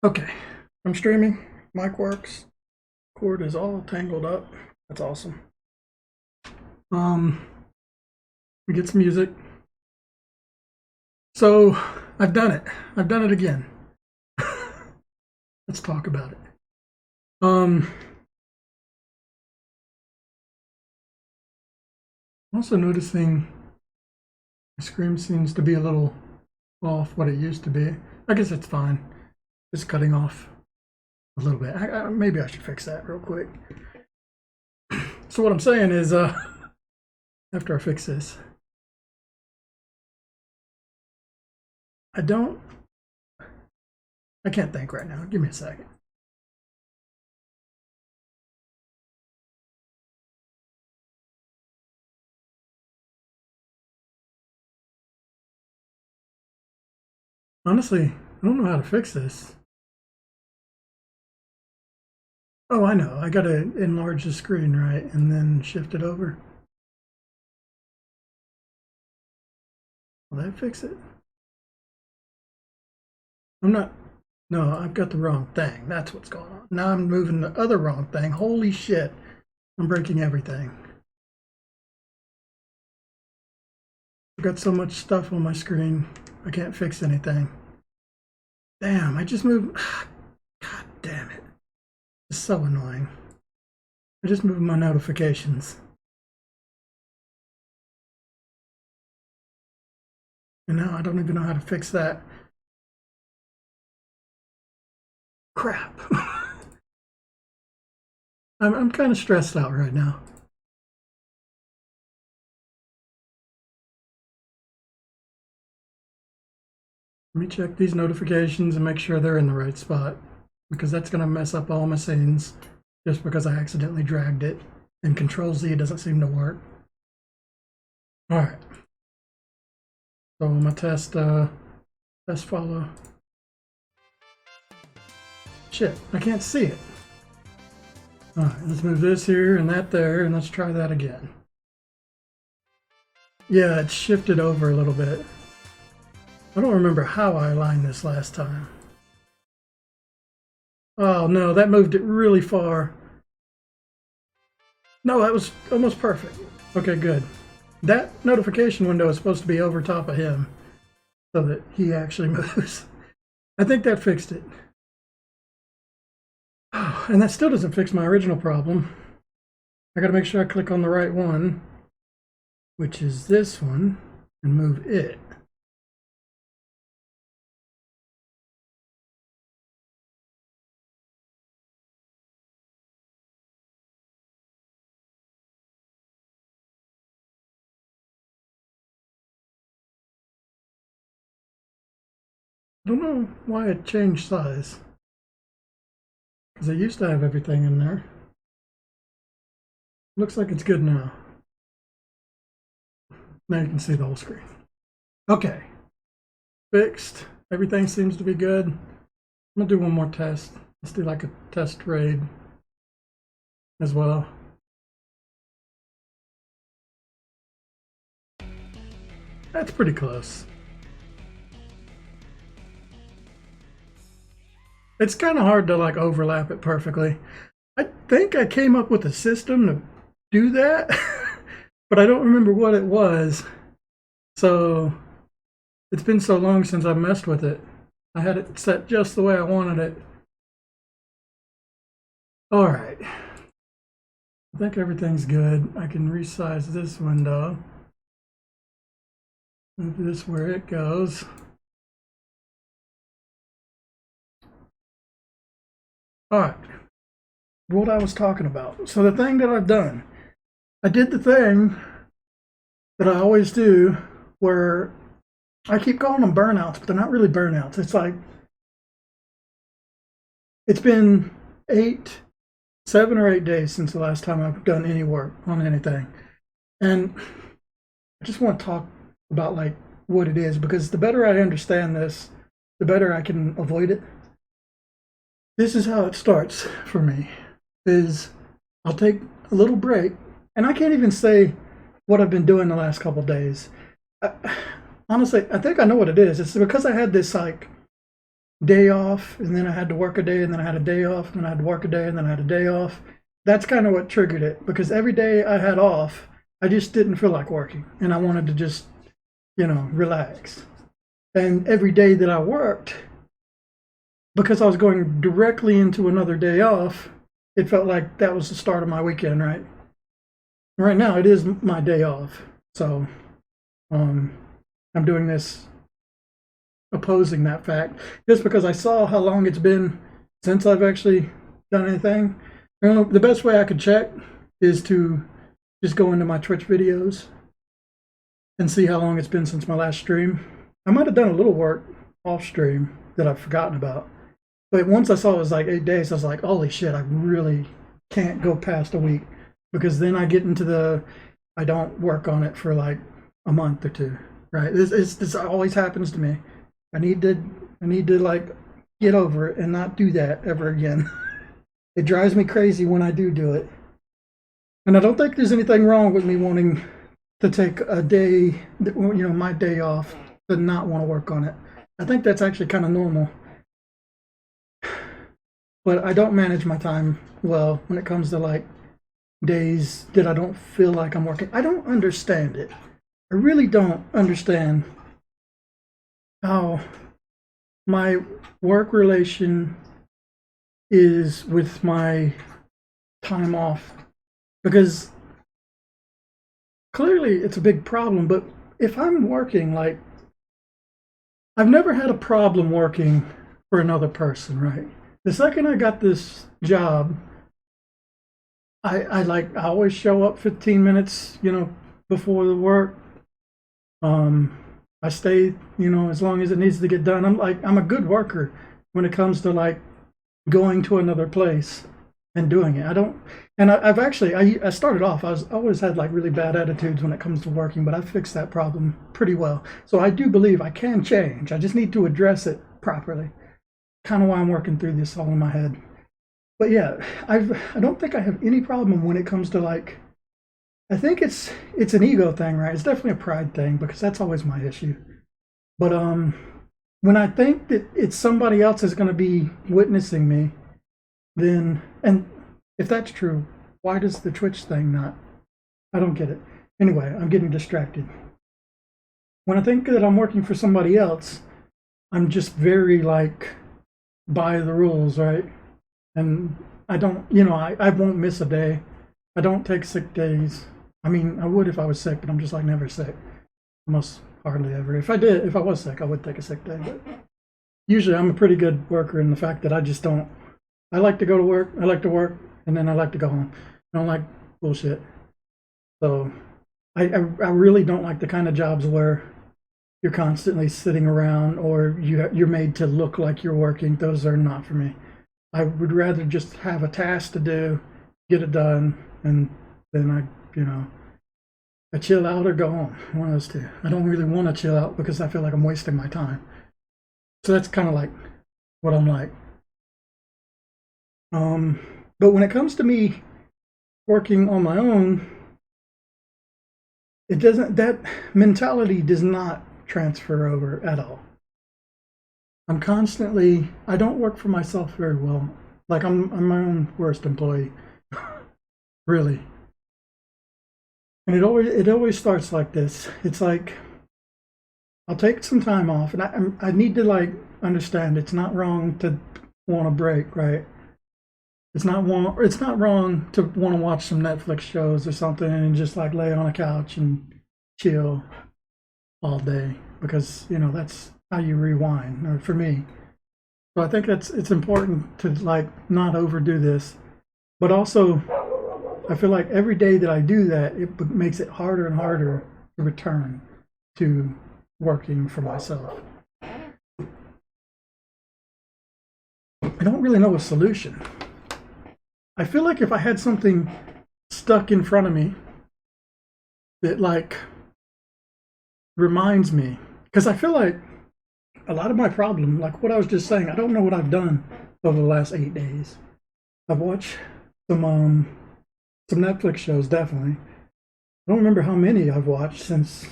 Okay, I'm streaming. Mic works. Cord is all tangled up. That's awesome. Um, we get some music. So I've done it. I've done it again. Let's talk about it. I'm also noticing the screen seems to be a little off what it used to be. I guess it's fine. Just cutting off a little bit. Maybe I should fix that real quick. So what I'm saying is, after I fix this, I can't think right now. Give me a second. Honestly, I don't know how to fix this. Oh, I know. I gotta enlarge the screen, right? And then shift it over. Will that fix it? I'm not. No, I've got the wrong thing. That's what's going on. Now I'm moving the other wrong thing. Holy shit. I'm breaking everything. I've got so much stuff on my screen. I can't fix anything. Damn, I just moved. God damn it. It's so annoying. I just moved my notifications. And now I don't even know how to fix that. Crap. I'm kind of stressed out right now. Let me check these notifications and make sure they're in the right spot, because that's going to mess up all my scenes just because I accidentally dragged it, and Control Z doesn't seem to work. All right. So my test follow. Shit, I can't see it. All right, let's move this here and that there, and let's try that again. Yeah, it's shifted over a little bit. I don't remember how I aligned this last time. Oh no, that moved it really far. No, that was almost perfect. Okay, good. That notification window is supposed to be over top of him so that he actually moves. I think that fixed it. And that still doesn't fix my original problem. I gotta make sure I click on the right one, which is this one, and move it. I don't know why it changed size, because I used to have everything in there. Looks like it's good now. Now you can see the whole screen. Okay, fixed. Everything seems to be good. I'm gonna do one more test. Let's do like a test raid as well. That's pretty close. It's kind of hard to like overlap it perfectly. I think I came up with a system to do that, but I don't remember what it was. So it's been so long since I messed with it. I had it set just the way I wanted it. All right. I think everything's good. I can resize this window. Move this where it goes. All right. What I was talking about. So the thing that I've done, I did the thing that I always do where I keep calling them burnouts, but they're not really burnouts. It's like, it's been 7 or 8 days since the last time I've done any work on anything. And I just want to talk about like what it is, because the better I understand this, the better I can avoid it. This is how it starts for me, is I'll take a little break, and I can't even say what I've been doing the last couple of days. Honestly, I think I know what it is. It's because I had this like day off, and then I had to work a day, and then I had a day off, and then I had to work a day, and then I had a day off. That's kind of what triggered it, because every day I had off, I just didn't feel like working, and I wanted to just, relax. And every day that I worked, because I was going directly into another day off, it felt like that was the start of my weekend, right? Right now, it is my day off. So I'm doing this opposing that fact just because I saw how long it's been since I've actually done anything. The best way I could check is to just go into my Twitch videos and see how long it's been since my last stream. I might have done a little work off stream that I've forgotten about. But once I saw it was like 8 days, I was like, holy shit, I really can't go past a week, because then I get into I don't work on it for like a month or two, right? This always happens to me. I need to like get over it and not do that ever again. It drives me crazy when I do it. And I don't think there's anything wrong with me wanting to take a day, my day off, to not want to work on it. I think that's actually kind of normal. But I don't manage my time well when it comes to like days that I don't feel like I'm working. I don't understand it. I really don't understand how my work relation is with my time off, because clearly it's a big problem. But if I'm working, like, I've never had a problem working for another person, right? The second I got this job, I always show up 15 minutes, before the work. I stay, as long as it needs to get done. I'm a good worker when it comes to like going to another place and doing it. I started off, I always had like really bad attitudes when it comes to working, but I fixed that problem pretty well. So I do believe I can change. I just need to address it properly. Kind of why I'm working through this all in my head. But yeah, I don't think I have any problem when it comes to like, I think it's an ego thing, right? It's definitely a pride thing, because that's always my issue. But when I think that it's somebody else is going to be witnessing me, then, and if that's true, why does the Twitch thing not? I don't get it. Anyway, I'm getting distracted. When I think that I'm working for somebody else, I'm just very like by the rules, right? And I don't, I won't miss a day. I don't take sick days. I mean, I would if I was sick, but I'm just like never sick. Almost hardly ever. If I was sick, I would take a sick day. But usually I'm a pretty good worker in the fact that I just don't, I like to go to work, I like to work, and then I like to go home. I don't like bullshit. So I really don't like the kind of jobs where you're constantly sitting around or you're made to look like you're working. Those are not for me. I would rather just have a task to do, get it done, and then I chill out or go home. One of those two. I don't really want to chill out because I feel like I'm wasting my time. So that's kind of like what I'm like. But when it comes to me working on my own, that mentality does not transfer over at all. I don't work for myself very well. Like I'm my own worst employee. Really. And it always starts like this. It's like I'll take some time off, and I need to like understand it's not wrong to want a break, right? It's not wrong to want to watch some Netflix shows or something and just like lay on a couch and chill all day, because that's how you rewind, or for me. So I think it's important to like not overdo this, but also I feel like every day that I do that, it makes it harder and harder to return to working for myself. I don't really know a solution. I feel like if I had something stuck in front of me that like reminds me, because I feel like a lot of my problem, like what I was just saying, I don't know what I've done over the last 8 days. I've watched some Netflix shows, definitely. I don't remember how many I've watched since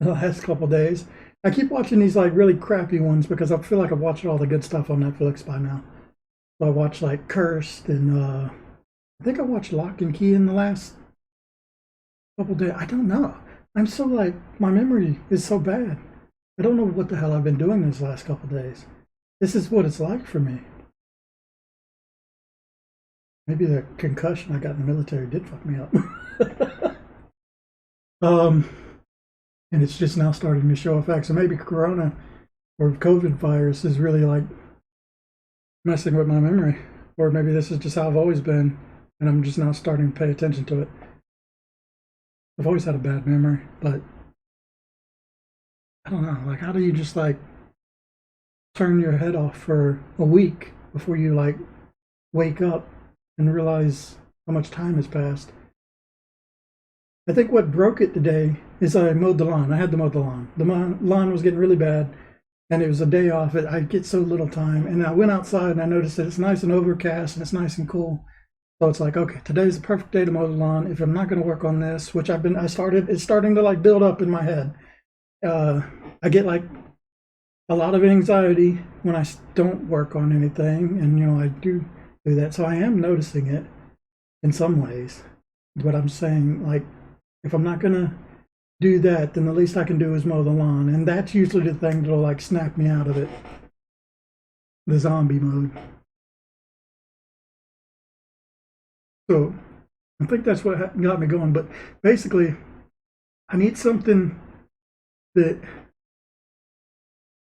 the last couple days. I keep watching these like really crappy ones because I feel like I've watched all the good stuff on Netflix by now. So I watched like Cursed and I think I watched Lock and Key in the last couple days. I don't know. I'm so like my memory is so bad. I don't know what the hell I've been doing these last couple days. This is what it's like for me. Maybe the concussion I got in the military did fuck me up. um, and it's just now starting to show effects. So maybe Corona or COVID virus is really like messing with my memory, or maybe this is just how I've always been, and I'm just now starting to pay attention to it. I've always had a bad memory, but I don't know. Like, how do you just like turn your head off for a week before you like wake up and realize how much time has passed? I think what broke it today is I mowed the lawn. I had to mow the lawn. The lawn was getting really bad, and it was a day off. I get so little time, and I went outside and I noticed that it's nice and overcast and it's nice and cool. So it's like, okay, today's the perfect day to mow the lawn. If I'm not going to work on this, which it's starting to like build up in my head. I get like a lot of anxiety when I don't work on anything, and I do that. So I am noticing it in some ways. But I'm saying, like, if I'm not gonna do that, then the least I can do is mow the lawn, and that's usually the thing that'll like snap me out of it. The zombie mode. So I think that's what got me going. But basically, I need something that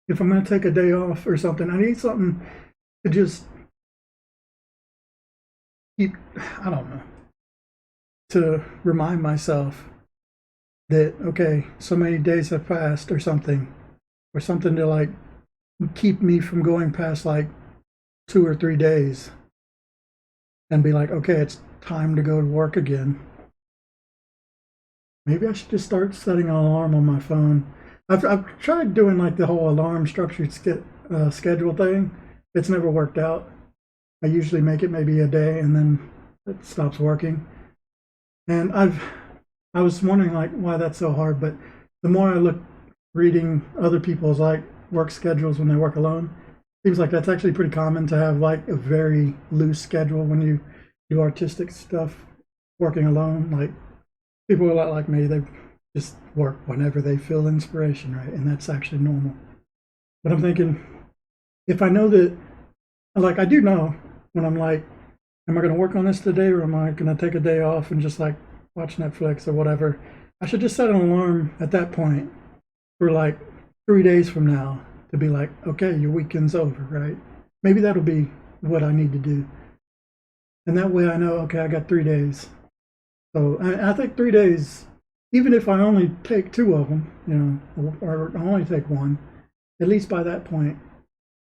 if I'm going to take a day off or something, I need something to just keep, I don't know, to remind myself that, okay, so many days have passed or something to like keep me from going past like 2 or 3 days and be like, okay, it's time to go to work again. Maybe I should just start setting an alarm on my phone. I've tried doing like the whole alarm structured schedule thing. It's never worked out. I usually make it maybe a day and then it stops working. And I was wondering like why that's so hard, but the more I look reading other people's like work schedules when they work alone, seems like that's actually pretty common to have like a very loose schedule when you do artistic stuff working alone. Like people a lot like me, they just work whenever they feel inspiration, right? And that's actually normal. But I'm thinking, if I know that, like I do know when I'm like, am I going to work on this today, or am I going to take a day off and just like watch Netflix or whatever? I should just set an alarm at that point for like 3 days from now to be like, okay, your weekend's over, right? Maybe that'll be what I need to do. And that way I know, okay, I got 3 days. So I think 3 days, even if I only take two of them, or I only take one, at least by that point,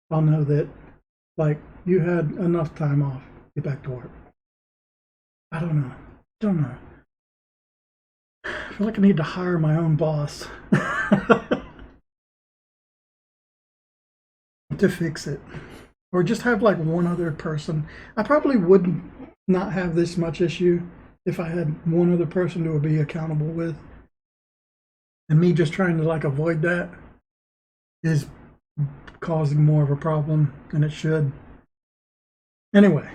I'll know that like you had enough time off to get back to work. I don't know. Don't know. I feel like I need to hire my own boss to fix it. Or just have like one other person. I probably would not have this much issue if I had one other person to be accountable with. And me just trying to like avoid that is causing more of a problem than it should. Anyway,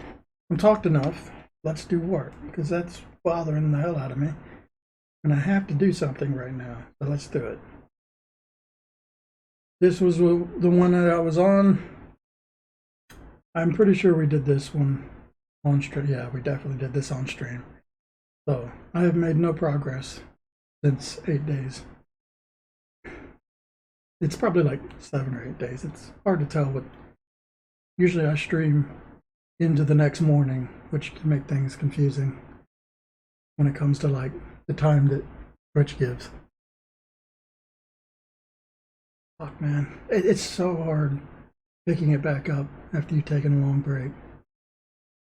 I've talked enough. Let's do work because that's bothering the hell out of me. And I have to do something right now. So let's do it. This was the one that I was on. I'm pretty sure we did this one on stream. Yeah, we definitely did this on stream. So I have made no progress since 8 days. It's probably like 7 or 8 days. It's hard to tell, but usually I stream into the next morning, which can make things confusing when it comes to like the time that Twitch gives. Fuck, man. It's so hard picking it back up after you've taken a long break.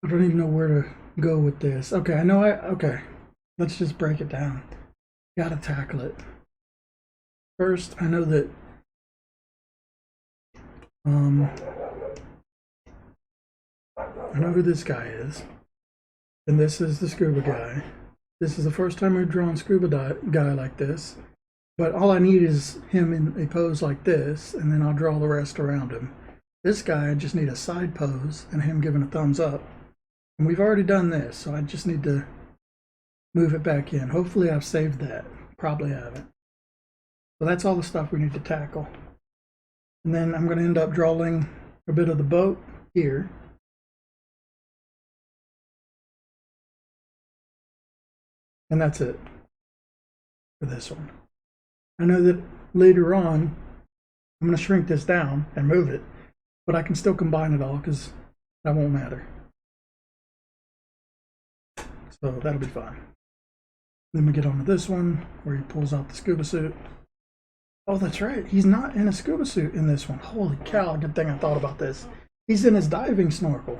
I don't even know where to go with this. Okay, I know okay. Let's just break it down. Gotta tackle it. First, I know that I know who this guy is. And this is the scuba guy. This is the first time we've drawn scuba guy like this. But all I need is him in a pose like this, and then I'll draw the rest around him. This guy, I just need a side pose and him giving a thumbs up. And we've already done this, so I just need to move it back in. Hopefully I've saved that. Probably haven't. So that's all the stuff we need to tackle. And then I'm going to end up drawing a bit of the boat here. And that's it for this one. I know that later on, I'm going to shrink this down and move it, but I can still combine it all because that won't matter. So that'll be fine. Then we get on to this one where he pulls out the scuba suit. Oh, that's right. He's not in a scuba suit in this one. Holy cow, good thing I thought about this. He's in his diving snorkel.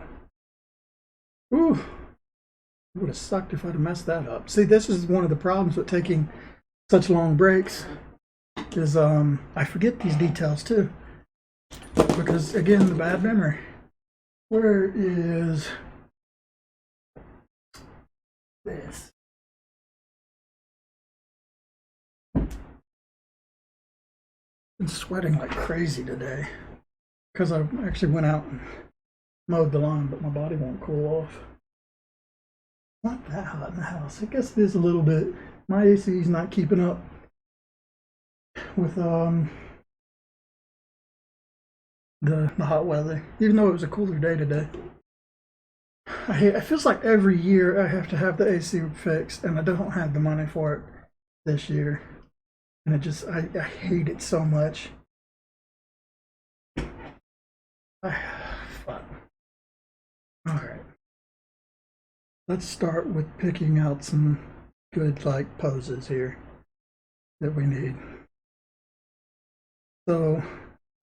Ooh, it would have sucked if I'd have messed that up. See, this is one of the problems with taking such long breaks is I forget these details too. Because again, the bad memory. Where is this? Been sweating like crazy today because I actually went out and mowed the lawn, but my body won't cool off. Not that hot in the house. I guess it is a little bit. My AC is not keeping up with the hot weather, even though it was a cooler day today. It feels like every year I have to have the AC fixed, and I don't have the money for it this year. And it just, I hate it so much. Fuck. Alright. Let's start with picking out some good, like, poses here that we need. So,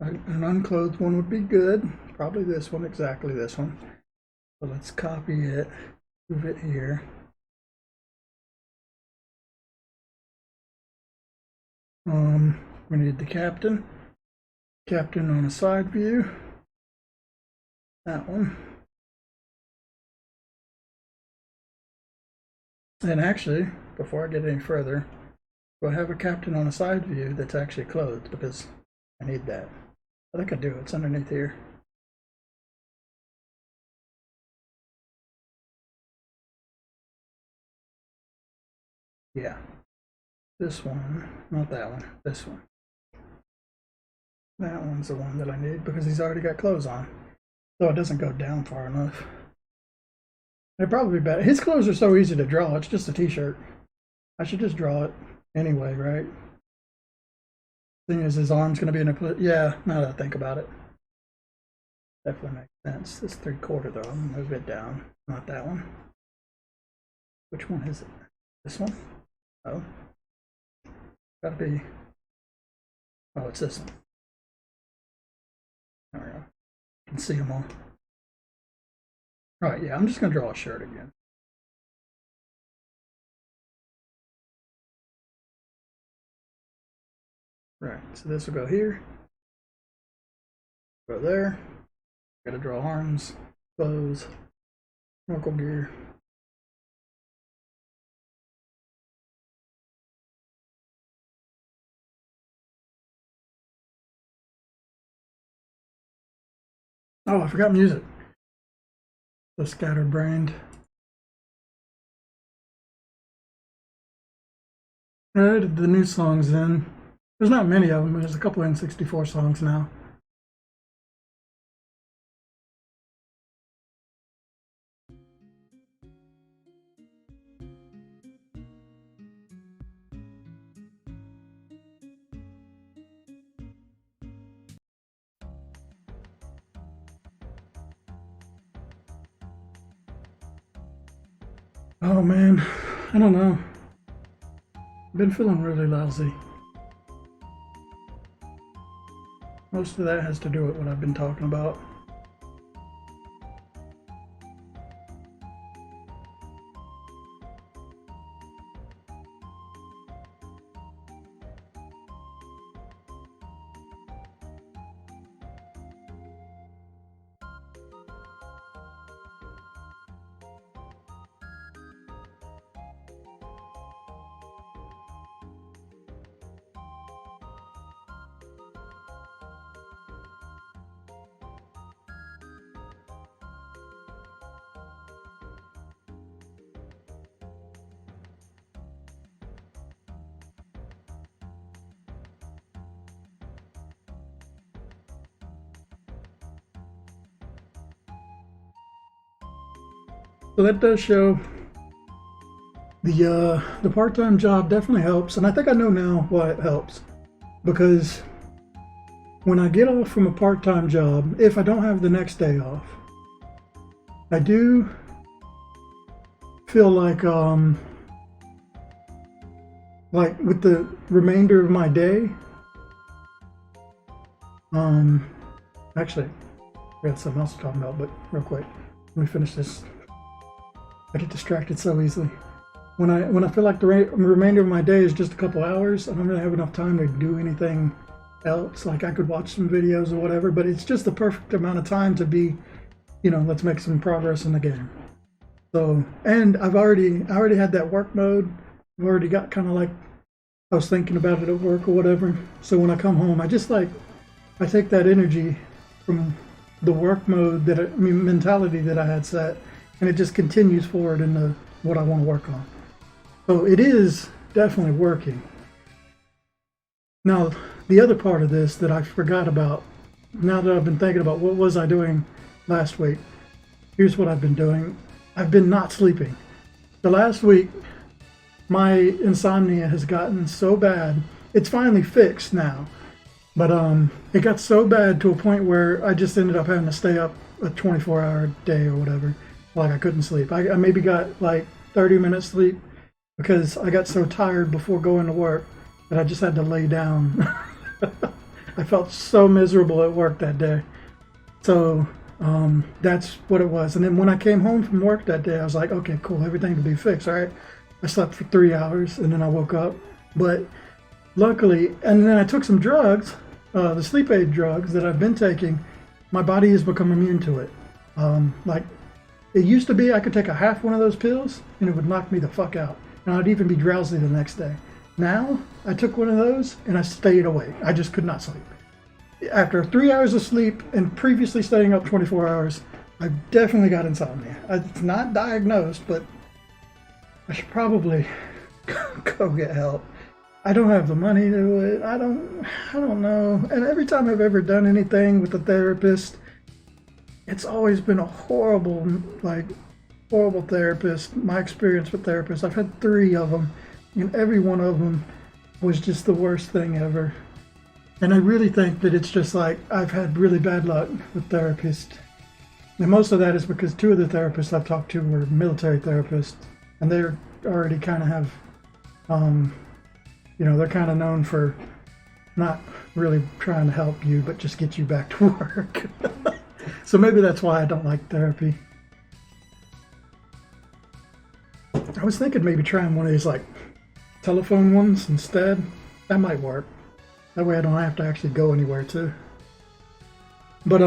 an unclothed one would be good. Probably this one, exactly this one. So let's copy it, move it here. We need the captain. Captain on a side view. That one. And actually, before I get any further, we'll have a captain on a side view that's actually clothed because I need that. I think I do. It's underneath here. Yeah. This one, not that one, this one. That one's the one that I need because he's already got clothes on. So it doesn't go down far enough. It'd probably be better. His clothes are so easy to draw. It's just a t-shirt. I should just draw it anyway, right? Thing is, his arm's going to be in a... Yeah, now that I think about it. Definitely makes sense. This 3/4 though, I'm going to move it down. Not that one. Which one is it? This one? Oh. Gotta be... Oh, it's this one. There we go. You can see them all. Alright, yeah, I'm just going to draw a shirt again. Right, so this will go here. Go there. Gotta draw arms, clothes, snorkel gear. Oh, I forgot music. The scattered brained. I added the new songs in. There's not many of them. There's a couple N64 songs now. Oh man, I don't know. I've been feeling really lousy. Most of that has to do with what I've been talking about. So that does show the part-time job definitely helps, and I think I know now why it helps. Because when I get off from a part-time job, if I don't have the next day off, I do feel like with the remainder of my day, actually, I got something else to talk about, but real quick, let me finish this. I get distracted so easily. When I feel like the remainder of my day is just a couple hours, I don't really have enough time to do anything else. Like I could watch some videos or whatever, but it's just the perfect amount of time to be, let's make some progress in the game. So, and I already had that work mode. I've already got kind of like, I was thinking about it at work or whatever. So when I come home, I take that energy from the work mode mentality that I had set, and it just continues forward into what I want to work on. So it is definitely working. Now, the other part of this that I forgot about, now that I've been thinking about what was I doing last week, here's what I've been doing. I've been not sleeping. The last week, my insomnia has gotten so bad. It's finally fixed now. But it got so bad to a point where I just ended up having to stay up a 24-hour day or whatever. Like I couldn't sleep. I maybe got like 30 minutes sleep because I got so tired before going to work that I just had to lay down. I felt so miserable at work that day. So that's what it was. And then when I came home from work that day, I was like, okay, cool, everything will be fixed, all right? I slept for 3 hours and then I woke up. But luckily, and then I took some drugs, the sleep aid drugs that I've been taking. My body has become immune to it. Like it used to be, I could take a half one of those pills and it would knock me the fuck out. And I'd even be drowsy the next day. Now, I took one of those and I stayed awake. I just could not sleep. After 3 hours of sleep and previously staying up 24 hours, I've definitely got insomnia. It's not diagnosed, but I should probably go get help. I don't have the money to do it. I don't know. And every time I've ever done anything with a therapist, it's always been a horrible therapist. My experience with therapists, I've had 3 of them, and every one of them was just the worst thing ever. And I really think that it's just like I've had really bad luck with therapists. And most of that is because 2 of the therapists I've talked to were military therapists, and they're already kind of have, they're kind of known for not really trying to help you, but just get you back to work. So maybe that's why I don't like therapy. I was thinking maybe trying one of these like telephone ones instead. That might work. That way I don't have to actually go anywhere too. But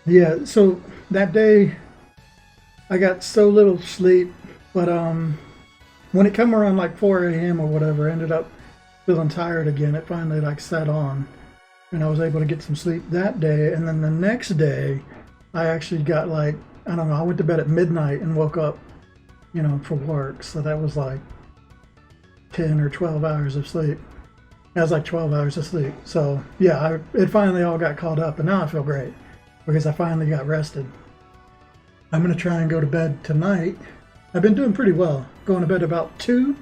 yeah, so that day I got so little sleep, but when it come around like 4 a.m. or whatever, I ended up feeling tired again. It finally like set on, and I was able to get some sleep that day. And then the next day I actually got like, I don't know, I went to bed at midnight and woke up, for work. So that was like 10 or 12 hours of sleep. That was like 12 hours of sleep. So yeah, it finally all got caught up, and now I feel great because I finally got rested. I'm gonna try and go to bed tonight. I've been doing pretty well, going to bed about 2,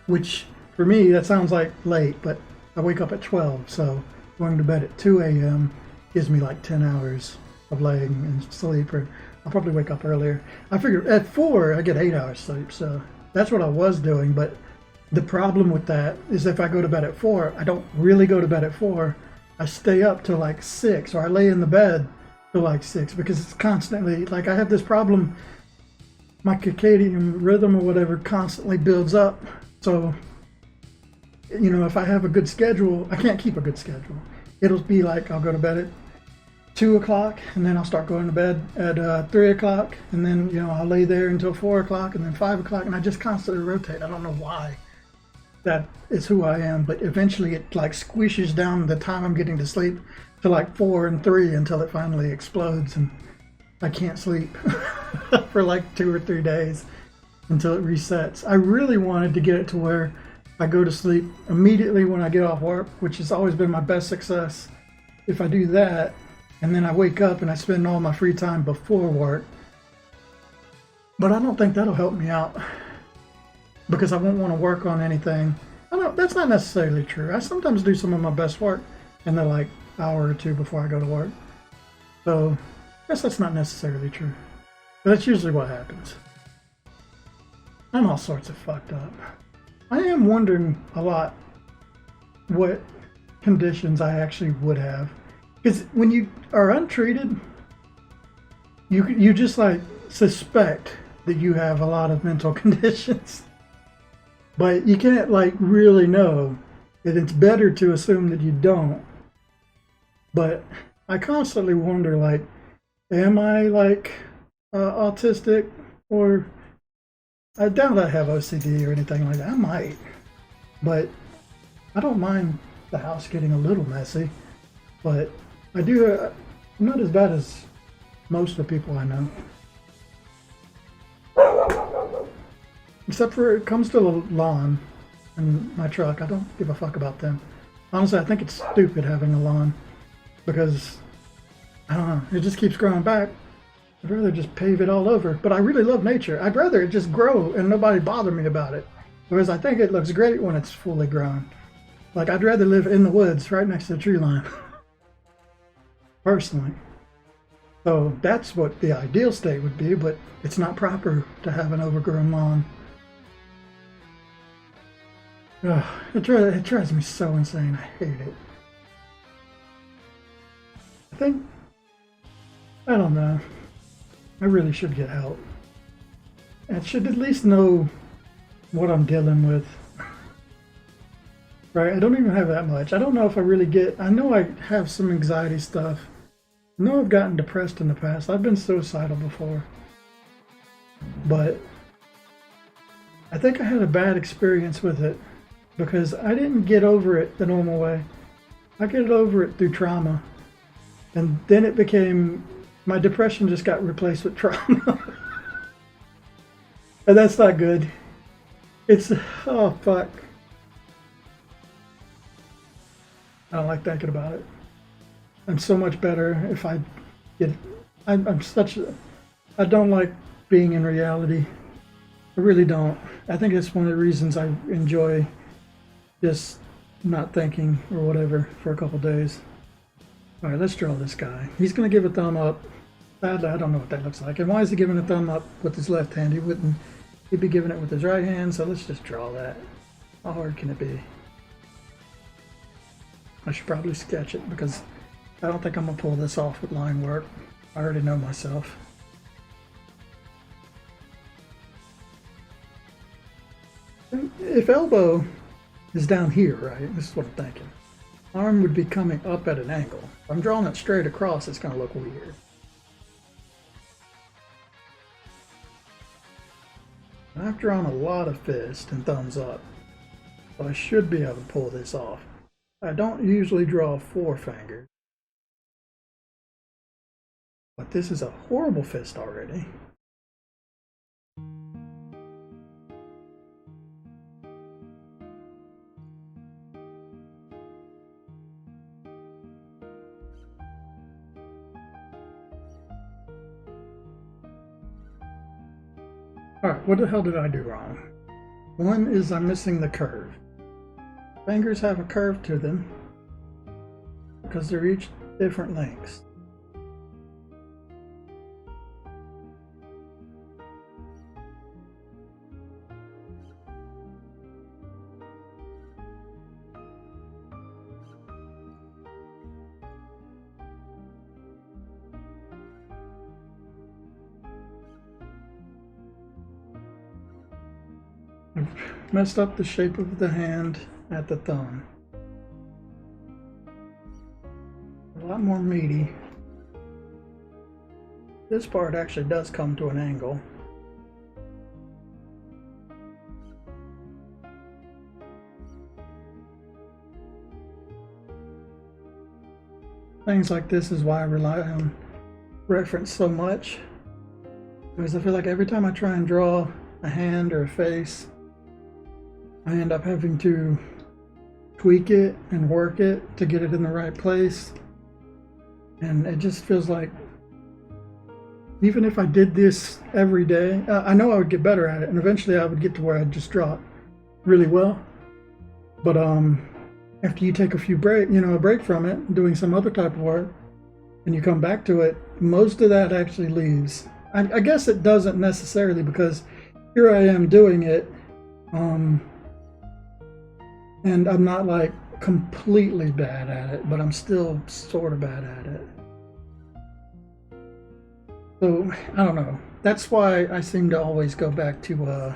which for me that sounds like late, but I wake up at 12, so going to bed at 2 a.m. gives me like 10 hours of laying and sleep, or I'll probably wake up earlier. I figure at 4 I get 8 hours sleep, so that's what I was doing. But the problem with that is if I go to bed at 4, I don't really go to bed at 4. I stay up till like 6, or I lay in the bed till like 6, because it's constantly, like I have this problem, my circadian rhythm or whatever constantly builds up. So, if I have a good schedule, I can't keep a good schedule. It'll be like I'll go to bed at 2 o'clock, and then I'll start going to bed at 3 o'clock, and then, I'll lay there until 4 o'clock, and then 5 o'clock, and I just constantly rotate. I don't know why. That is who I am, but eventually it like squishes down the time I'm getting to sleep to like 4 and 3 until it finally explodes, and I can't sleep for like 2 or 3 days until it resets. I really wanted to get it to where I go to sleep immediately when I get off work, which has always been my best success. If I do that, and then I wake up and I spend all my free time before work, But I don't think that'll help me out because I won't want to work on anything. I don't. That's not necessarily true. I sometimes do some of my best work in the like hour or two before I go to work. So I guess that's not necessarily true. But that's usually what happens. I'm all sorts of fucked up. I am wondering a lot what conditions I actually would have. Because when you are untreated, you just like suspect that you have a lot of mental conditions. But you can't like really know. And it's better to assume that you don't. But I constantly wonder like, am I like autistic, or I doubt I have OCD or anything like that. I might, but I don't mind the house getting a little messy. But I do. I'm not as bad as most of the people I know. Except for it comes to the lawn and my truck. I don't give a fuck about them. Honestly, I think it's stupid having a lawn because I don't know. It just keeps growing back. I'd rather just pave it all over. But I really love nature. I'd rather it just grow and nobody bother me about it. Whereas I think it looks great when it's fully grown. Like I'd rather live in the woods right next to the tree line. Personally. So that's what the ideal state would be, but it's not proper to have an overgrown lawn. Ugh, it drives me so insane. I hate it. I don't know. I really should get help. I should at least know what I'm dealing with. Right? I don't even have that much. I don't know if I really get. I know I have some anxiety stuff. I know I've gotten depressed in the past. I've been suicidal before. But I think I had a bad experience with it because I didn't get over it the normal way. I get over it through trauma. And then it became, my depression just got replaced with trauma. And that's not good. It's, oh fuck. I don't like thinking about it. I'm so much better if I get, I don't like being in reality. I really don't. I think it's one of the reasons I enjoy just not thinking or whatever for a couple days. All right, let's draw this guy. He's going to give a thumb up. I don't know what that looks like. And why is he giving a thumb up with his left hand? He'd be giving it with his right hand, so let's just draw that. How hard can it be? I should probably sketch it because I don't think I'm going to pull this off with line work. I already know myself. If elbow is down here, right? This is what I'm thinking. Arm would be coming up at an angle. If I'm drawing it straight across, it's going to look weird. I've drawn a lot of fists and thumbs up, so I should be able to pull this off. I don't usually draw four fingers, but this is a horrible fist already. Alright, what the hell did I do wrong? One is I'm missing the curve. Fingers have a curve to them because they're each different lengths. I've messed up the shape of the hand at the thumb. A lot more meaty. This part actually does come to an angle. Things like this is why I rely on reference so much, because I feel like every time I try and draw a hand or a face, I end up having to tweak it and work it to get it in the right place. And it just feels like even if I did this every day, I know I would get better at it, and eventually I would get to where I'd just draw really well. But after you take a few a break from it, doing some other type of work, and you come back to it, most of that actually leaves. I guess it doesn't necessarily, because here I am doing it, and I'm not like completely bad at it, but I'm still sort of bad at it. So I don't know. That's why I seem to always go back to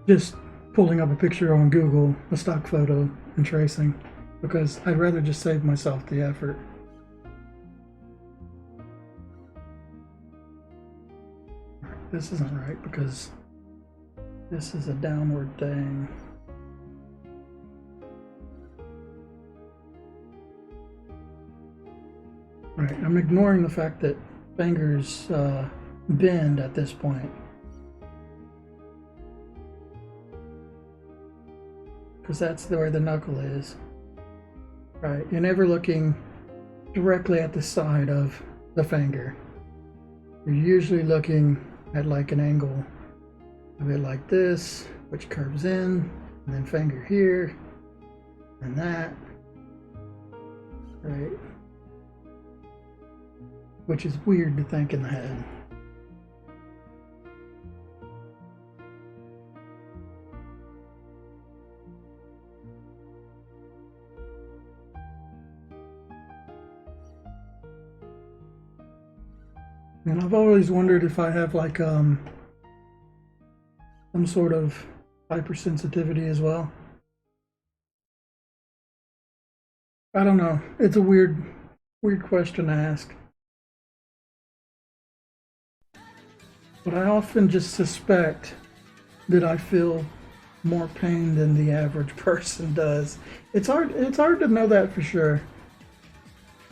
just pulling up a picture on Google, a stock photo, and tracing, because I'd rather just save myself the effort. This isn't right because this is a downward thing. Right, I'm ignoring the fact that fingers bend at this point, because that's where the knuckle is. Right, you're never looking directly at the side of the finger. You're usually looking at like an angle a bit like this, which curves in, and then finger here, and that, right? Which is weird to think in the head. And I've always wondered if I have like some sort of hypersensitivity as well. I don't know. It's a weird question to ask. But I often just suspect that I feel more pain than the average person does. It's hard to know that for sure.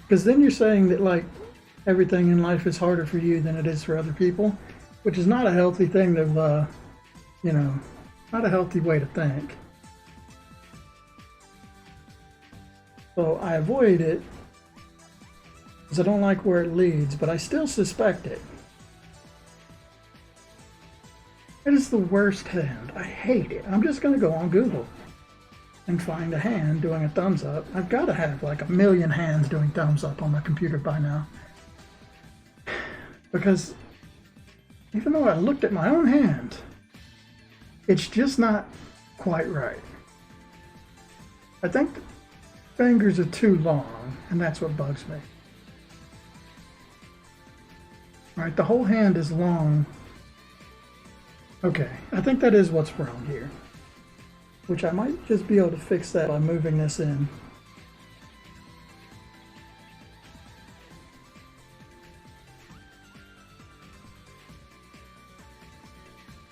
Because then you're saying that like everything in life is harder for you than it is for other people, which is not a healthy thing to not a healthy way to think. So I avoid it because I don't like where it leads, but I still suspect it. It is the worst hand. I hate it. I'm just going to go on Google and find a hand doing a thumbs up. I've got to have like a million hands doing thumbs up on my computer by now. Because even though I looked at my own hand, it's just not quite right. I think the fingers are too long, and that's what bugs me. All right, the whole hand is long. Okay, I think that is what's wrong here, which I might just be able to fix that by moving this in.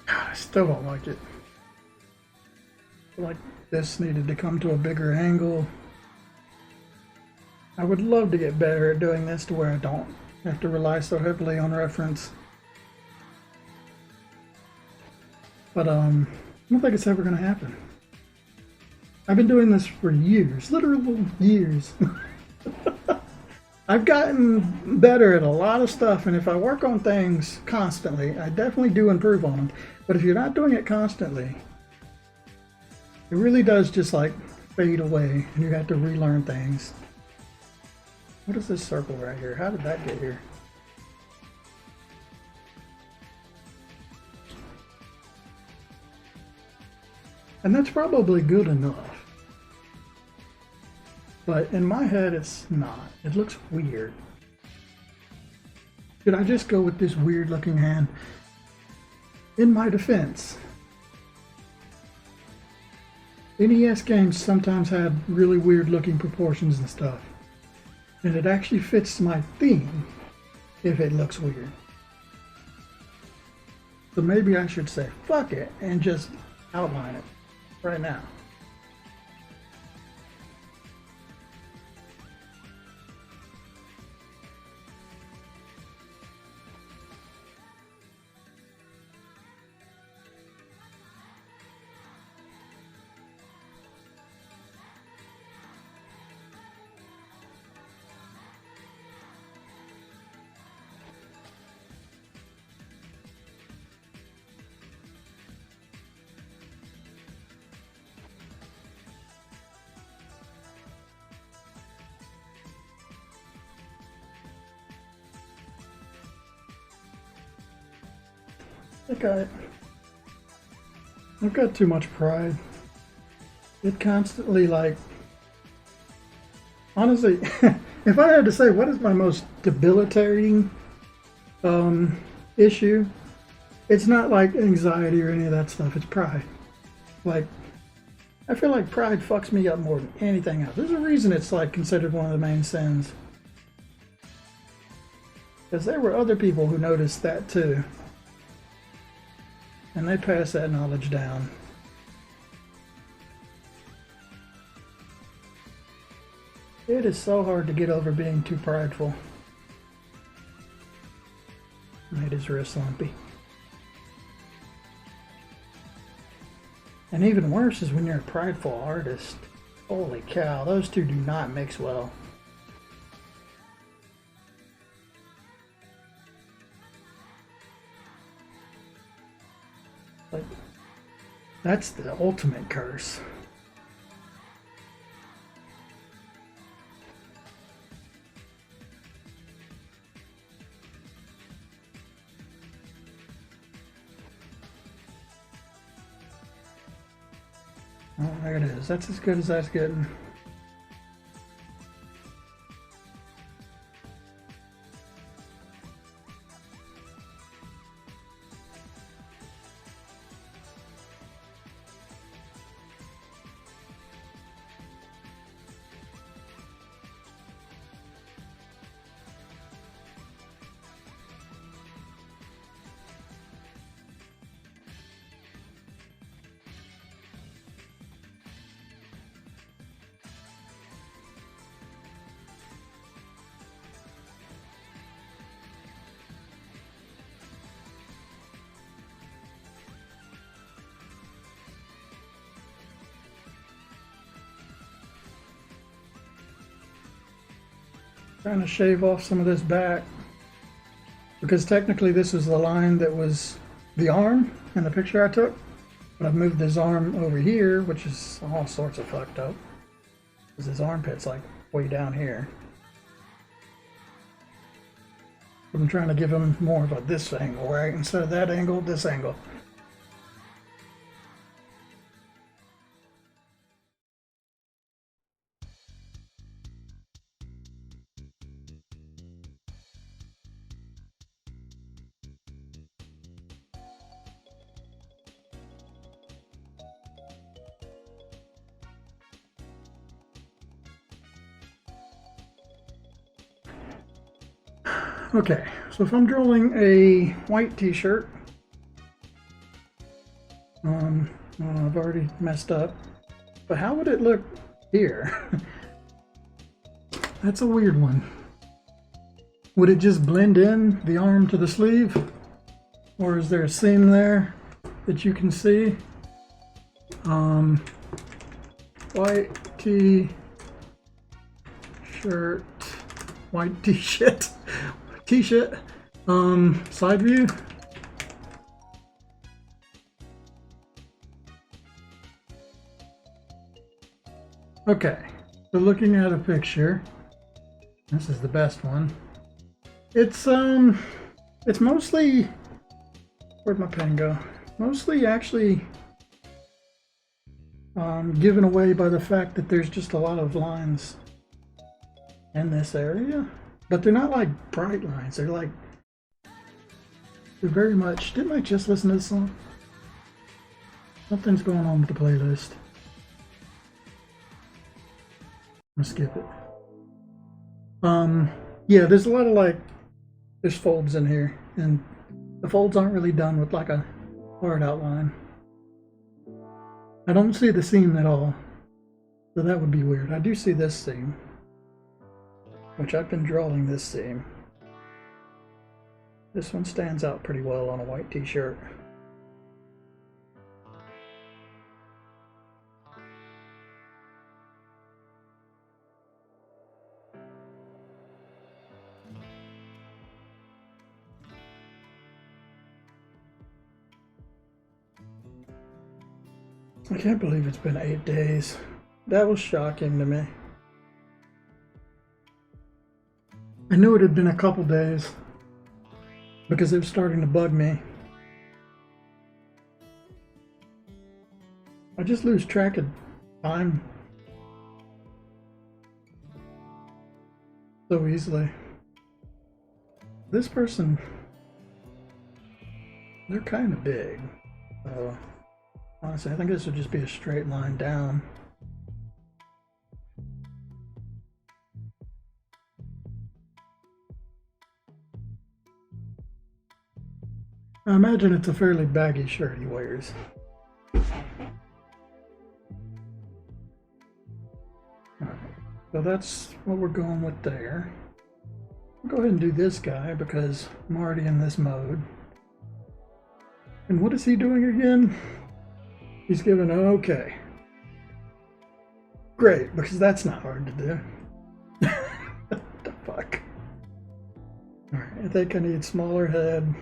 I still don't like it. I feel like this needed to come to a bigger angle. I would love to get better at doing this to where I don't have to rely so heavily on reference. But I don't think it's ever going to happen. I've been doing this for years, literal years. I've gotten better at a lot of stuff, and if I work on things constantly, I definitely do improve on them. But if you're not doing it constantly, it really does just like fade away, and you have to relearn things. What is this circle right here? How did that get here? And that's probably good enough. But in my head, it's not. It looks weird. Should I just go with this weird looking hand? In my defense, NES games sometimes had really weird looking proportions and stuff. And it actually fits my theme if it looks weird. So maybe I should say, fuck it, and just outline it right now. think I've got too much pride. It constantly, like, honestly, if I had to say what is my most debilitating issue, it's not like anxiety or any of that stuff. It's pride. Like, I feel like pride fucks me up more than anything else. There's a reason it's like considered one of the main sins. Because there were other people who noticed that too. And they passed that knowledge down. It is so hard to get over being too prideful. It is real slumpy. And even worse is when you're a prideful artist. Holy cow, those two do not mix well. Like, that's the ultimate curse. Oh, there it is. That's as good as that's getting. Trying to shave off some of this back because technically this is the line that was the arm in the picture I took, but I've moved his arm over here, which is all sorts of fucked up because his armpit's like way down here. I'm trying to give him more of a this angle, right? Instead of that angle, this angle. Okay, so if I'm drawing a white t-shirt, I've already messed up, but how would it look here? That's a weird one. Would it just blend in the arm to the sleeve? Or is there a seam there that you can see? White t-shirt, white t-shirt. T-shirt, side view. Okay, so looking at a picture, this is the best one. It's mostly, where'd my pen go? Mostly actually given away by the fact that there's just a lot of lines in this area. But they're not like bright lines. They're like, they're very much, didn't I just listen to this song? Something's going on with the playlist. I'll skip it. Yeah, there's a lot of like, there's folds in here. And the folds aren't really done with like a hard outline. I don't see the seam at all. So that would be weird. I do see this seam, which I've been drawing this seam. This one stands out pretty well on a white t-shirt. I can't believe it's been 8 days. That was shocking to me. I knew it had been a couple days because it was starting to bug me. I just lose track of time so easily. This person, they're kind of big. So honestly, I think this would just be a straight line down. I imagine it's a fairly baggy shirt he wears. Alright, so that's what we're going with there. I'll go ahead and do this guy because I'm already in this mode. And what is he doing again? He's giving an okay. Great, because that's not hard to do. What the fuck? Alright, I think I need smaller head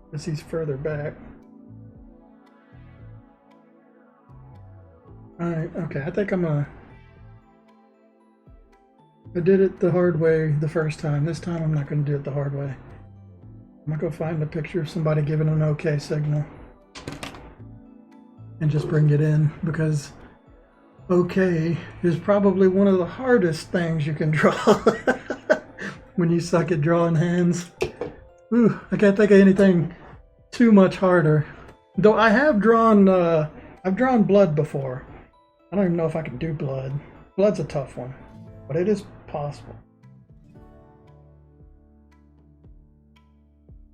because he's further back. Alright, okay, I think I did it the hard way the first time. This time I'm not going to do it the hard way. I'm going to go find a picture of somebody giving an okay signal and just bring it in, because okay is probably one of the hardest things you can draw when you suck at drawing hands. Ooh, I can't think of anything too much harder. Though I have drawn, I've drawn blood before. I don't even know if I can do blood. Blood's a tough one, but it is possible.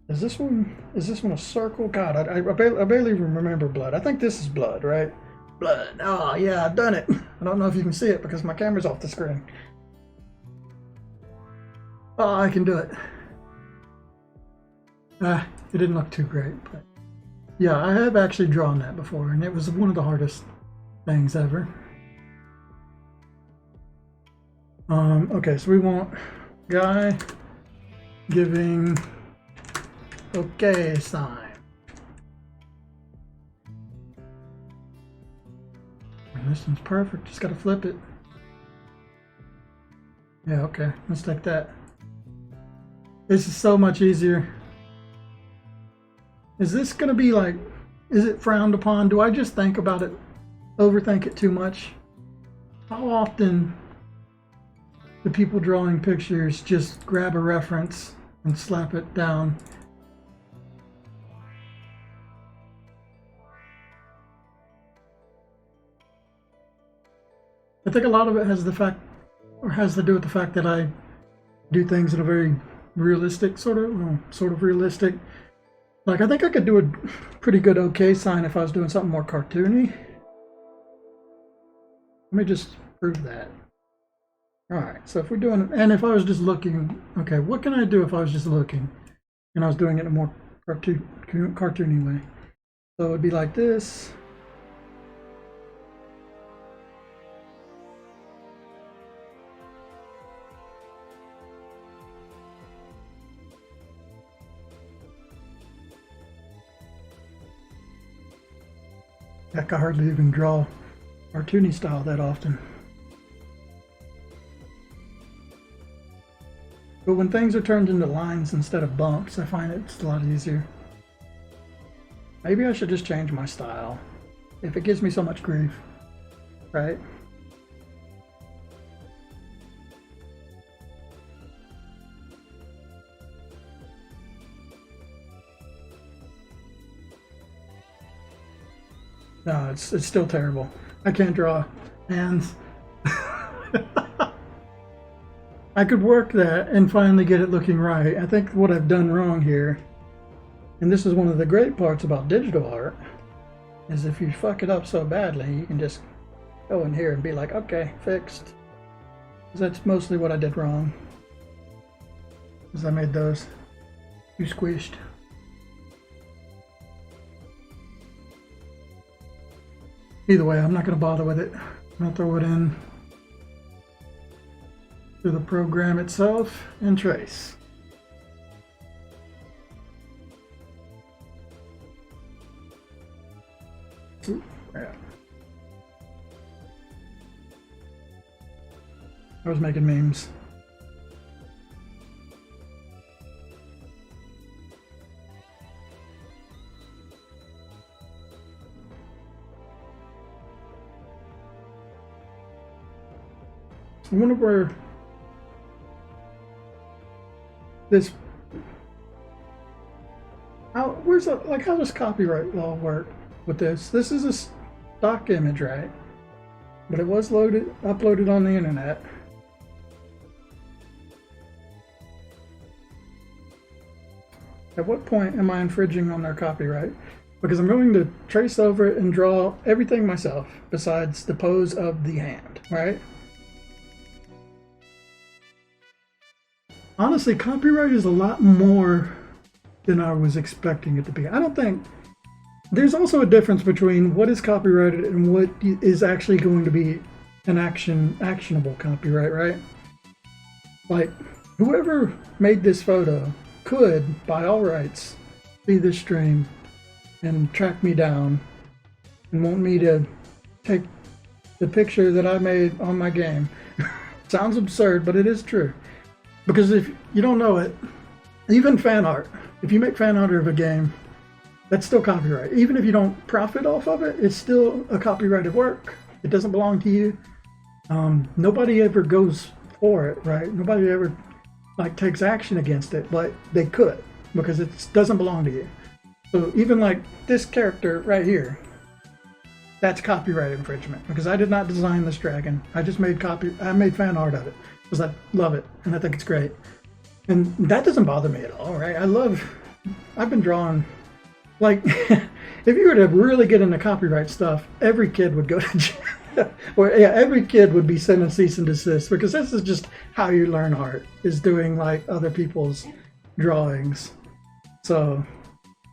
Is this one a circle? God, I barely even remember blood. I think this is blood, right? Blood. Oh yeah, I've done it. I don't know if you can see it because my camera's off the screen. Oh, I can do it. It didn't look too great, but yeah, I have actually drawn that before, and it was one of the hardest things ever. Okay, so we want guy giving okay sign. And this one's perfect, just gotta flip it. Yeah, okay, let's take that. This is so much easier. Is this gonna be like, is it frowned upon? Do I just think about it, overthink it too much? How often do people drawing pictures just grab a reference and slap it down? I think a lot of it has to do with the fact that I do things in a very realistic sort of realistic. Like, I think I could do a pretty good okay sign if I was doing something more cartoony. Let me just prove that. Alright, so if we're doing, and if I was just looking, okay, what can I do if I was just looking and I was doing it in a more cartoony way? So it would be like this. Heck, I hardly even draw cartoony style that often. But when things are turned into lines instead of bumps, I find it's a lot easier. Maybe I should just change my style if it gives me so much grief, right? No, it's still terrible. I can't draw hands. I could work that and finally get it looking right. I think what I've done wrong here, and this is one of the great parts about digital art, is if you fuck it up so badly, you can just go in here and be like, okay, fixed. 'Cause that's mostly what I did wrong, is I made those too squished. Either way, I'm not going to bother with it. I'm going to throw it in to the program itself and trace. Ooh, yeah. I was making memes. I wonder where this. Where's the, like, how does copyright law work with this? This is a stock image, right? But it was uploaded on the internet. At what point am I infringing on their copyright? Because I'm going to trace over it and draw everything myself besides the pose of the hand, right? Honestly, copyright is a lot more than I was expecting it to be. I don't think there's also a difference between what is copyrighted and what is actually going to be an actionable copyright, right? Like, whoever made this photo could, by all rights, see this stream and track me down and want me to take the picture that I made on my game. Sounds absurd, but it is true. Because if you don't know it, even fan art, if you make fan art of a game, that's still copyright. Even if you don't profit off of it, it's still a copyrighted work. It doesn't belong to you. Nobody ever goes for it, right? Nobody ever like takes action against it, but they could because it doesn't belong to you. So even like this character right here, that's copyright infringement because I did not design this dragon. I just made fan art of it because I love it and I think it's great. And that doesn't bother me at all, right? I've been drawing, like, if you were to really get into copyright stuff, every kid would go to jail. Or yeah, every kid would be sent a cease and desist because this is just how you learn art, is doing like other people's drawings. So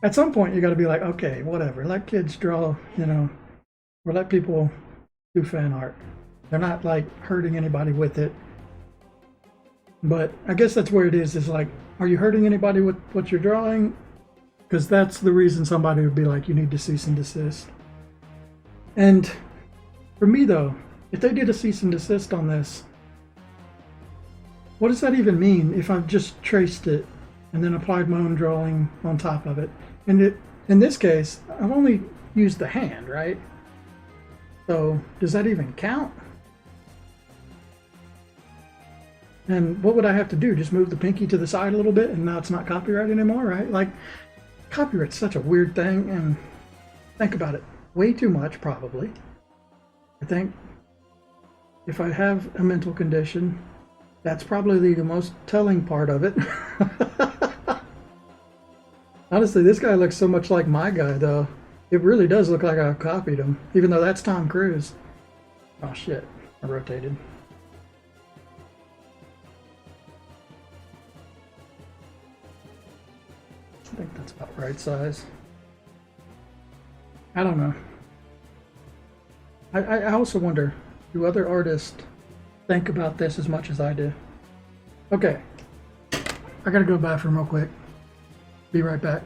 at some point you got to be like, okay, whatever, let kids draw, or let people do fan art. They're not like hurting anybody with it. But I guess that's where it is like, are you hurting anybody with what you're drawing? Because that's the reason somebody would be like, you need to cease and desist. And for me though, if they did a cease and desist on this, what does that even mean if I've just traced it and then applied my own drawing on top of it? And in this case, I've only used the hand, right? So does that even count? And what would I have to do? Just move the pinky to the side a little bit and now it's not copyright anymore, right? Like, copyright's such a weird thing, and think about it way too much, probably. I think if I have a mental condition, that's probably the most telling part of it. Honestly, this guy looks so much like my guy, though. It really does look like I copied him, even though that's Tom Cruise. Oh shit, I rotated. I think that's about right size. I don't know. I also wonder, do other artists think about this as much as I do? Okay, I gotta go to the bathroom real quick. Be right back.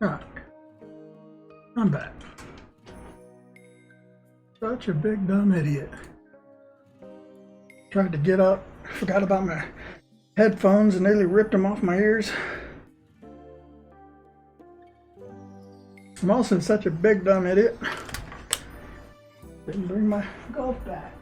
Alright, I'm back. Such a big dumb idiot. Tried to get up, forgot about my headphones and nearly ripped them off my ears. I'm also such a big dumb idiot. Didn't bring my golf bag.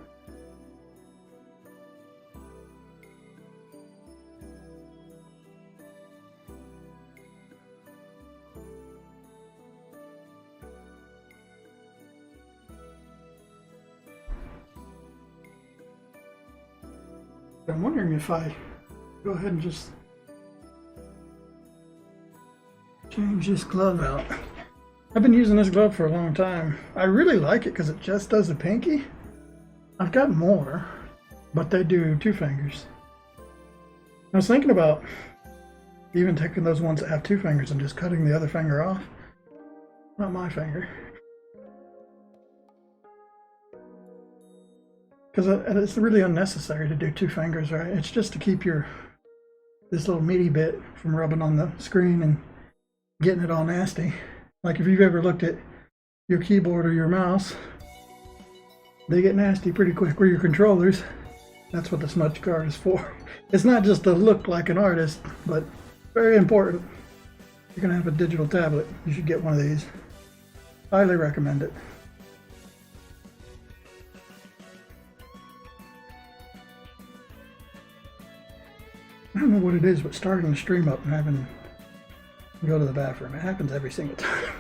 I'm wondering if I go ahead and just change this glove out. I've been using this glove for a long time. I really like it because it just does the pinky. I've got more, but they do 2 fingers. I was thinking about even taking those ones that have 2 fingers and just cutting the other finger off. Not my finger. Because it's really unnecessary to do 2 fingers, right? It's just to keep this little meaty bit from rubbing on the screen and getting it all nasty. Like if you've ever looked at your keyboard or your mouse, they get nasty pretty quick, or your controllers. That's what the smudge guard is for. It's not just to look like an artist, but very important. If you're gonna have a digital tablet, you should get one of these. Highly recommend it. I don't know what it is, but starting the stream up and having to go to the bathroom, it happens every single time.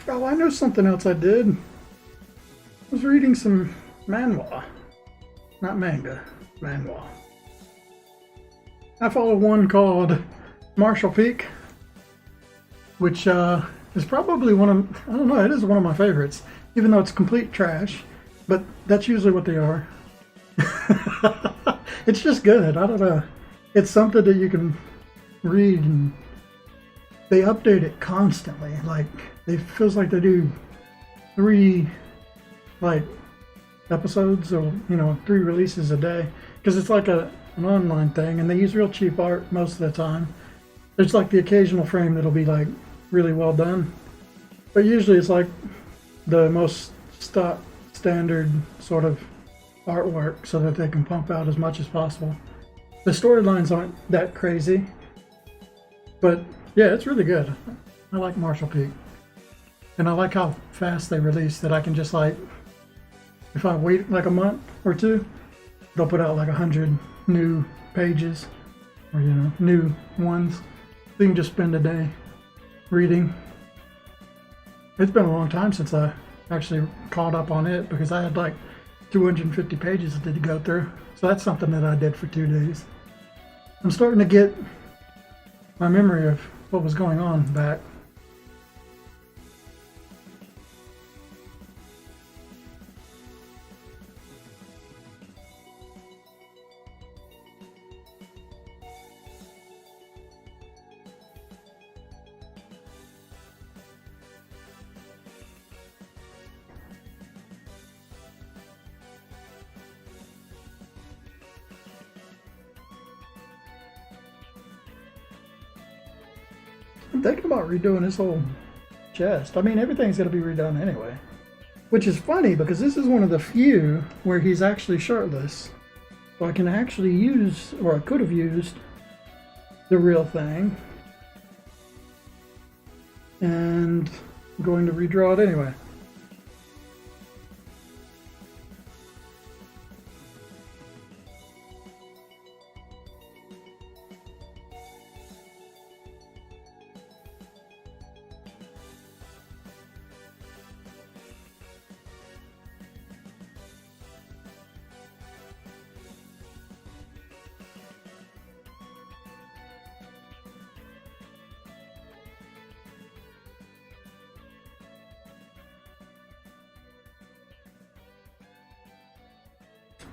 Oh, I know something else I did. I was reading some manhwa. Not manga, manhwa. I follow one called Marshall Peak, which is probably one of, I don't know, it is one of my favorites, even though it's complete trash, but that's usually what they are. It's just good, I don't know. It's something that you can read, and they update it constantly. Like, it feels like they do 3, like, episodes, or, 3 releases a day, because it's like an online thing, and they use real cheap art most of the time. There's like the occasional frame that'll be like really well done, but usually it's like the most stock standard sort of artwork so that they can pump out as much as possible. The storylines aren't that crazy, but yeah, it's really good. I like Marshall Peak, and I like how fast they release that. I can just, like, if I wait like a month or 2, they'll put out like 100 new pages, or new ones. So you can just spend a day reading. It's been a long time since I actually caught up on it, because I had like 250 pages to go through. So that's something that I did for 2 days. I'm starting to get my memory of what was going on back. I'm thinking about redoing this whole chest. I mean, everything's going to be redone anyway. which is funny because this is one of the few where he's actually shirtless. So I can actually use, or I could have used, the real thing. And I'm going to redraw it anyway.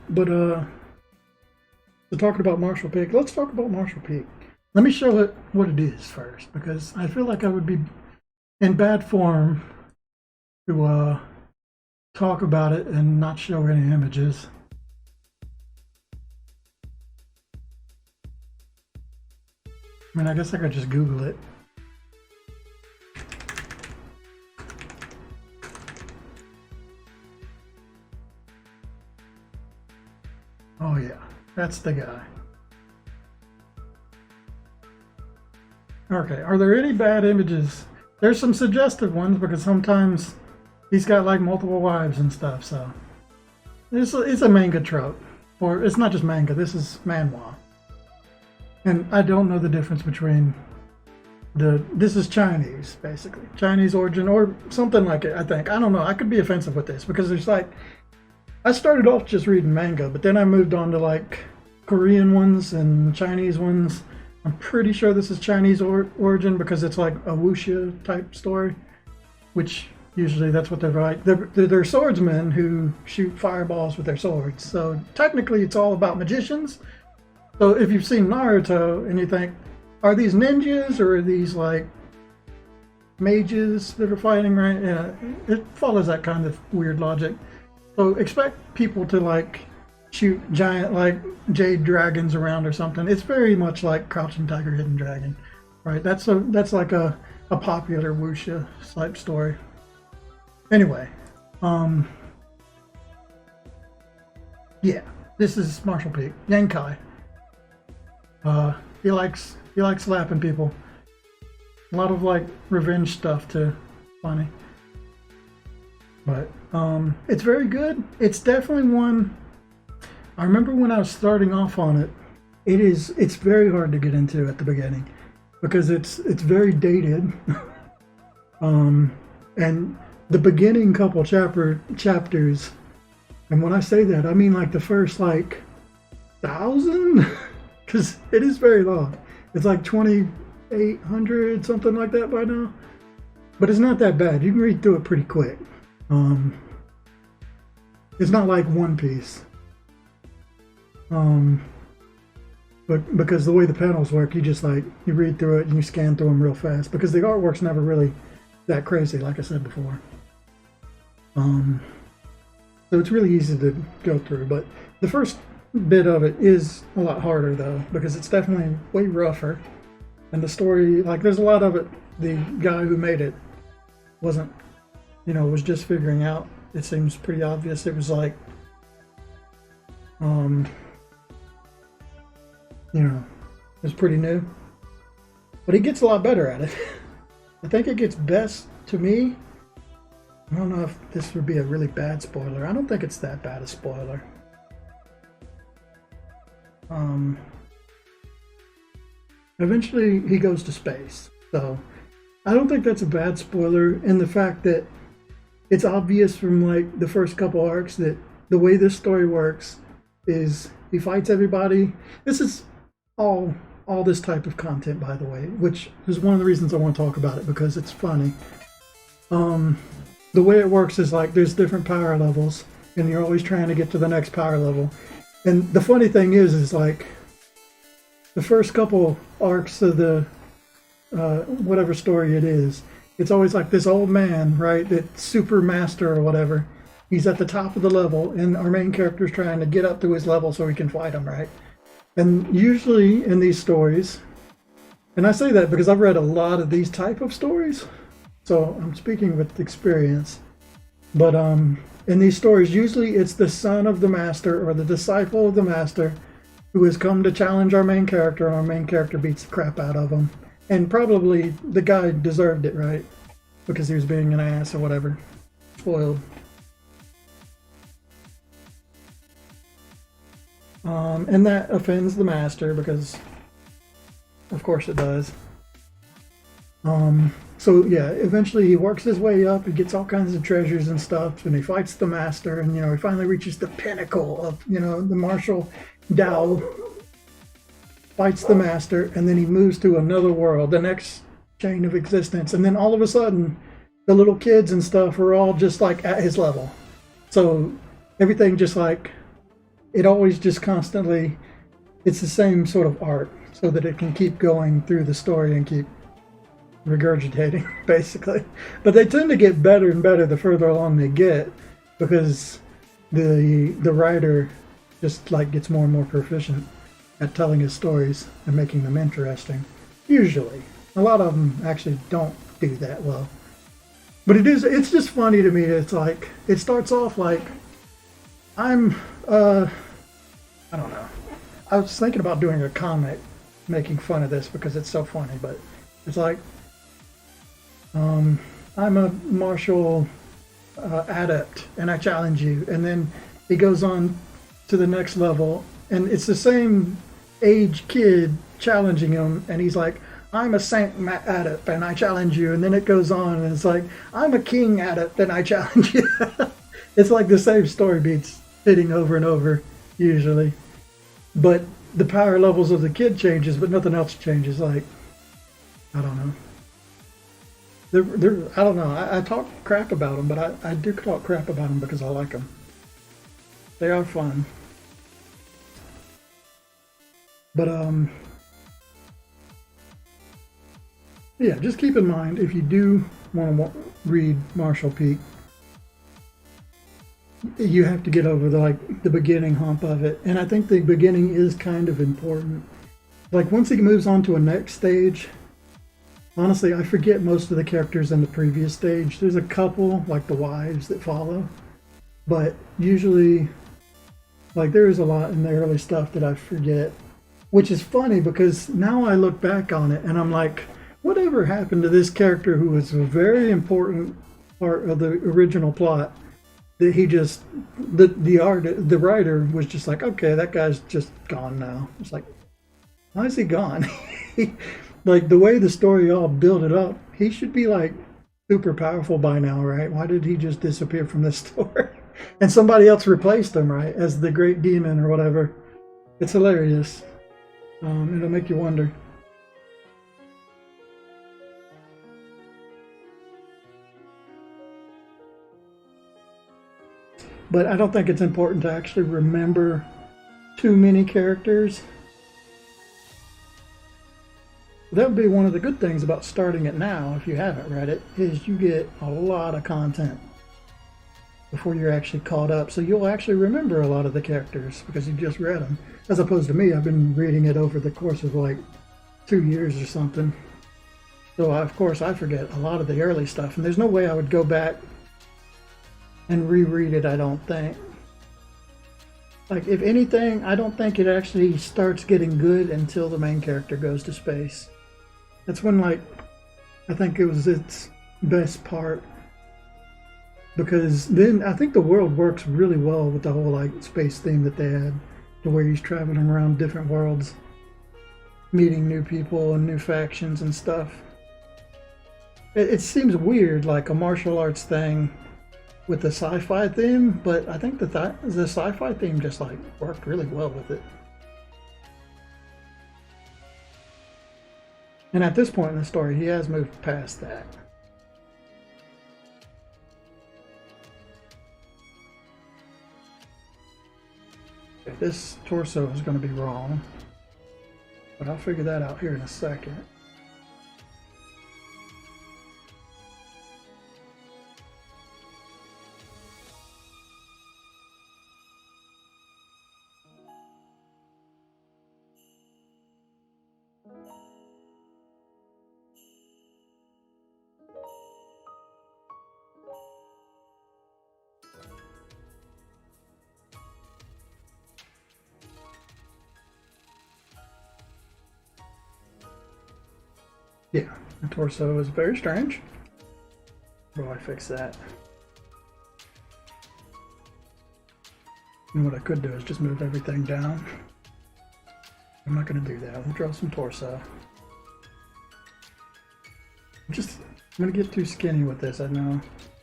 But we're talking about Marshall Peak. Let's talk about Marshall Peak. Let me show it what it is first, because I feel like I would be in bad form to talk about it and not show any images. I mean, I guess I could just Google it. Oh yeah, that's the guy. Okay, are there any bad images? There's some suggestive ones because sometimes he's got like multiple wives and stuff, so it's a manga trope. Or it's not just manga, this is manhwa. And I don't know the difference between this is Chinese, basically. Chinese origin or something like it, I think. I don't know, I could be offensive with this because there's like, I started off just reading manga, but then I moved on to like Korean ones and Chinese ones. I'm pretty sure this is Chinese origin because it's like a wuxia type story, which usually that's what they're like. They're swordsmen who shoot fireballs with their swords. So technically it's all about magicians. So if you've seen Naruto and you think, are these ninjas or are these like mages that are fighting, right? Yeah, it follows that kind of weird logic. So expect people to like shoot giant like jade dragons around or something. It's very much like Crouching Tiger, Hidden Dragon, right? That's like a popular wuxia type story. Anyway, yeah, this is Marshall Peak, Yankai. He likes slapping people. A lot of like revenge stuff too. Funny. But it's very good. It's definitely one. I remember when I was starting off on it. It's very hard to get into at the beginning because it's very dated. And the beginning couple chapters, and when I say that, I mean like the first like 1,000, because it is very long. It's like 2,800 something like that by now. But it's not that bad. You can read through it pretty quick. It's not like One Piece. But because the way the panels work, you just like, you read through it and you scan through them real fast because the artwork's never really that crazy, like I said before. So it's really easy to go through, but the first bit of it is a lot harder though, because it's definitely way rougher. And the story, like there's a lot of it, the guy who made it wasn't, was just figuring out. It seems pretty obvious. It was like, it's pretty new, but he gets a lot better at it. I think it gets best to me. I don't know if this would be a really bad spoiler. I don't think it's that bad a spoiler. Eventually he goes to space, so I don't think that's a bad spoiler in the fact that it's obvious from like the first couple arcs that the way this story works is he fights everybody. This is all this type of content, by the way, which is one of the reasons I want to talk about it, because it's funny. The way it works is like there's different power levels and you're always trying to get to the next power level. And the funny thing is like the first couple arcs of the whatever story it is, it's always like this old man, right, that super master or whatever. He's at the top of the level and our main character's trying to get up to his level so he can fight him, right? And usually in these stories, and I say that because I've read a lot of these type of stories, so I'm speaking with experience. But in these stories, usually it's the son of the master or the disciple of the master who has come to challenge our main character, and our main character beats the crap out of him. And probably the guy deserved it, right? Because he was being an ass or whatever. Spoiled. And that offends the master because, of course, it does. So yeah, eventually he works his way up. He gets all kinds of treasures and stuff, and he fights the master. And he finally reaches the pinnacle of the martial Dao. Fights the master, and then he moves to another world, the next chain of existence. And then all of a sudden, the little kids and stuff are all just like at his level. So everything just like it always just constantly. It's the same sort of art, so that it can keep going through the story and keep regurgitating, basically. But they tend to get better and better the further along they get, because the writer just like gets more and more proficient at telling his stories and making them interesting. Usually, a lot of them actually don't do that well. But it's just funny to me. It's like it starts off like I'm I don't know. I was thinking about doing a comic making fun of this because it's so funny, but it's like I'm a martial adept and I challenge you. And then he goes on to the next level, and it's the same age kid challenging him, and he's like, I'm a saint adept and I challenge you. And then it goes on, and it's like, I'm a king adept and I challenge you. It's like the same story beats hitting over and over, usually. But the power levels of the kid changes, but nothing else changes. Like, I don't know. I don't know. I talk crap about them, but I do talk crap about them because I like them. They are fun. But yeah, just keep in mind if you do want to read Marshall Peak, you have to get over the beginning hump of it, and I think the beginning is kind of important. Like once he moves on to a next stage, honestly, I forget most of the characters in the previous stage. There's a couple like the wives that follow, but usually, like there is a lot in the early stuff that I forget, which is funny because now I look back on it and I'm like, whatever happened to this character who was a very important part of the original plot? That he just the writer was just like, okay, that guy's just gone now. It's like, why is he gone? Like the way the story all built it up, he should be like super powerful by now, right? Why did he just disappear from this story? And somebody else replaced him, right, as the great demon or whatever. It's hilarious. It'll make you wonder. But I don't think it's important to actually remember too many characters. That would be one of the good things about starting it now, if you haven't read it, is you get a lot of content before you're actually caught up. So you'll actually remember a lot of the characters because you just read them. As opposed to me, I've been reading it over the course of like 2 years or something. So of course I forget a lot of the early stuff, and there's no way I would go back and reread it, I don't think. Like, if anything, I don't think it actually starts getting good until the main character goes to space. That's when, like, I think it was its best part. Because then I think the world works really well with the whole, like, space theme that they had, to where he's traveling around different worlds, meeting new people and new factions and stuff. It seems weird, like a martial arts thing with the sci-fi theme, but I think the sci-fi theme just like worked really well with it. And at this point in the story, he has moved past that. This torso is going to be wrong, but I'll figure that out here in a second. The torso is very strange. How do I fix that? And what I could do is just move everything down. I'm not going to do that. We'll draw some torso. I'm going to get too skinny with this, I know.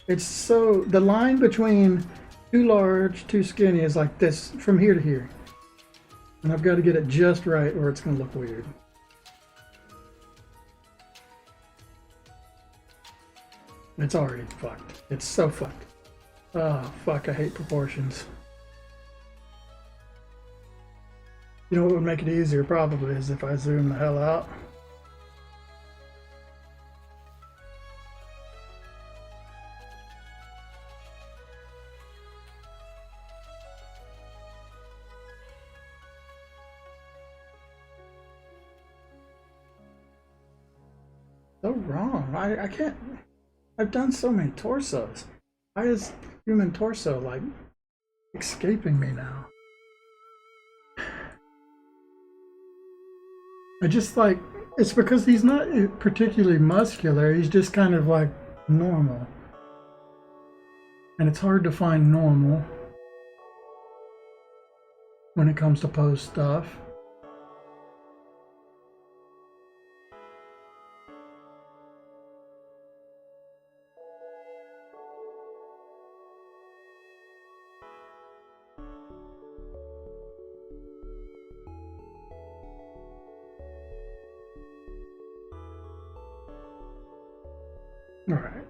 It's so, the line between too large, too skinny is like this from here to here. And I've got to get it just right or it's going to look weird. It's already fucked. It's so fucked. Oh, fuck, I hate proportions. You know what would make it easier probably is if I zoom the hell out. So wrong. I can't. I've done so many torsos. Why is human torso like escaping me now? I just like, it's because he's not particularly muscular, he's just kind of like normal. And it's hard to find normal when it comes to pose stuff. All right.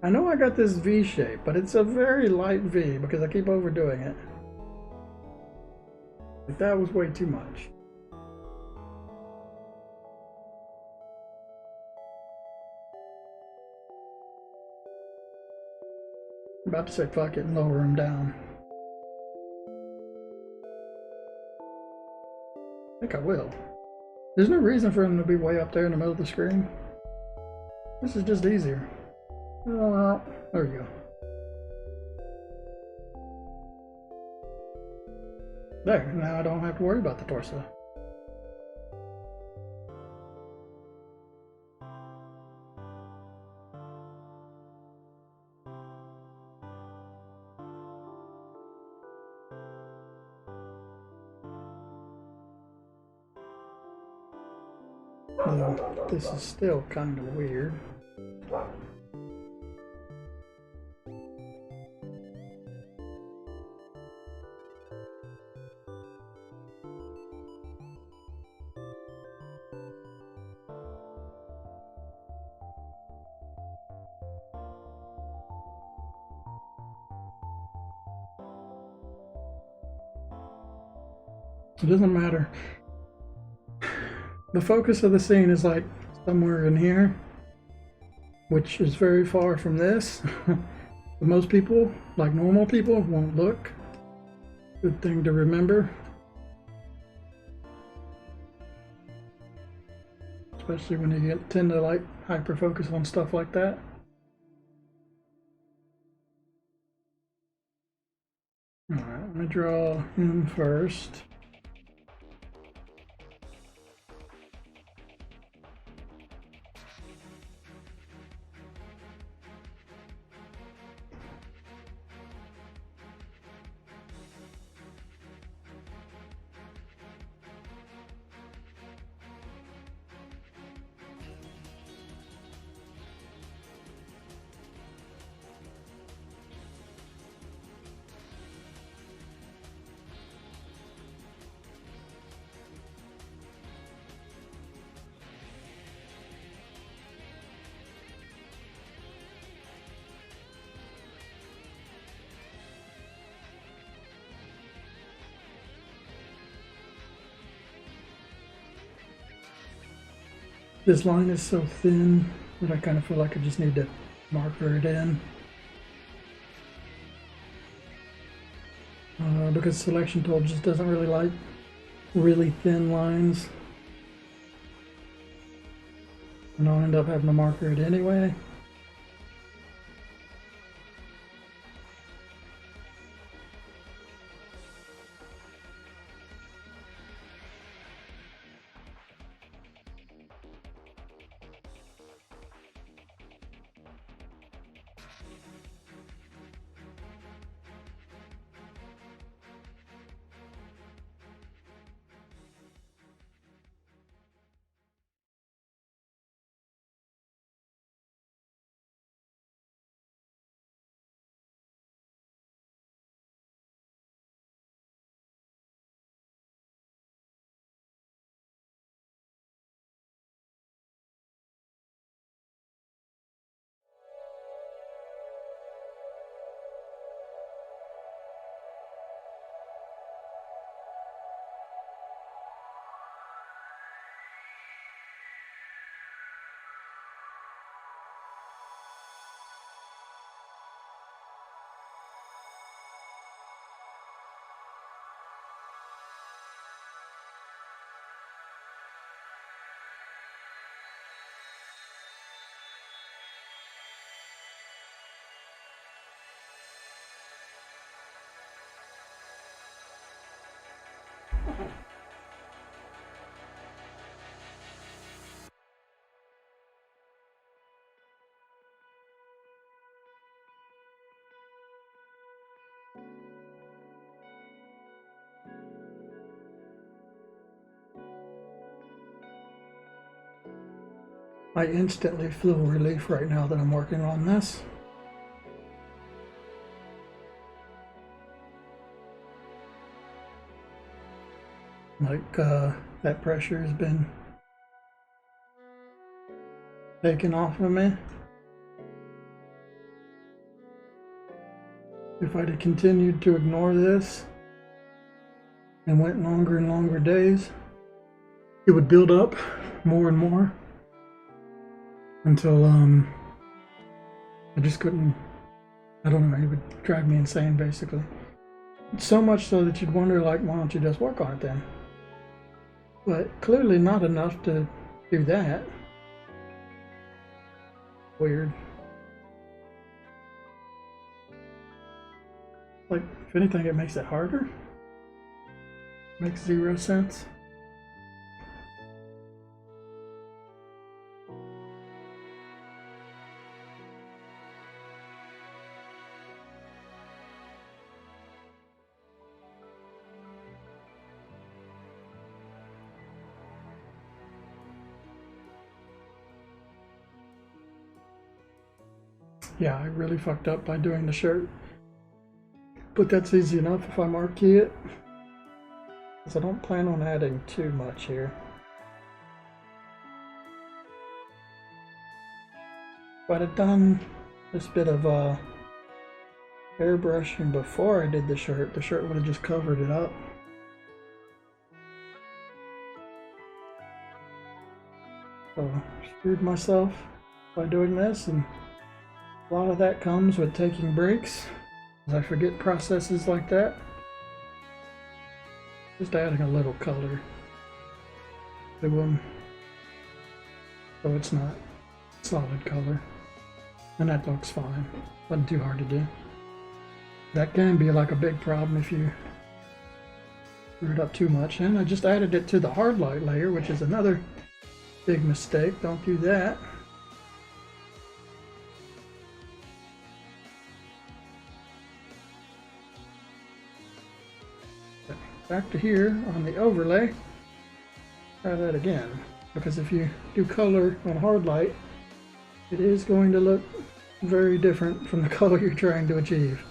I know I got this V shape, but it's a very light V because I keep overdoing it. Like that was way too much. I'm about to say fuck it and lower him down. I think I will. There's no reason for him to be way up there in the middle of the screen. This is just easier. There we go. There, now I don't have to worry about the torso. Although this is still kind of weird. It doesn't matter. The focus of the scene is like somewhere in here, which is very far from this. Most people, like normal people, won't look. Good thing to remember. Especially when you tend to like hyper focus on stuff like that. Alright, let me draw him first. This line is so thin that I kind of feel like I just need to marker it in. Because selection tool just doesn't really like really thin lines. And I'll end up having to marker it anyway. I instantly feel relief right now that I'm working on this. Like that pressure has been taken off of me. If I'd have continued to ignore this and went longer and longer days, it would build up more and more until I just couldn't, I don't know, it would drive me insane basically. So much so that you'd wonder, like, why don't you just work on it then? But clearly not enough to do that. Weird. Like, if anything, it makes it harder. Makes zero sense. Yeah, I really fucked up by doing the shirt. But that's easy enough if I marquee it. Because I don't plan on adding too much here. If I'd have done this bit of airbrushing before I did the shirt would have just covered it up. So I screwed myself by doing this, and a lot of that comes with taking breaks, as I forget processes like that. Just adding a little color to them, so it's not solid color, and that looks fine. Wasn't too hard to do. That can be like a big problem if you screw it up too much. And I just added it to the hard light layer, which is another big mistake. Don't do that. Back to here on the overlay, try that again, because if you do color on hard light, it is going to look very different from the color you're trying to achieve.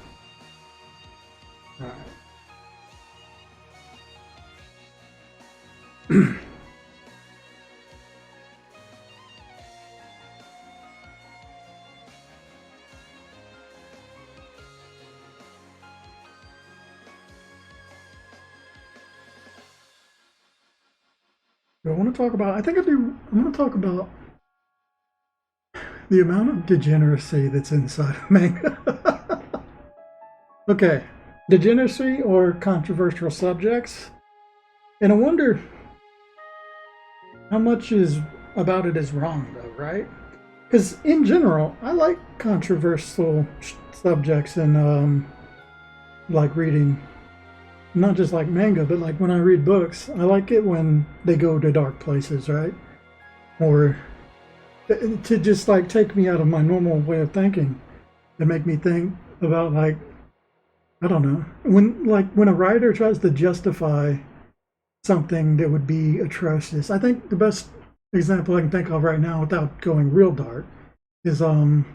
All right. I want to talk about, I think I'm going to talk about the amount of degeneracy that's inside of manga. Okay, degeneracy or controversial subjects. And I wonder how much is about it is wrong though, right? Because in general, I like controversial subjects and like reading. Not just like manga, but like when I read books, I like it when they go to dark places, right? Or to just like take me out of my normal way of thinking and make me think about, like, I don't know, when a writer tries to justify something that would be atrocious. I think the best example I can think of right now without going real dark is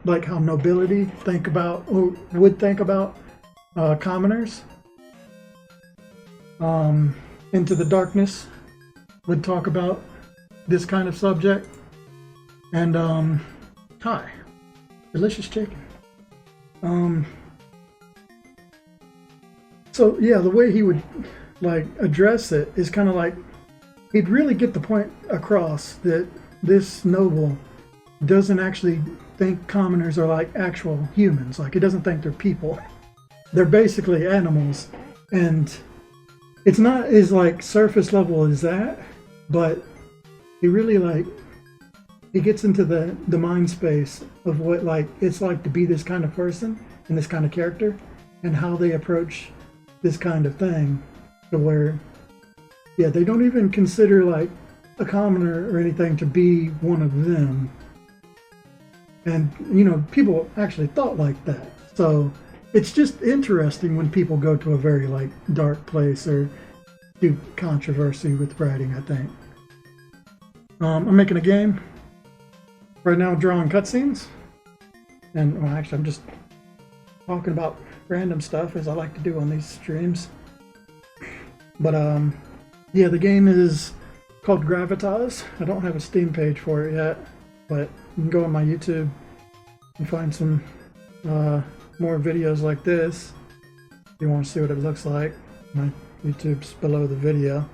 like how nobility would think about commoners. Into the Darkness would talk about this kind of subject. And hi, delicious chicken. So yeah, the way he would like address it is kind of like he'd really get the point across that this noble doesn't actually think commoners are like actual humans. Like, he doesn't think they're people. They're basically animals, and it's not as like surface level as that, but he really like he gets into the mind space of what like it's like to be this kind of person and this kind of character, and how they approach this kind of thing, to where yeah, they don't even consider like a commoner or anything to be one of them. And you know, people actually thought like that. So it's just interesting when people go to a very like dark place or do controversy with writing, I think. I'm making a game. right now drawing cutscenes, and well, actually, I'm just talking about random stuff as I like to do on these streams. But yeah, the game is called Gravitas. I don't have a Steam page for it yet, but you can go on my YouTube and find some more videos like this. If you want to see what it looks like, my YouTube's below the video,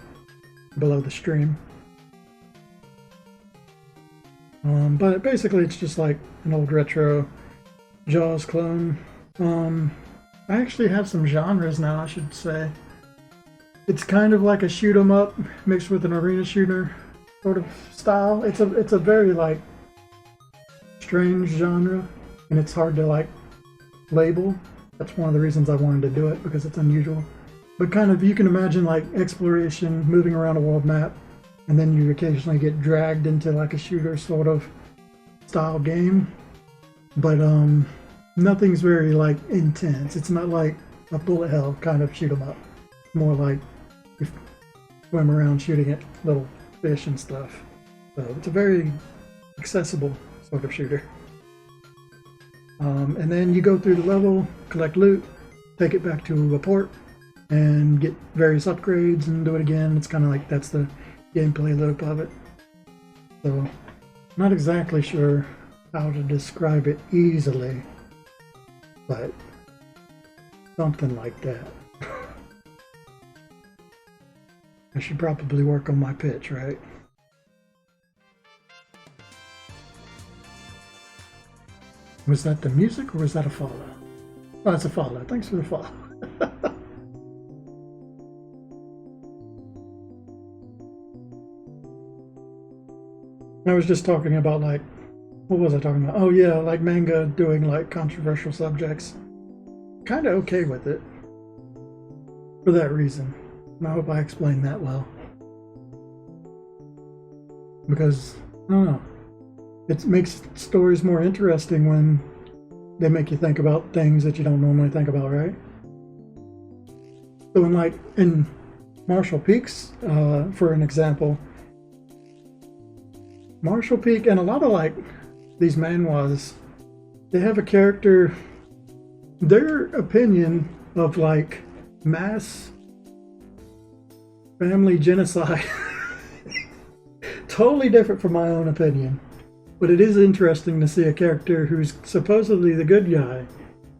below the stream. But basically, it's just like an old retro Jaws clone. I actually have some genres now, I should say. It's kind of like a shoot 'em up mixed with an arena shooter sort of style. It's a very like strange genre, and it's hard to like label. That's one of the reasons I wanted to do it, because it's unusual. But kind of, you can imagine like exploration, moving around a world map, and then you occasionally get dragged into like a shooter sort of style game. But nothing's very like intense. It's not like a bullet hell kind of shoot 'em up. More like you swim around shooting at little fish and stuff. So it's a very accessible sort of shooter. And then you go through the level, collect loot, take it back to a port, and get various upgrades and do it again. It's kind of like that's the gameplay loop of it. So, not exactly sure how to describe it easily, but something like that. I should probably work on my pitch, right? Was that the music or was that a follow? Oh, it's a follow. Thanks for the follow. I was just talking about like, what was I talking about? Oh yeah, like manga doing like controversial subjects. Kind of okay with it for that reason. And I hope I explained that well. Because, I don't know, it makes stories more interesting when they make you think about things that you don't normally think about, right? So in Marshall Peaks, for an example, Marshall Peak and a lot of like these manhwas, they have a character, their opinion of like mass family genocide totally different from my own opinion. But it is interesting to see a character who's supposedly the good guy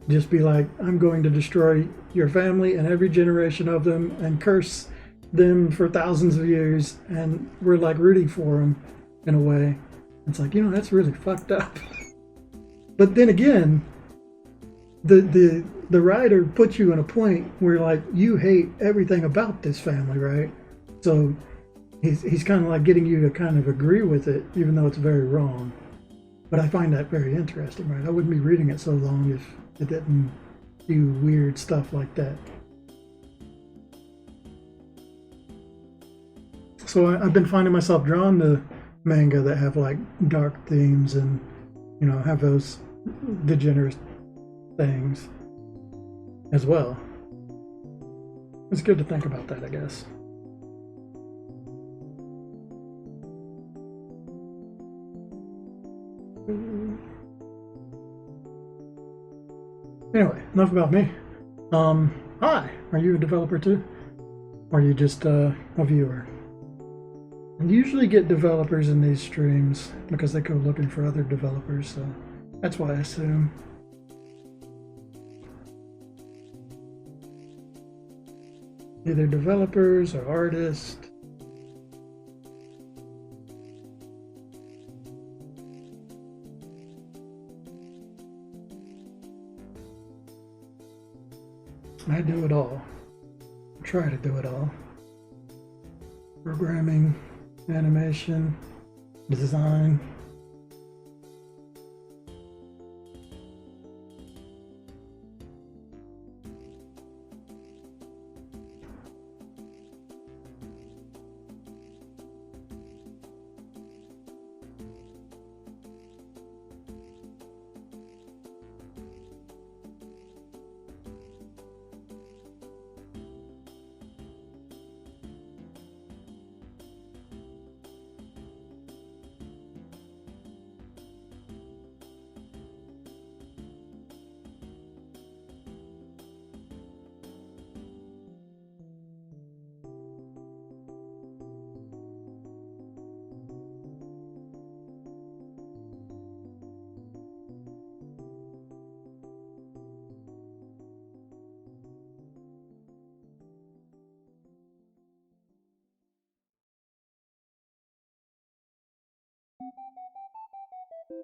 just be like, I'm going to destroy your family and every generation of them and curse them for thousands of years, and we're like rooting for them in a way. It's like, that's really fucked up. But then again, the writer puts you in a point where like you hate everything about this family, right? So he's kind of like getting you to kind of agree with it, even though it's very wrong. But I find that very interesting, right? I wouldn't be reading it so long if it didn't do weird stuff like that. So I've been finding myself drawn to manga that have like dark themes and, have those degenerate things as well. It's good to think about that, I guess. Anyway, enough about me. Hi, are you a developer too? Or are you just a viewer? I usually get developers in these streams because they go looking for other developers, so that's why I assume. Either developers or artists. I do it all. I try to do it all. Programming, animation, design. So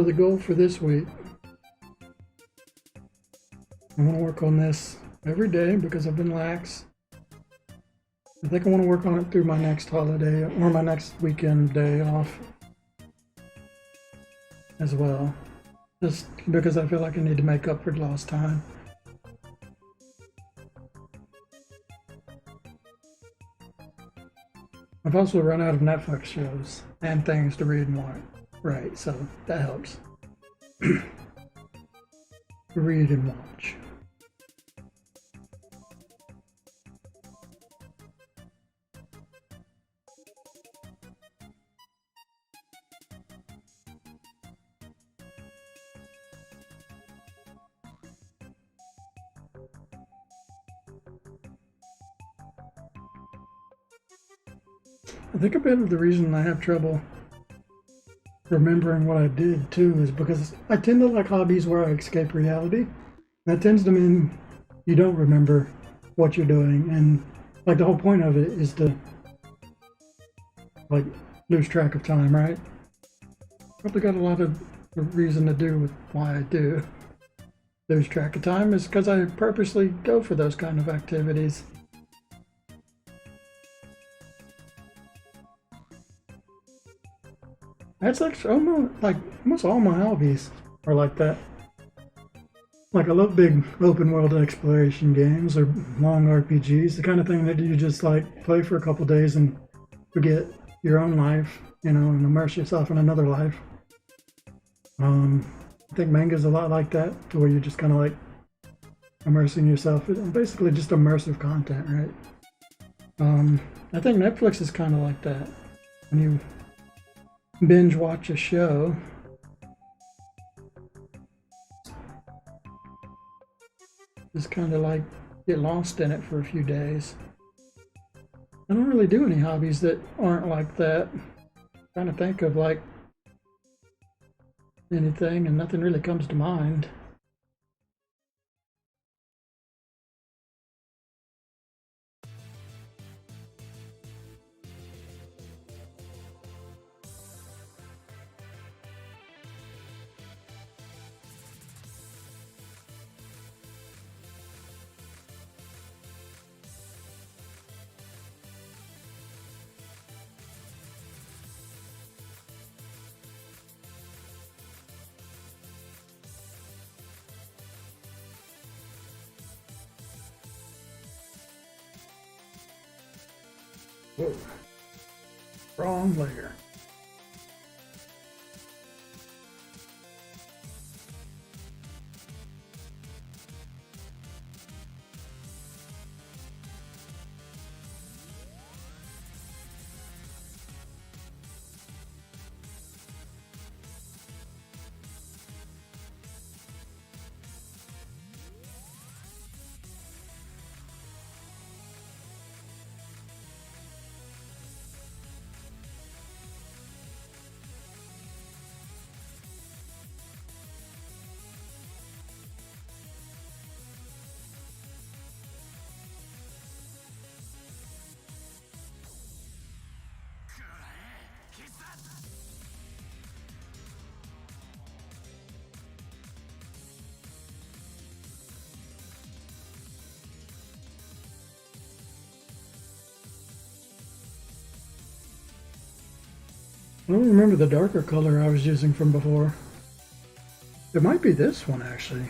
the goal for this week, I want to work on this every day because I've been lax. I think I want to work on it through my next holiday or my next weekend day off as well. Just because I feel like I need to make up for lost time. I've also run out of Netflix shows and things to read and watch. Right, so that helps. Read and watch. I think a bit of the reason I have trouble remembering what I did too is because I tend to like hobbies where I escape reality. That tends to mean you don't remember what you're doing, and like the whole point of it is to like lose track of time, right? Probably got a lot of reason to do with why I do lose track of time is because I purposely go for those kind of activities. That's like almost all my hobbies are like that. Like I love big open world exploration games or long RPGs, the kind of thing that you just like play for a couple days and forget your own life, and immerse yourself in another life. I think manga's a lot like that, to where you're just kind of like immersing yourself in basically just immersive content, right? I think Netflix is kind of like that. When you binge watch a show, just kind of like get lost in it for a few days. I don't really do any hobbies that aren't like that. I'm trying to think of like anything, and nothing really comes to mind. Whoa, wrong layer. I don't remember the darker color I was using from before. It might be this one actually,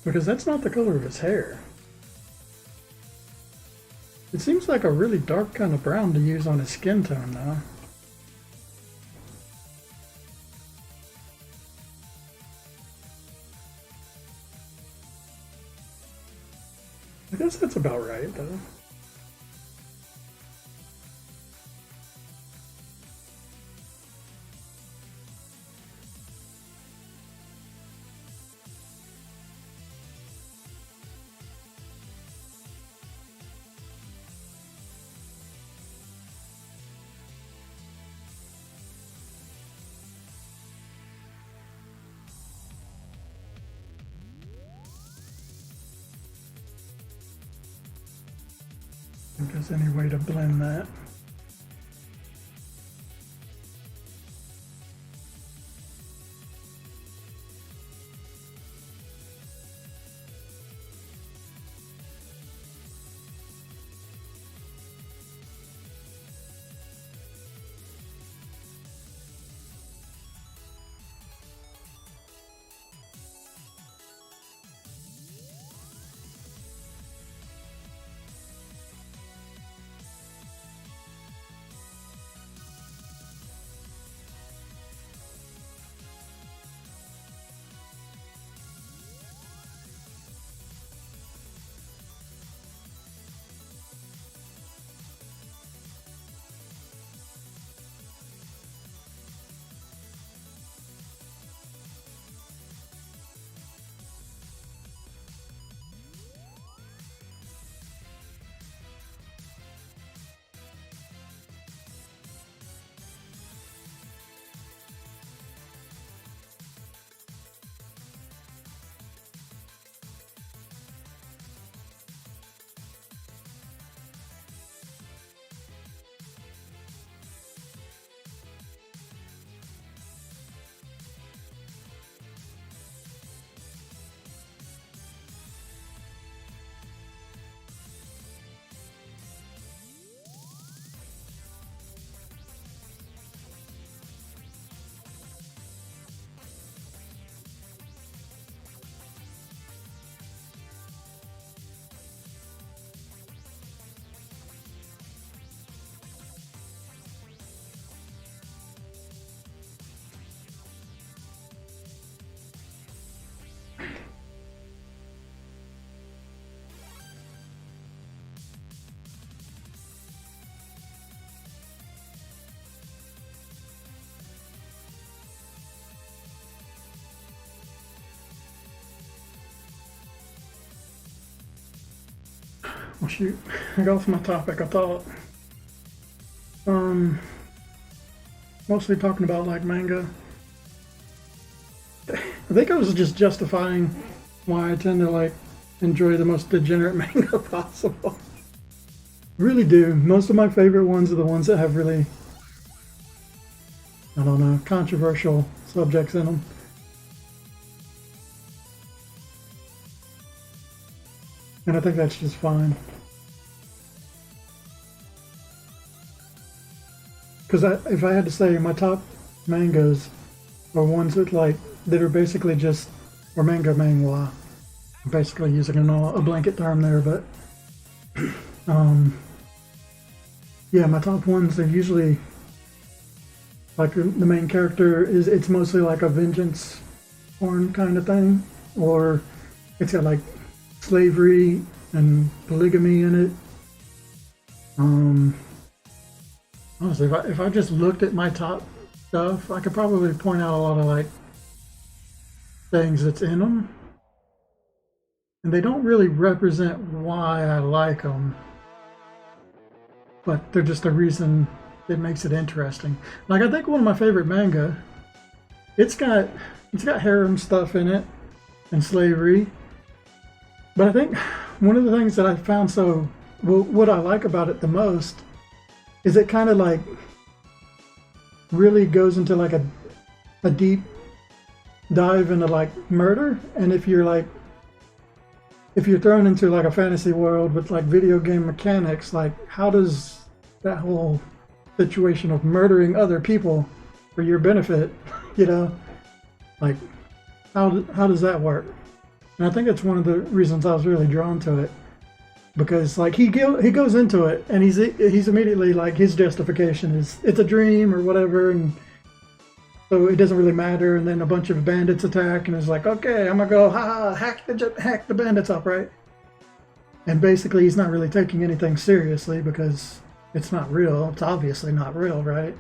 because that's not the color of his hair. It seems like a really dark kind of brown to use on his skin tone though. I guess that's about right though. If there's any way to blend that. Well, shoot, I got off my topic. I thought, um, mostly talking about like manga. I think I was just justifying why I tend to like enjoy the most degenerate manga possible. Really do. Most of my favorite ones are the ones that have really, I don't know, controversial subjects in them. And I think that's just fine. Because if I had to say my top mangas are ones that are basically just, or manhwa. I'm basically using a blanket term there, but yeah, my top ones are usually like the main character it's mostly like a vengeance porn kind of thing, or it's got like slavery and polygamy in it. Honestly, if I just looked at my top stuff, I could probably point out a lot of like things that's in them, and they don't really represent why I like them, but they're just a reason that makes it interesting. Like I think one of my favorite manga, it's got harem stuff in it and slavery, but I think one of the things that I found what I like about it the most is it kind of like really goes into like a deep dive into like murder. And if you're thrown into like a fantasy world with like video game mechanics, like how does that whole situation of murdering other people for your benefit, you know, like how does that work? And I think that's one of the reasons I was really drawn to it, because like he goes into it and he's immediately like his justification is it's a dream or whatever, and so it doesn't really matter. And then a bunch of bandits attack, and it's like, okay, I'm gonna go hack the bandits up, right? And basically he's not really taking anything seriously because it's not real. It's obviously not real, right?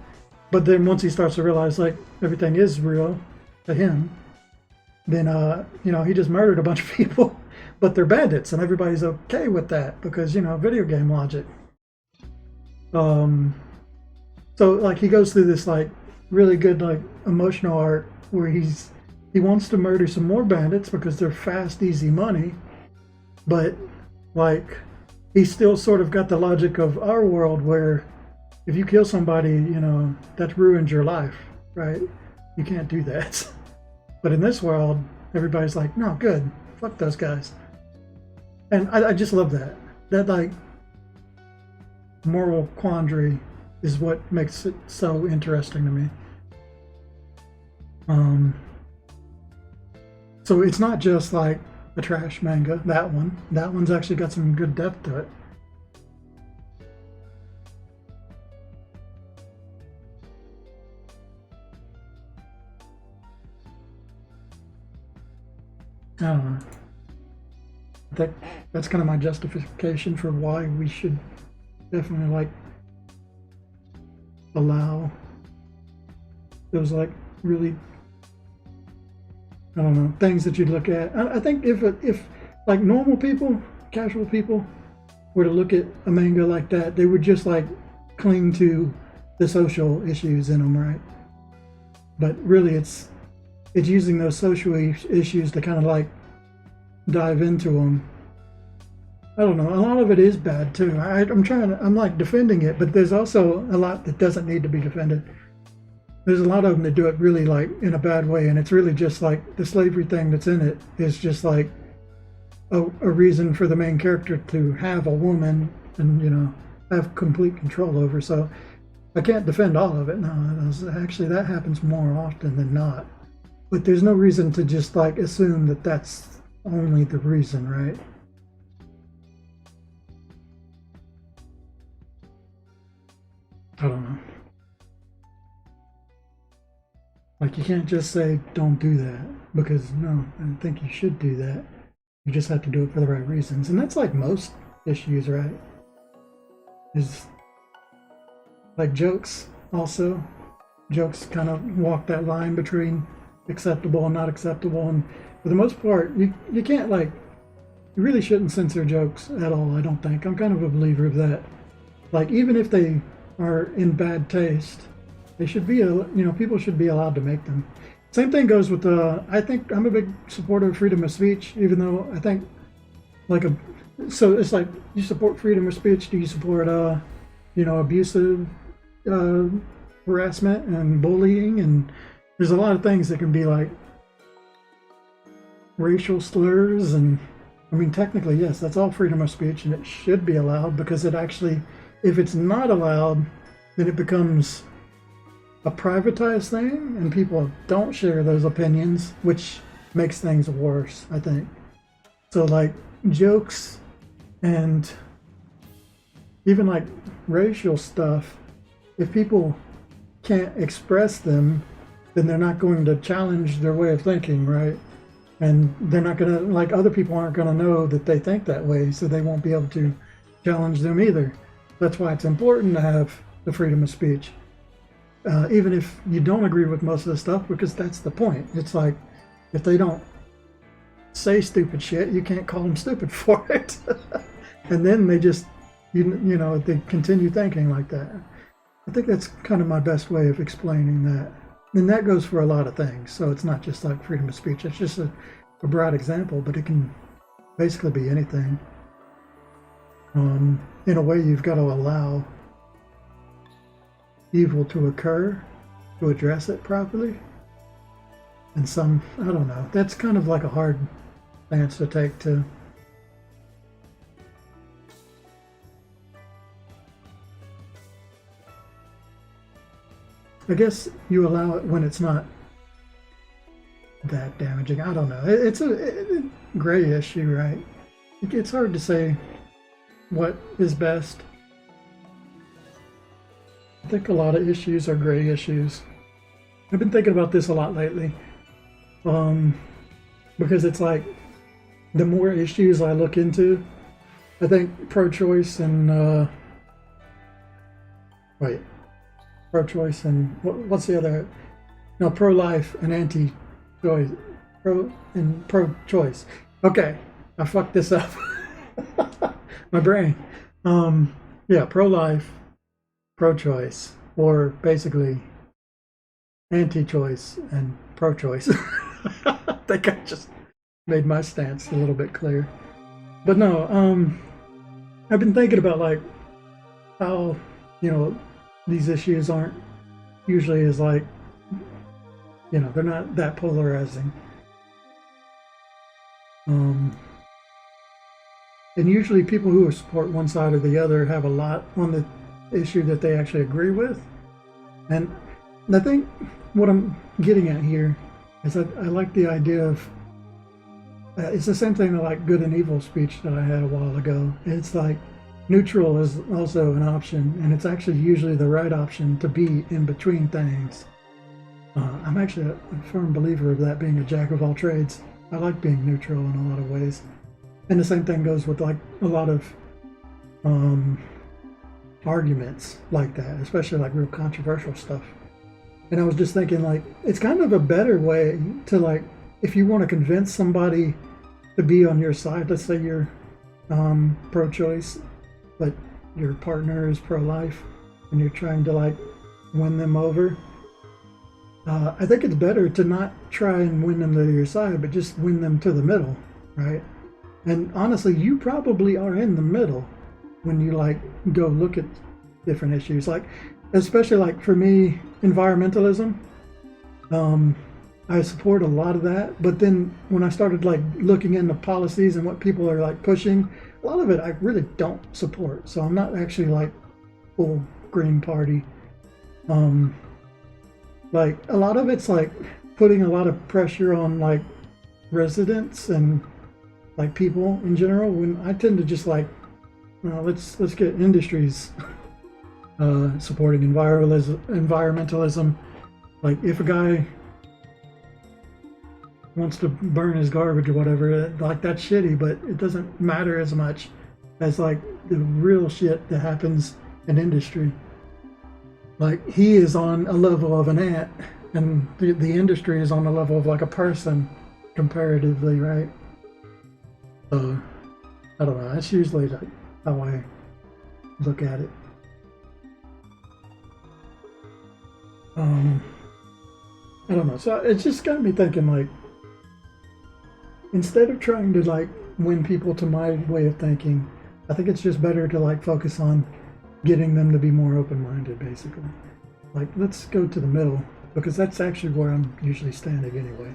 But then once he starts to realize like everything is real to him, then he just murdered a bunch of people, but they're bandits and everybody's okay with that because video game logic. So like he goes through this like really good like emotional arc where he wants to murder some more bandits because they're fast, easy money, but like he's still sort of got the logic of our world where if you kill somebody, that ruins your life, right? You can't do that. But in this world, everybody's like, no, good, fuck those guys. And I just love that. That, like, moral quandary is what makes it so interesting to me. So it's not just like a trash manga, that one's actually got some good depth to it. I don't know. That that's kind of my justification for why we should definitely like allow those like really, I don't know, things that you'd look at. I think if like normal people, casual people, were to look at a manga like that, they would just like cling to the social issues in them, right? But really, it's using those social issues to kind of like dive into them. I don't know. A lot of it is bad too. I'm like defending it, but there's also a lot that doesn't need to be defended. There's a lot of them that do it really like in a bad way, and it's really just like the slavery thing that's in it is just like a reason for the main character to have a woman and have complete control over. So I can't defend all of it. No, actually that happens more often than not. But there's no reason to just like assume that that's only the reason, right? I don't know. Like you can't just say don't do that because no, I think you should do that. You just have to do it for the right reasons, and that's like most issues, right? Is like jokes also. Jokes kind of walk that line between acceptable and not acceptable, and for the most part, you can't like you really shouldn't censor jokes at all. I don't think. I'm kind of a believer of that. Like even if they are in bad taste, they should be people should be allowed to make them. Same thing goes with I think I'm a big supporter of freedom of speech, even though I think like so it's like you support freedom of speech. Do you support abusive uh, harassment and bullying? And there's a lot of things that can be like racial slurs, and I mean technically yes, that's all freedom of speech, and it should be allowed because it actually, if it's not allowed, then it becomes a privatized thing, and people don't share those opinions, which makes things worse, I think. So like jokes and even like racial stuff, if people can't express them, then they're not going to challenge their way of thinking, right? And they're not going to, like, other people aren't going to know that they think that way, so they won't be able to challenge them either. That's why it's important to have the freedom of speech, even if you don't agree with most of the stuff, because that's the point. It's like if they don't say stupid shit, you can't call them stupid for it. And then they just, they continue thinking like that. I think that's kind of my best way of explaining that. And that goes for a lot of things. So it's not just like freedom of speech. It's just a broad example, but it can basically be anything. In a way, you've got to allow evil to occur to address it properly. And I don't know, that's kind of like a hard stance to take too. I guess you allow it when it's not that damaging. I don't know. It's a gray issue, right? It's hard to say what is best. I think a lot of issues are gray issues. I've been thinking about this a lot lately. Because it's like the more issues I look into, I think pro-choice and pro-choice and what's the other? No, pro-life and anti-choice, pro-choice. Okay, I fucked this up. My brain. Yeah, pro-life, pro-choice, or basically anti-choice and pro-choice. I think I just made my stance a little bit clear. But no, I've been thinking about like how, you know, these issues aren't usually as like, they're not that polarizing. Um, and usually people who support one side or the other have a lot on the issue that they actually agree with. And I think what I'm getting at here is that I like the idea of it's the same thing like good and evil speech that I had a while ago. It's like neutral is also an option, and it's actually usually the right option to be in between things. I'm actually a firm believer of that being a jack of all trades. I like being neutral in a lot of ways. And the same thing goes with like a lot of arguments like that, especially like real controversial stuff. And I was just thinking like it's kind of a better way to like if you want to convince somebody to be on your side, let's say you're pro-choice, but your partner is pro-life, and you're trying to like win them over. I think it's better to not try and win them to your side, but just win them to the middle, right? And honestly, you probably are in the middle when you like go look at different issues, like especially like for me, environmentalism. I support a lot of that, but then when I started like looking into policies and what people are like pushing, a lot of it I really don't support. So I'm not actually like full Green Party. Like a lot of it's like putting a lot of pressure on like residents and like people in general. When I tend to just like, let's get industries supporting environmentalism. Like if a guy wants to burn his garbage or whatever, like that's shitty, but it doesn't matter as much as like the real shit that happens in industry. Like he is on a level of an ant, and the industry is on the level of like a person, comparatively, right? So I don't know. That's usually like how I look at it. I don't know. So it just got me thinking, like, instead of trying to like win people to my way of thinking, I think it's just better to like focus on getting them to be more open-minded, basically. Like, let's go to the middle, because that's actually where I'm usually standing anyway.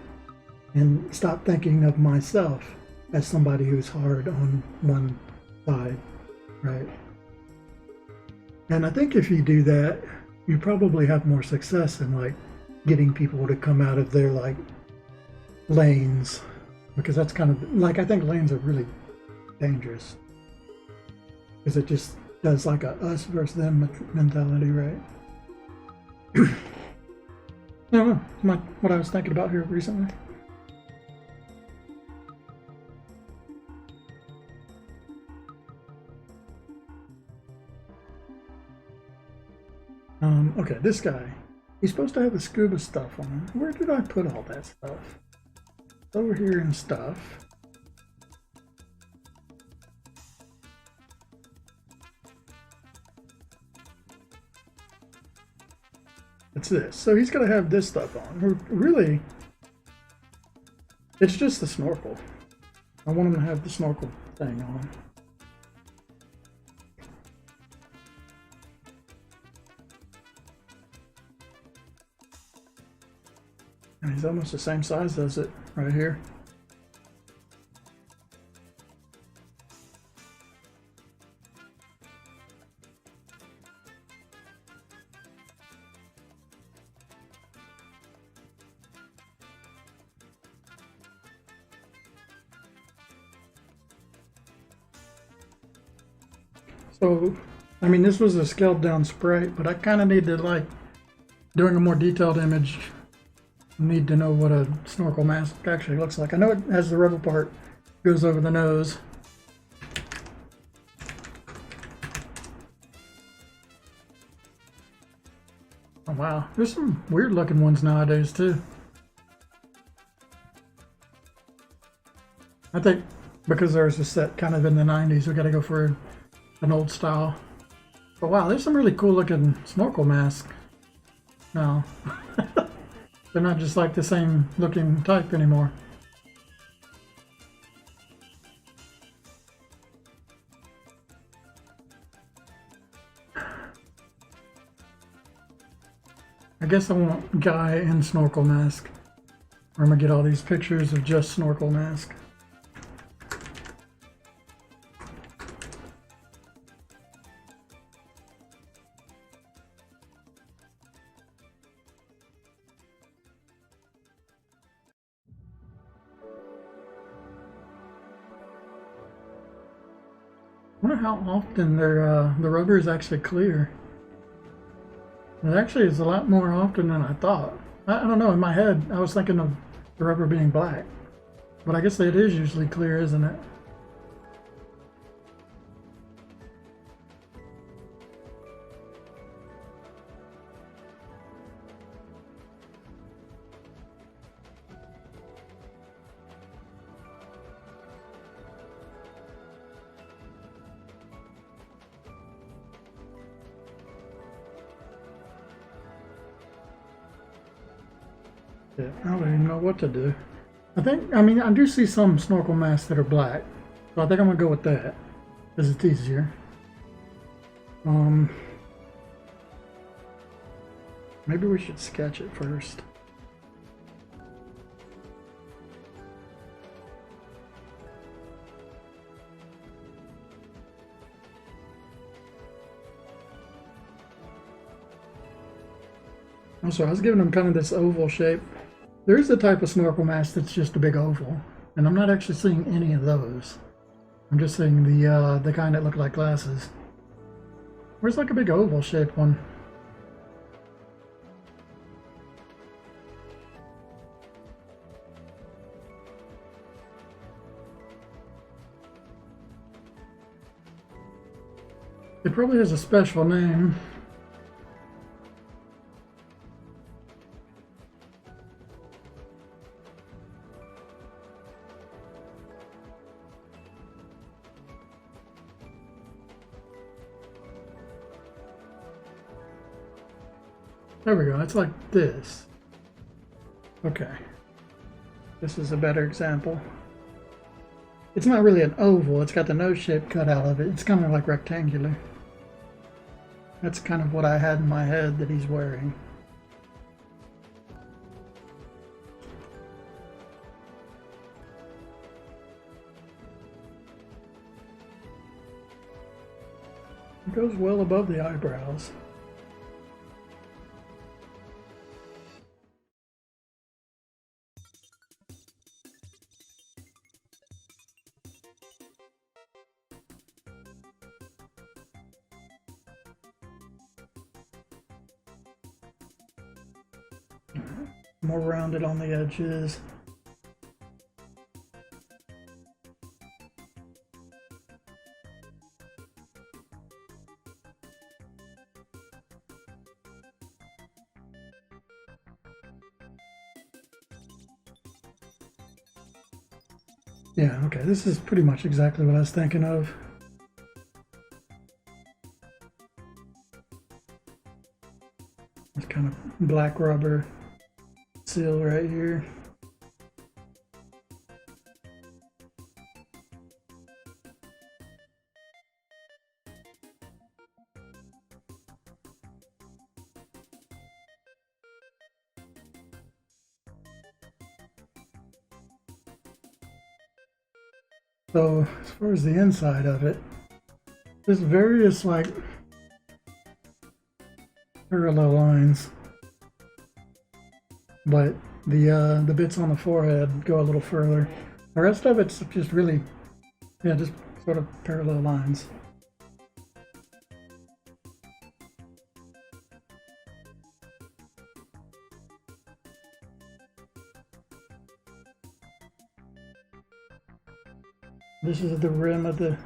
And stop thinking of myself as somebody who's hard on one side, right? And I think if you do that, you probably have more success in like getting people to come out of their like lanes, because that's kind of like, I think lanes are really dangerous because it just does like a us versus them mentality, right? I don't know. What I was thinking about here recently. Okay, this guy. He's supposed to have the scuba stuff on him. Where did I put all that stuff? It's over here in stuff. It's this. So he's going to have this stuff on. Really, it's just the snorkel. I want him to have the snorkel thing on. And he's almost the same size as it right here. So, I mean, this was a scaled down sprite, but I kind of need to, like, doing a more detailed image, need to know what a snorkel mask actually looks like. I know it has the rubber part, goes over the nose. Oh wow, there's some weird looking ones nowadays too. I think because there's a set kind of in the 90s, we got to go for an old style. But wow, there's some really cool looking snorkel masks now. They're not just like the same looking type anymore. I guess I want guy and snorkel mask. Or I'm gonna get all these pictures of just snorkel mask. I wonder how often the rubber is actually clear. It actually is a lot more often than I thought. I don't know, in my head I was thinking of the rubber being black. But I guess it is usually clear, isn't it? Yeah, I don't even know what to do. I mean, I do see some snorkel masks that are black. So I think I'm gonna go with that, because it's easier. Um, Maybe we should sketch it first. Also, I was giving them kind of this oval shape. There is a type of snorkel mask that's just a big oval, and I'm not actually seeing any of those. I'm just seeing the kind that look like glasses. Where's like a big oval shaped one? It probably has a special name. There we go, it's like this. Okay. This is a better example. It's not really an oval, it's got the nose shape cut out of it. It's kind of like rectangular. That's kind of what I had in my head that he's wearing. It goes well above the eyebrows. More rounded on the edges. Yeah, okay, this is pretty much exactly what I was thinking of. It's kind of black rubber seal right here. So as far as the inside of it, there's various like parallel lines, but the bits on the forehead go a little further. The rest of it's just really, yeah, just sort of parallel lines. This is the rim of the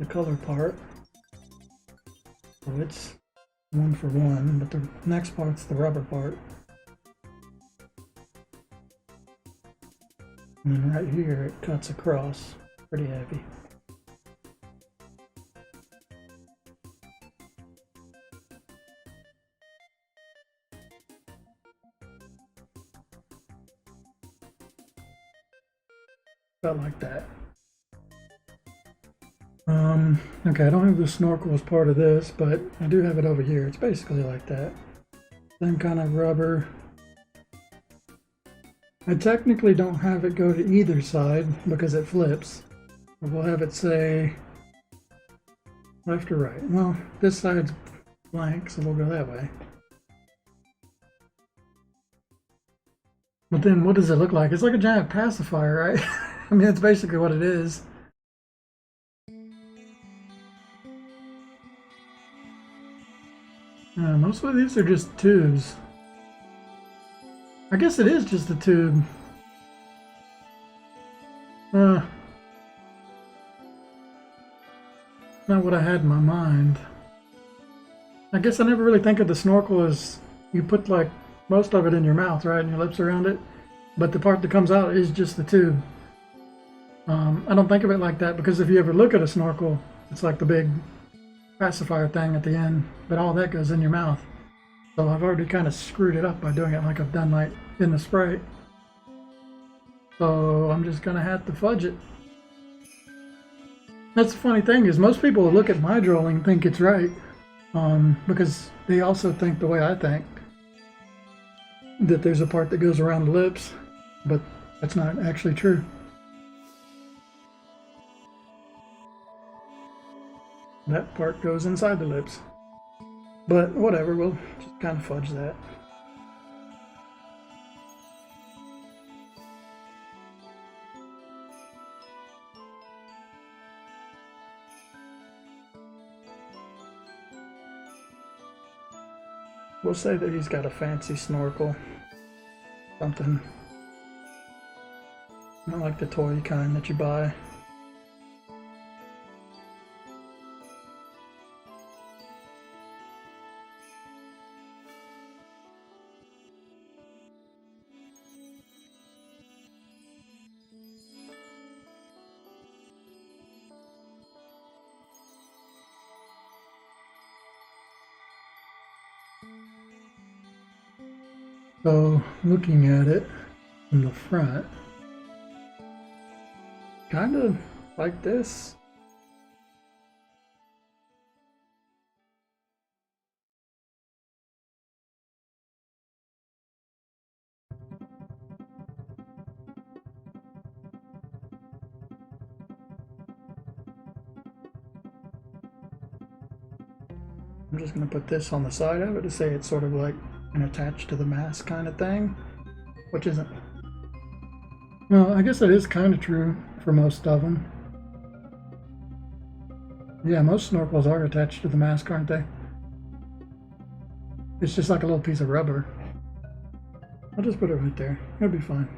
color part. So it's one for one, but the next part's the rubber part. And then right here it cuts across pretty heavy. About like that. Okay, I don't have the snorkel as part of this, but I do have it over here. It's basically like that. Same kind of rubber. I technically don't have it go to either side because it flips. We'll have it say left or right. Well, this side's blank, so we'll go that way. But then what does it look like? It's like a giant pacifier, right? I mean, that's basically what it is. Most of these are just tubes. I guess it is just a tube. Not what I had in my mind. I guess I never really think of the snorkel as you put like most of it in your mouth, right, and your lips around it. But the part that comes out is just the tube. I don't think of it like that because if you ever look at a snorkel, it's like the big pacifier thing at the end, but all that goes in your mouth. So I've already kind of screwed it up by doing it like I've done like in the Sprite. So I'm just gonna have to fudge it. That's the funny thing is most people who look at my drawing and think it's right because they also think the way I think, that there's a part that goes around the lips, but that's not actually true. That part goes inside the lips. But whatever, we'll just kind of fudge that. We'll say that he's got a fancy snorkel. Something. Not like the toy kind that you buy. So, looking at it from the front, kind of like this. I'm just going to put this on the side of it to say it's sort of like an attached to the mask kind of thing, which isn't. Well, I guess it is kind of true for most of them. Yeah, most snorkels are attached to the mask, aren't they? It's just like a little piece of rubber. I'll just put it right there. It'll be fine.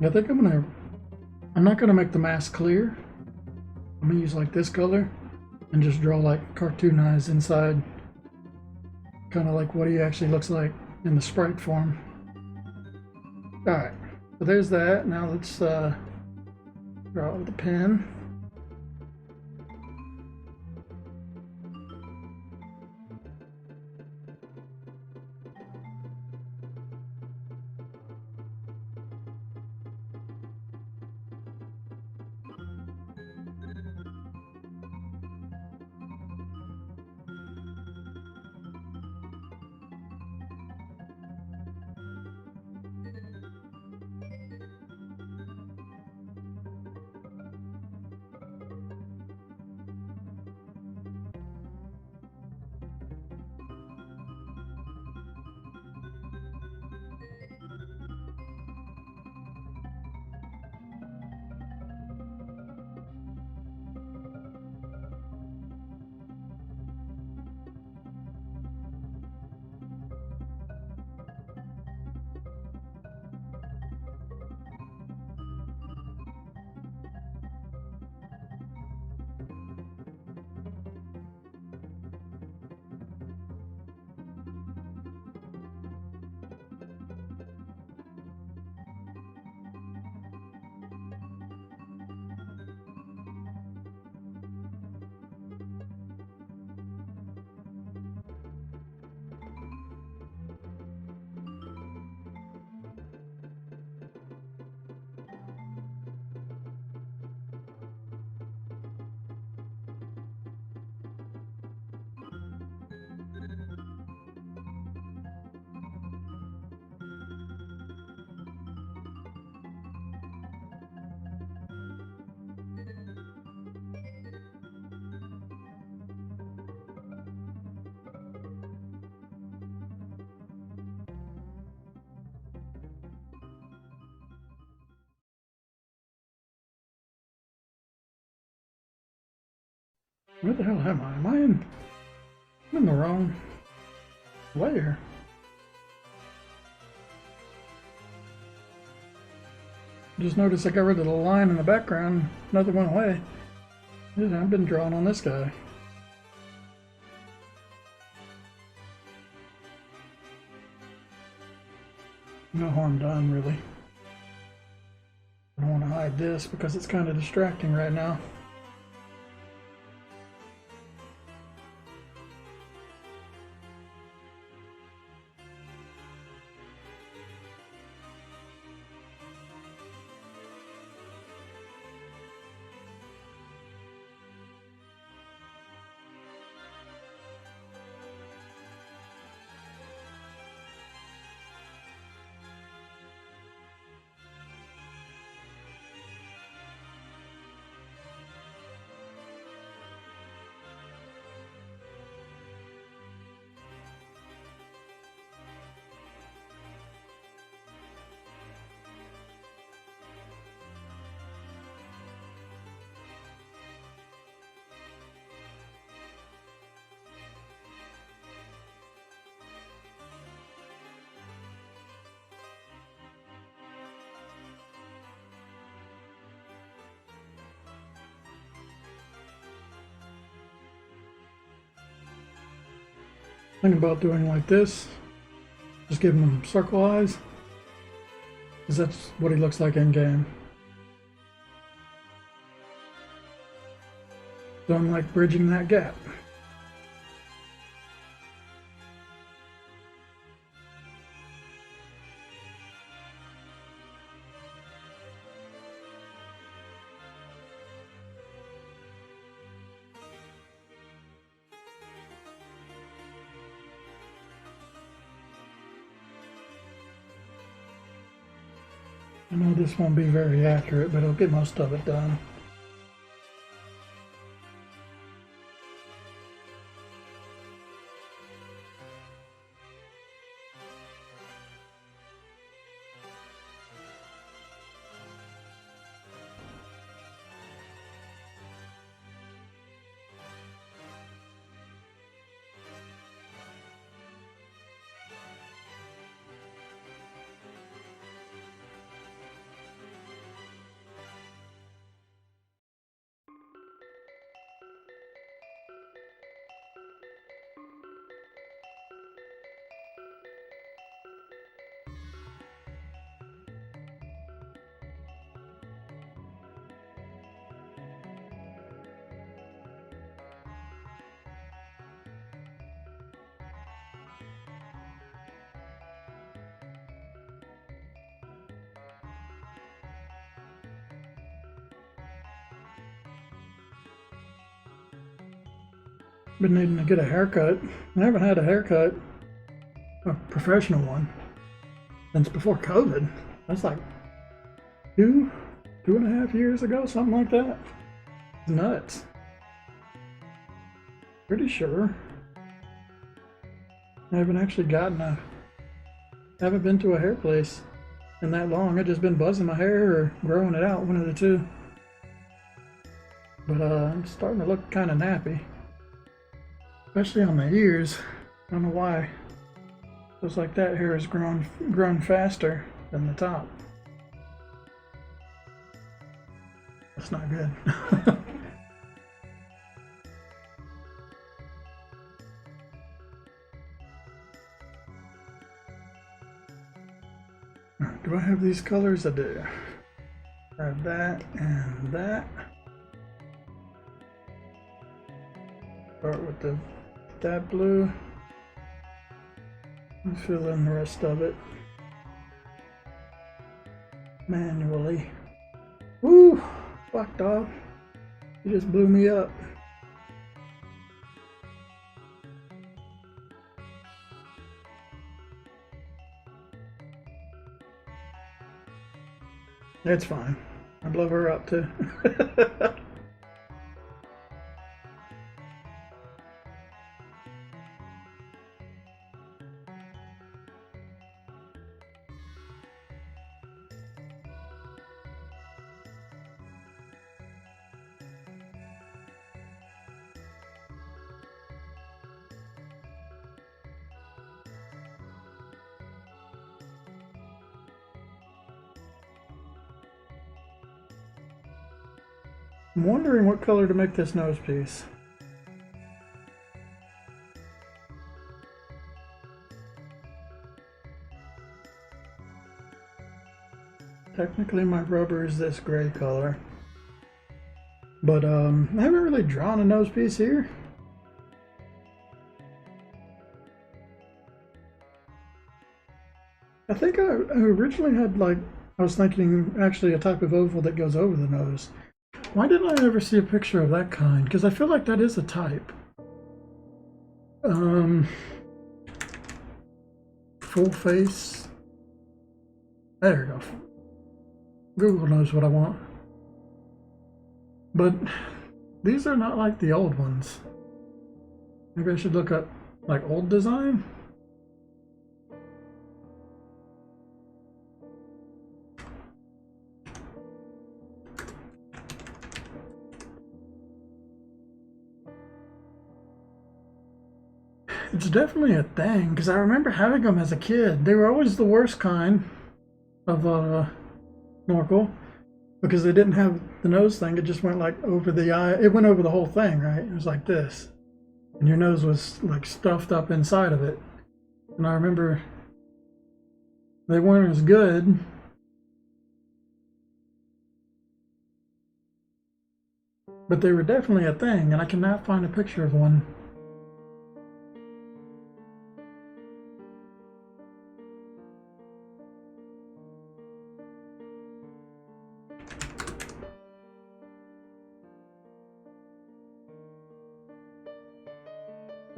I think I'm not gonna make the mask clear. I'm gonna use like this color and just draw like cartoon eyes inside. Kind of like what he actually looks like in the sprite form. Alright, so there's that. Now let's draw it with a pen. Where the hell am I? Am I in? I'm in the wrong layer. Just noticed I got rid of the line in the background. Nothing went away. I've been drawing on this guy. No harm done, really. I don't want to hide this because it's kind of distracting right now. Thinking about doing like this. Just giving him circle eyes. Because that's what he looks like in game. So I'm like bridging that gap. I know this won't be very accurate, but I'll get most of it done. Been needing to get a haircut. I haven't had a haircut, a professional one, since before COVID. That's like 2.5 years ago, something like that. It's nuts. Pretty sure. I haven't actually haven't been to a hair place in that long. I've just been buzzing my hair or growing it out, one of the two. But I'm starting to look kind of nappy. Especially on the ears. I don't know why. Looks like that hair has grown faster than the top. That's not good. Do I have these colors? I do. I have that and that. Start with that blue and fill in the rest of it manually. Woo! Fuck, dog. You just blew me up. That's fine. I blow her up too. I'm wondering what color to make this nose piece. Technically my rubber is this gray color. But I haven't really drawn a nose piece here. I think I originally had like, I was thinking actually a type of oval that goes over the nose. Why didn't I ever see a picture of that kind? Because I feel like that is a type. Full face. There we go. Google knows what I want. But these are not like the old ones. Maybe I should look up like old design. It's definitely a thing because I remember having them as a kid. They were always the worst kind of snorkel because they didn't have the nose thing. It just went like over the eye. It went over the whole thing, right? It was like this, and your nose was like stuffed up inside of it. And I remember they weren't as good. But they were definitely a thing, and I cannot find a picture of one.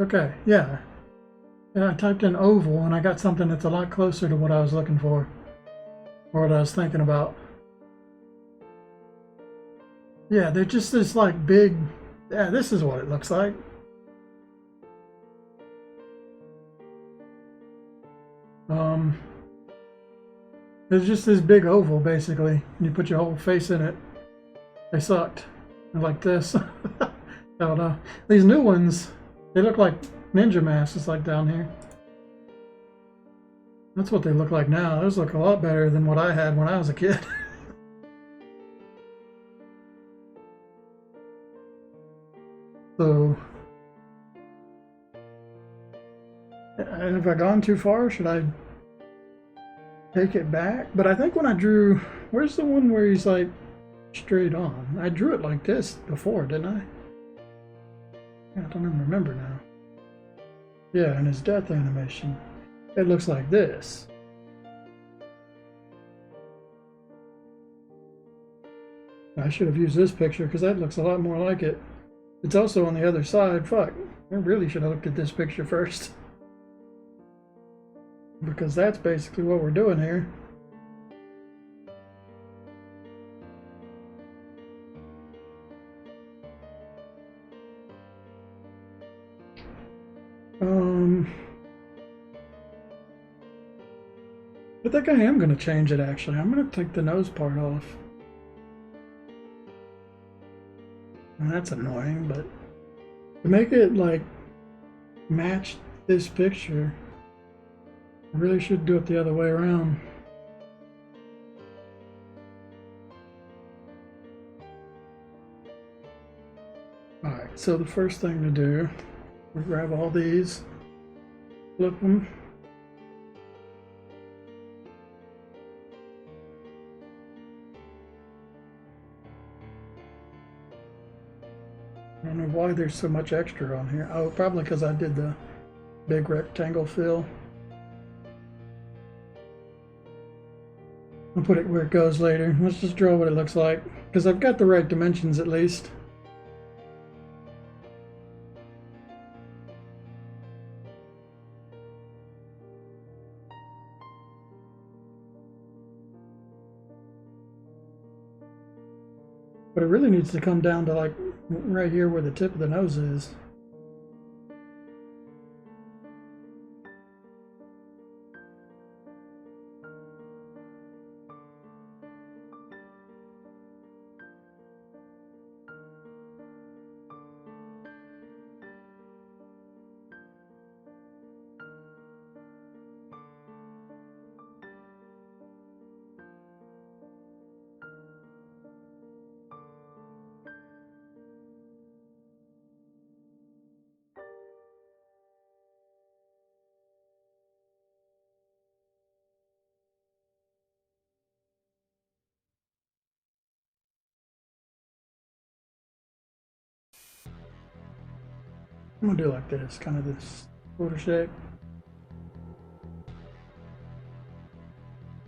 Okay, yeah. Yeah, I typed in oval and I got something that's a lot closer to what I was looking for, or what I was thinking about. Yeah, they're just this like big, yeah, this is what it looks like. Um, it's just this big oval basically, and you put your whole face in it. They sucked. They're like this. I don't know. These new ones, they look like ninja masks like down here. That's what they look like now. Those look a lot better than what I had when I was a kid. So, and have I gone too far? Should I take it back? But I think when I drew, where's the one where he's like straight on? I drew it like this before, didn't I? I don't even remember now. Yeah, and his death animation. It looks like this. I should have used this picture because that looks a lot more like it. It's also on the other side. Fuck. I really should have looked at this picture first. Because that's basically what we're doing here. I think I am going to change it actually. I'm going to take the nose part off. And that's annoying, but to make it like match this picture, I really should do it the other way around. Alright, so the first thing to do, we grab all these, flip them. I don't know why there's so much extra on here. Oh, probably because I did the big rectangle fill. I'll put it where it goes later. Let's just draw what it looks like, because I've got the right dimensions at least. But it really needs to come down to like right here where the tip of the nose is. I'm gonna do like this, kind of this quarter shape.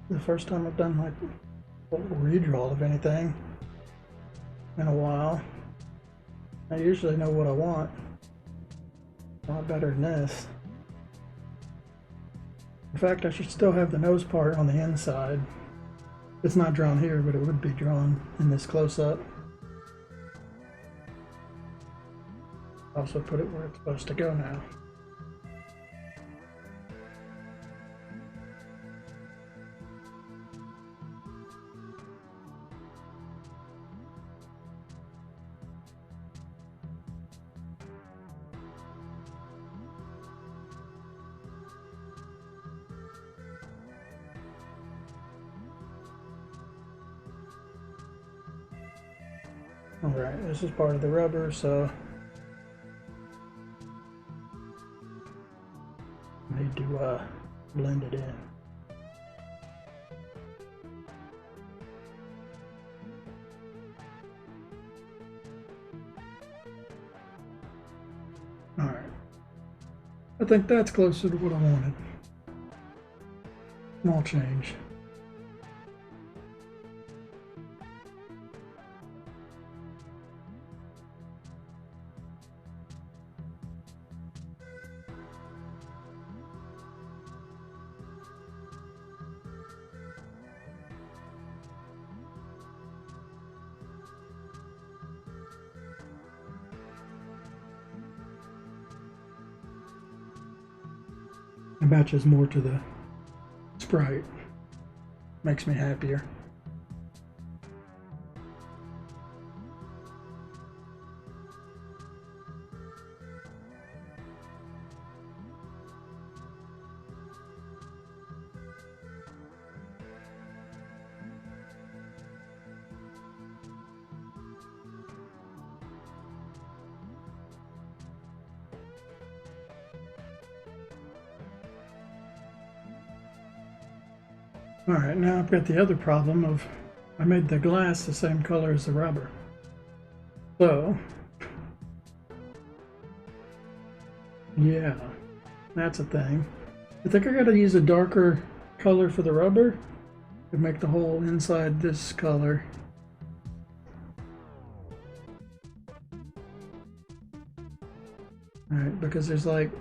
The first time I've done like a redraw of anything in a while. I usually know what I want. A lot better than this. In fact, I should still have the nose part on the inside. It's not drawn here, but it would be drawn in this close-up. Also put it where it's supposed to go now. Alright, this is part of the rubber, so I need to blend it in. Alright, I think that's closer to what I wanted. Small change. It matches more to the Sprite. Makes me happier. Alright, now I've got the other problem of I made the glass the same color as the rubber. So, yeah, that's a thing. I think I gotta use a darker color for the rubber to make the whole inside this color. Alright, because there's like,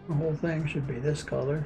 the whole thing should be this color.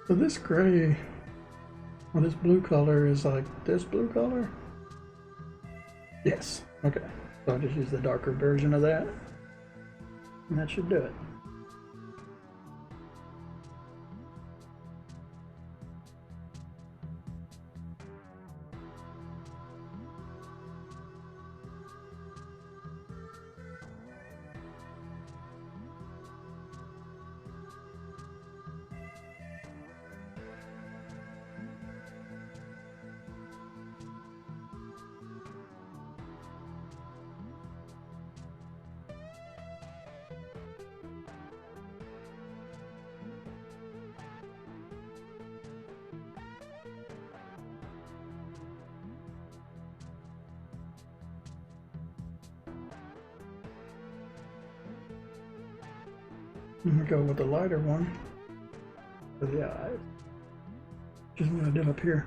So this gray, or this blue color is like this blue color? Yes, okay. So I'll just use the darker version of that, and that should do it. I'm gonna go with the lighter one for the eyes, which is what I did up here.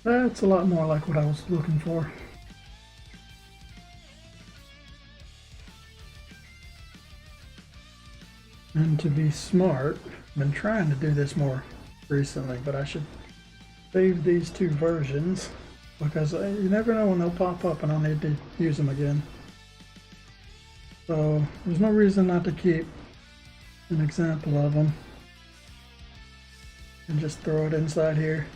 That's a lot more like what I was looking for. And to be smart, I've been trying to do this more recently, but I should save these two versions because you never know when they'll pop up and I'll need to use them again. So there's no reason not to keep an example of them and just throw it inside here.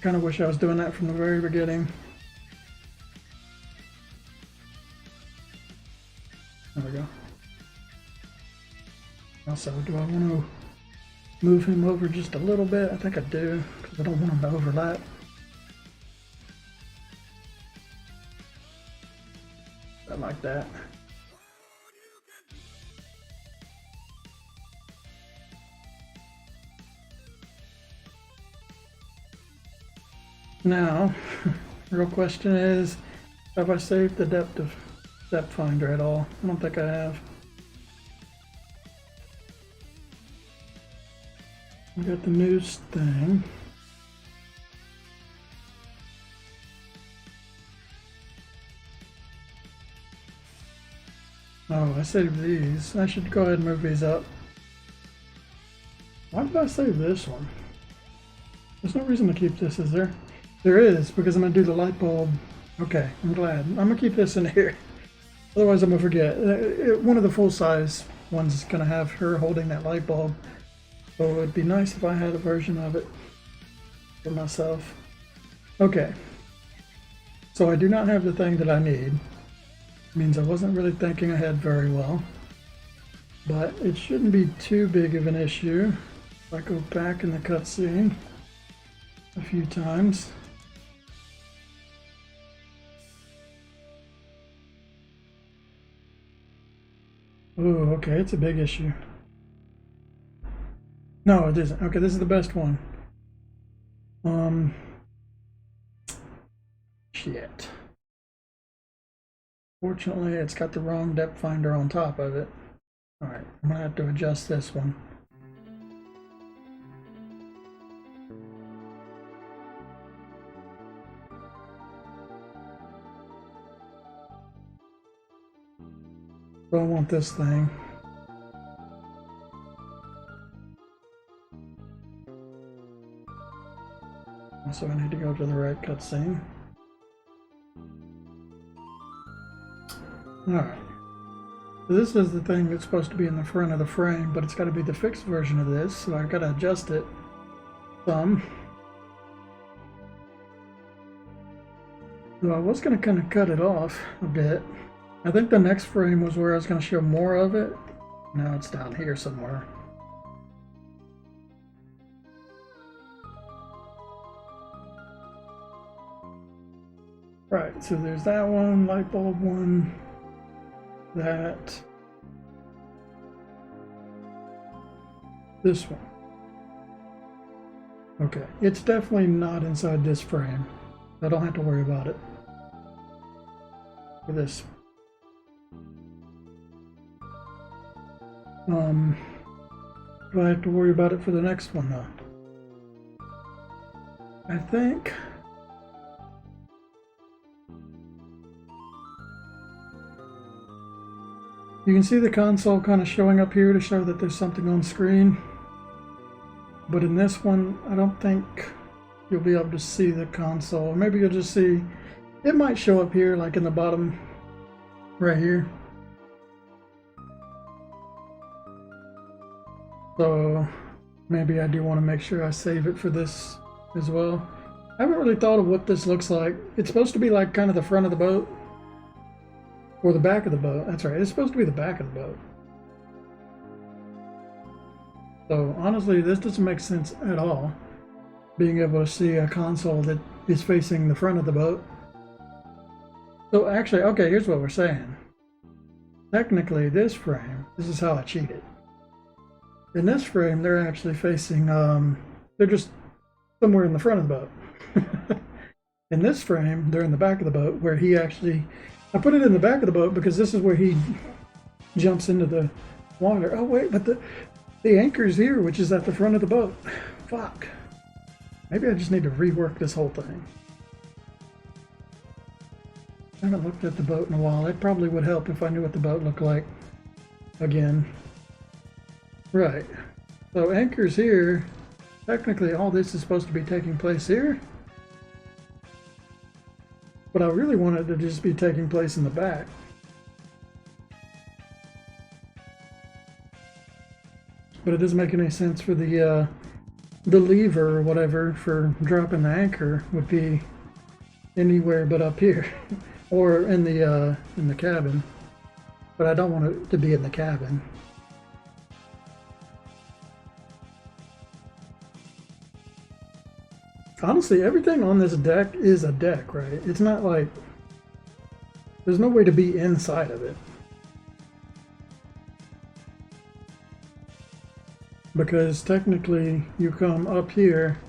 Kind of wish I was doing that from the very beginning. There we go. Also, do I want to move him over just a little bit? I think I do, because I don't want him to overlap. I like that. Now, the real question is, have I saved the depth finder at all? I don't think I have. We got the news thing. Oh, I saved these. I should go ahead and move these up. Why did I save this one? There's no reason to keep this, is there? There is, because I'm going to do the light bulb. Okay, I'm glad. I'm going to keep this in here. Otherwise I'm going to forget. One of the full-size ones is going to have her holding that light bulb. So it would be nice if I had a version of it for myself. Okay. So I do not have the thing that I need. It means I wasn't really thinking ahead very well. But it shouldn't be too big of an issue. If I go back in the cutscene a few times. Oh, okay, it's a big issue. No, it isn't. Okay, this is the best one. Shit. Fortunately, it's got the wrong depth finder on top of it. Alright, I'm gonna have to adjust this one. So I want this thing. So I need to go to the right cutscene. Alright. So this is the thing that's supposed to be in the front of the frame, but it's got to be the fixed version of this, so I've got to adjust it some. So I was going to kind of cut it off a bit. I think the next frame was where I was going to show more of it. Now it's down here somewhere. Right, so there's that one, light bulb one, that, this one. Okay, it's definitely not inside this frame. I don't have to worry about it for this. Do I have to worry about it for the next one though? I think you can see the console kind of showing up here to show that there's something on screen. But in this one, I don't think you'll be able to see the console. Maybe you'll just see, it might show up here like in the bottom right here. So maybe I do want to make sure I save it for this as well. I haven't really thought of what this looks like. It's supposed to be like kind of the front of the boat. Or the back of the boat. That's right. It's supposed to be the back of the boat. So honestly, this doesn't make sense at all. Being able to see a console that is facing the front of the boat. So actually, okay, here's what we're saying. Technically, this frame, this is how I cheated. In this frame, they're actually facing, they're just somewhere in the front of the boat. In this frame, they're in the back of the boat where he actually, I put it in the back of the boat because this is where he jumps into the water. Oh wait, but the anchor's here, which is at the front of the boat. Fuck. Maybe I just need to rework this whole thing. I haven't looked at the boat in a while. It probably would help if I knew what the boat looked like again. Right. So anchors here. Technically all this is supposed to be taking place here. But I really want it to just be taking place in the back. But it doesn't make any sense for the lever or whatever for dropping the anchor would be anywhere but up here or in the cabin. But I don't want it to be in the cabin. Honestly, everything on this deck is a deck, right? It's not like there's no way to be inside of it. Because technically you come up here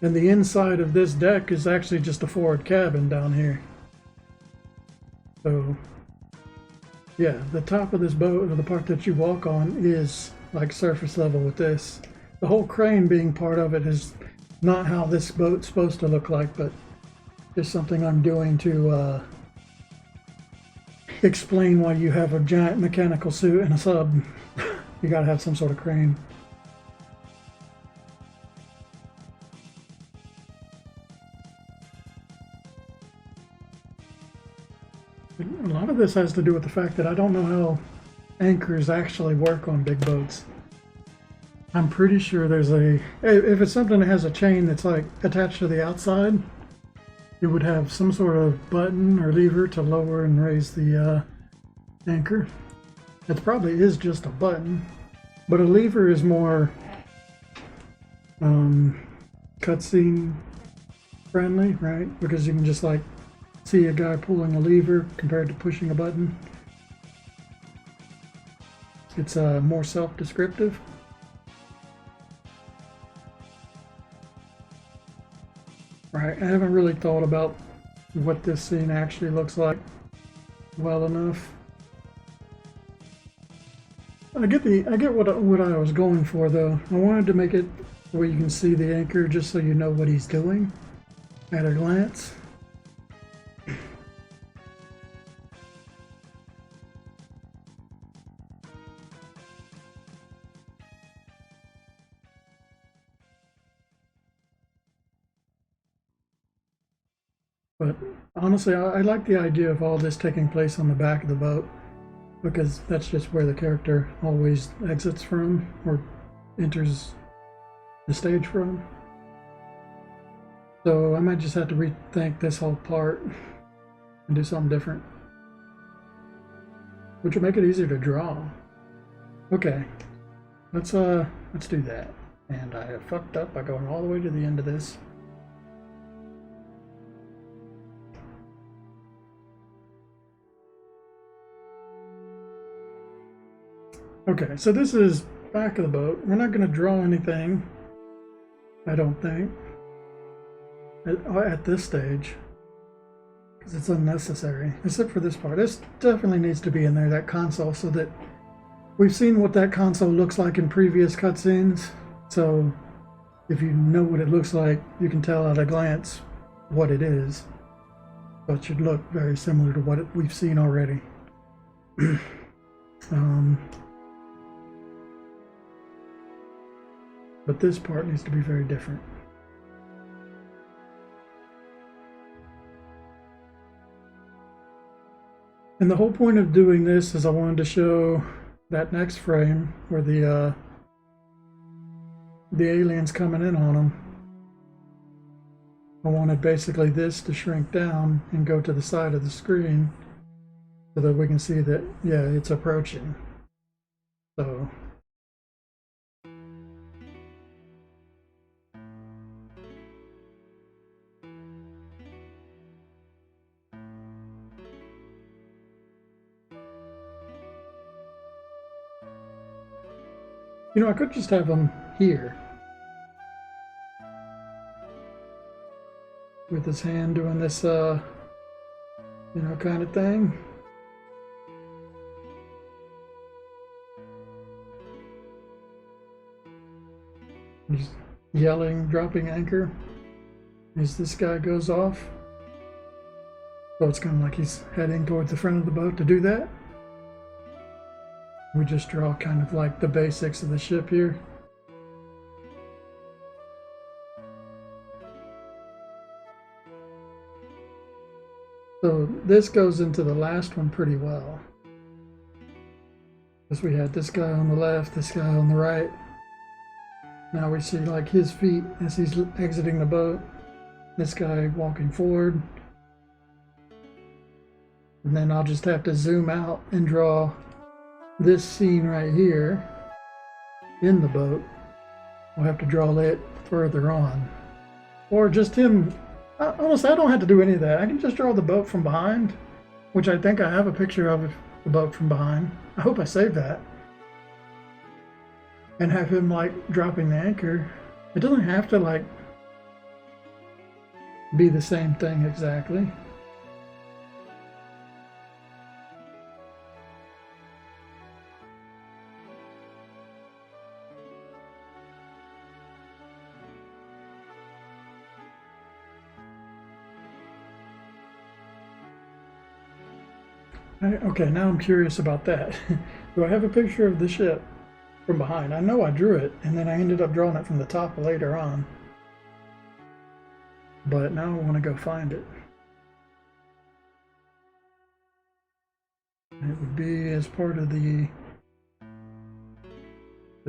and the inside of this deck is actually just a forward cabin down here. So yeah, the top of this boat, or the part that you walk on, is like surface level with this. The whole crane being part of it is not how this boat's supposed to look like, but just something I'm doing to explain why you have a giant mechanical suit and a sub. You gotta have some sort of crane. A lot of this has to do with the fact that I don't know how anchors actually work on big boats. I'm pretty sure there's if it's something that has a chain that's like attached to the outside, it would have some sort of button or lever to lower and raise the anchor. It probably is just a button, but a lever is more cutscene friendly, right? Because you can just like see a guy pulling a lever compared to pushing a button. It's more self-descriptive. Right, I haven't really thought about what this scene actually looks like well enough. I get what I was going for though. I wanted to make it where you can see the anchor just so you know what he's doing at a glance. But honestly, I like the idea of all this taking place on the back of the boat, because that's just where the character always exits from or enters the stage from. So I might just have to rethink this whole part and do something different, which will make it easier to draw. Okay, let's do that. And I have fucked up by going all the way to the end of this. Okay, so this is back of the boat. We're not going to draw anything, I don't think, at this stage, because it's unnecessary, except for this part. This definitely needs to be in there, that console, so that we've seen what that console looks like in previous cutscenes. So if you know what it looks like, you can tell at a glance what it is. So it should look very similar to what we've seen already. But this part needs to be very different. And the whole point of doing this is I wanted to show that next frame where the alien's coming in on them. I wanted basically this to shrink down and go to the side of the screen so that we can see that, yeah, it's approaching. So you know, I could just have them here with his hand doing this, you know, kind of thing. Just yelling, dropping anchor. as this guy goes off. So it's kind of like he's heading towards the front of the boat to do that. We just draw kind of like the basics of the ship here. So this goes into the last one pretty well. Because we had this guy on the left, this guy on the right. Now we see like his feet as he's exiting the boat. This guy walking forward. And then I'll just have to zoom out and draw this scene right here in the boat. I'll have to draw it further on. Or just him. Honestly, I don't have to do any of that. I can just draw the boat from behind, which I think I have a picture of the boat from behind. I hope I saved that. And have him like dropping the anchor. It doesn't have to like be the same thing exactly. Okay, now I'm curious about that. Do I have a picture of the ship from behind? I know I drew it, and then I ended up drawing it from the top later on. But now I want to go find it. It would be as part of the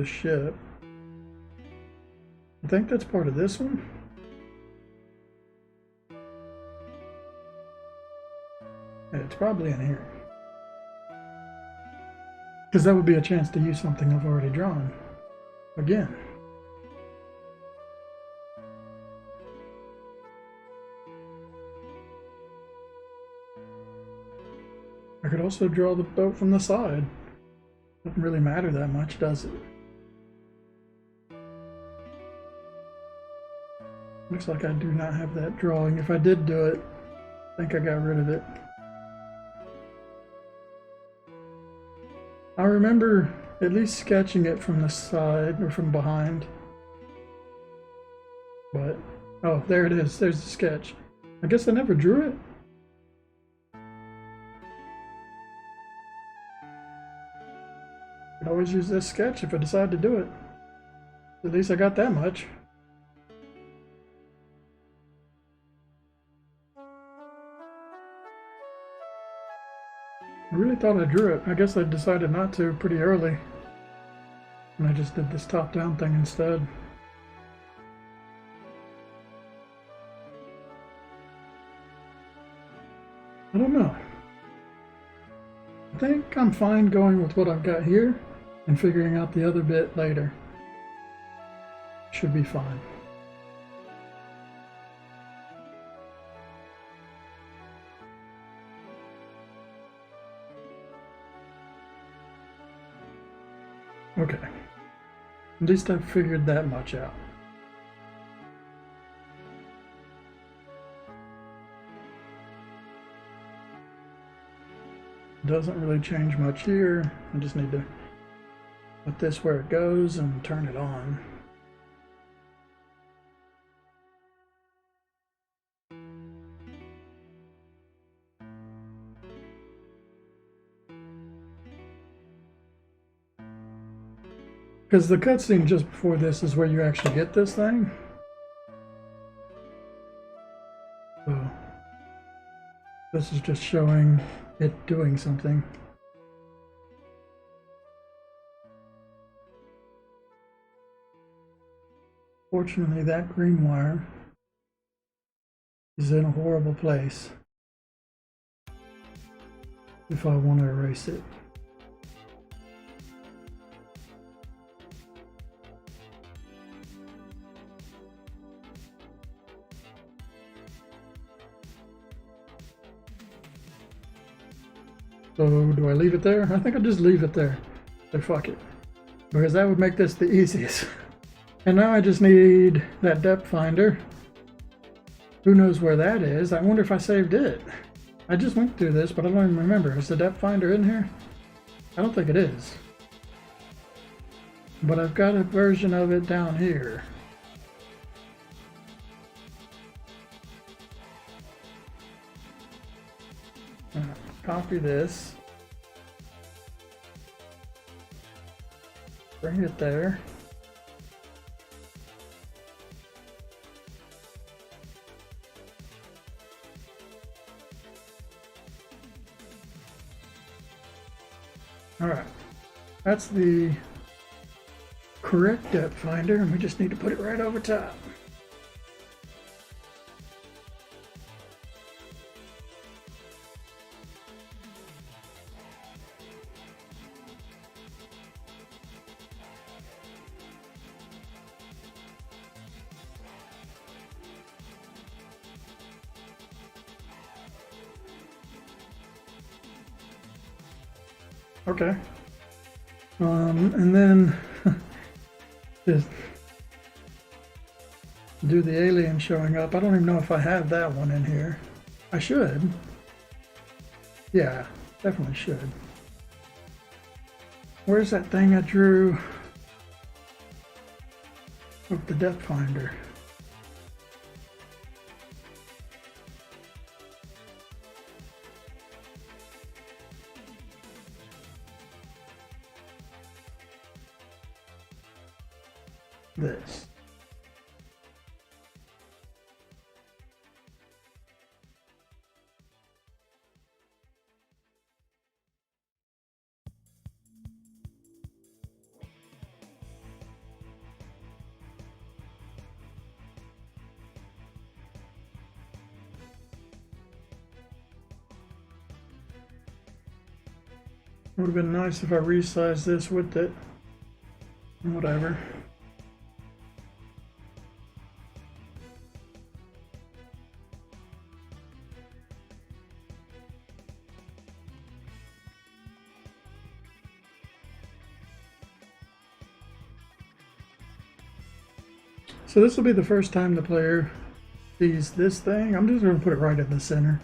ship. I think that's part of this one. It's probably in here. Because that would be a chance to use something I've already drawn. Again. I could also draw the boat from the side. Doesn't really matter that much, does it? Looks like I do not have that drawing. If I did do it, I think I got rid of it. I remember at least sketching it from the side or from behind. But, oh, there it is. There's the sketch. I guess I never drew it. I could always use this sketch if I decide to do it. At least I got that much. I really thought I drew it. I guess I decided not to pretty early. And I just did this top-down thing instead. I don't know. I think I'm fine going with what I've got here and figuring out the other bit later. Should be fine. Okay. At least I've figured that much out. Doesn't really change much here. I just need to put this where it goes and turn it on. Because the cutscene just before this is where you actually get this thing. So this is just showing it doing something. Fortunately, that green wire is in a horrible place if I want to erase it. So do I leave it there? I think I'll just leave it there. So fuck it. Because that would make this the easiest. And now I just need that depth finder. Who knows where that is? I wonder if I saved it. I just went through this, but I don't even remember. Is the depth finder in here? I don't think it is. But I've got a version of it down here. copy this, bring it there. All right, that's the correct depth finder, and we just need to put it right over top. Okay. And then just do the alien showing up. I don't even know if I have that one in here. I should. Yeah, definitely should. Where's that thing I drew of the depth finder? This. Would have been nice if I resized this with it. Whatever. So this will be the first time the player sees this thing. I'm just going to put it right in the center.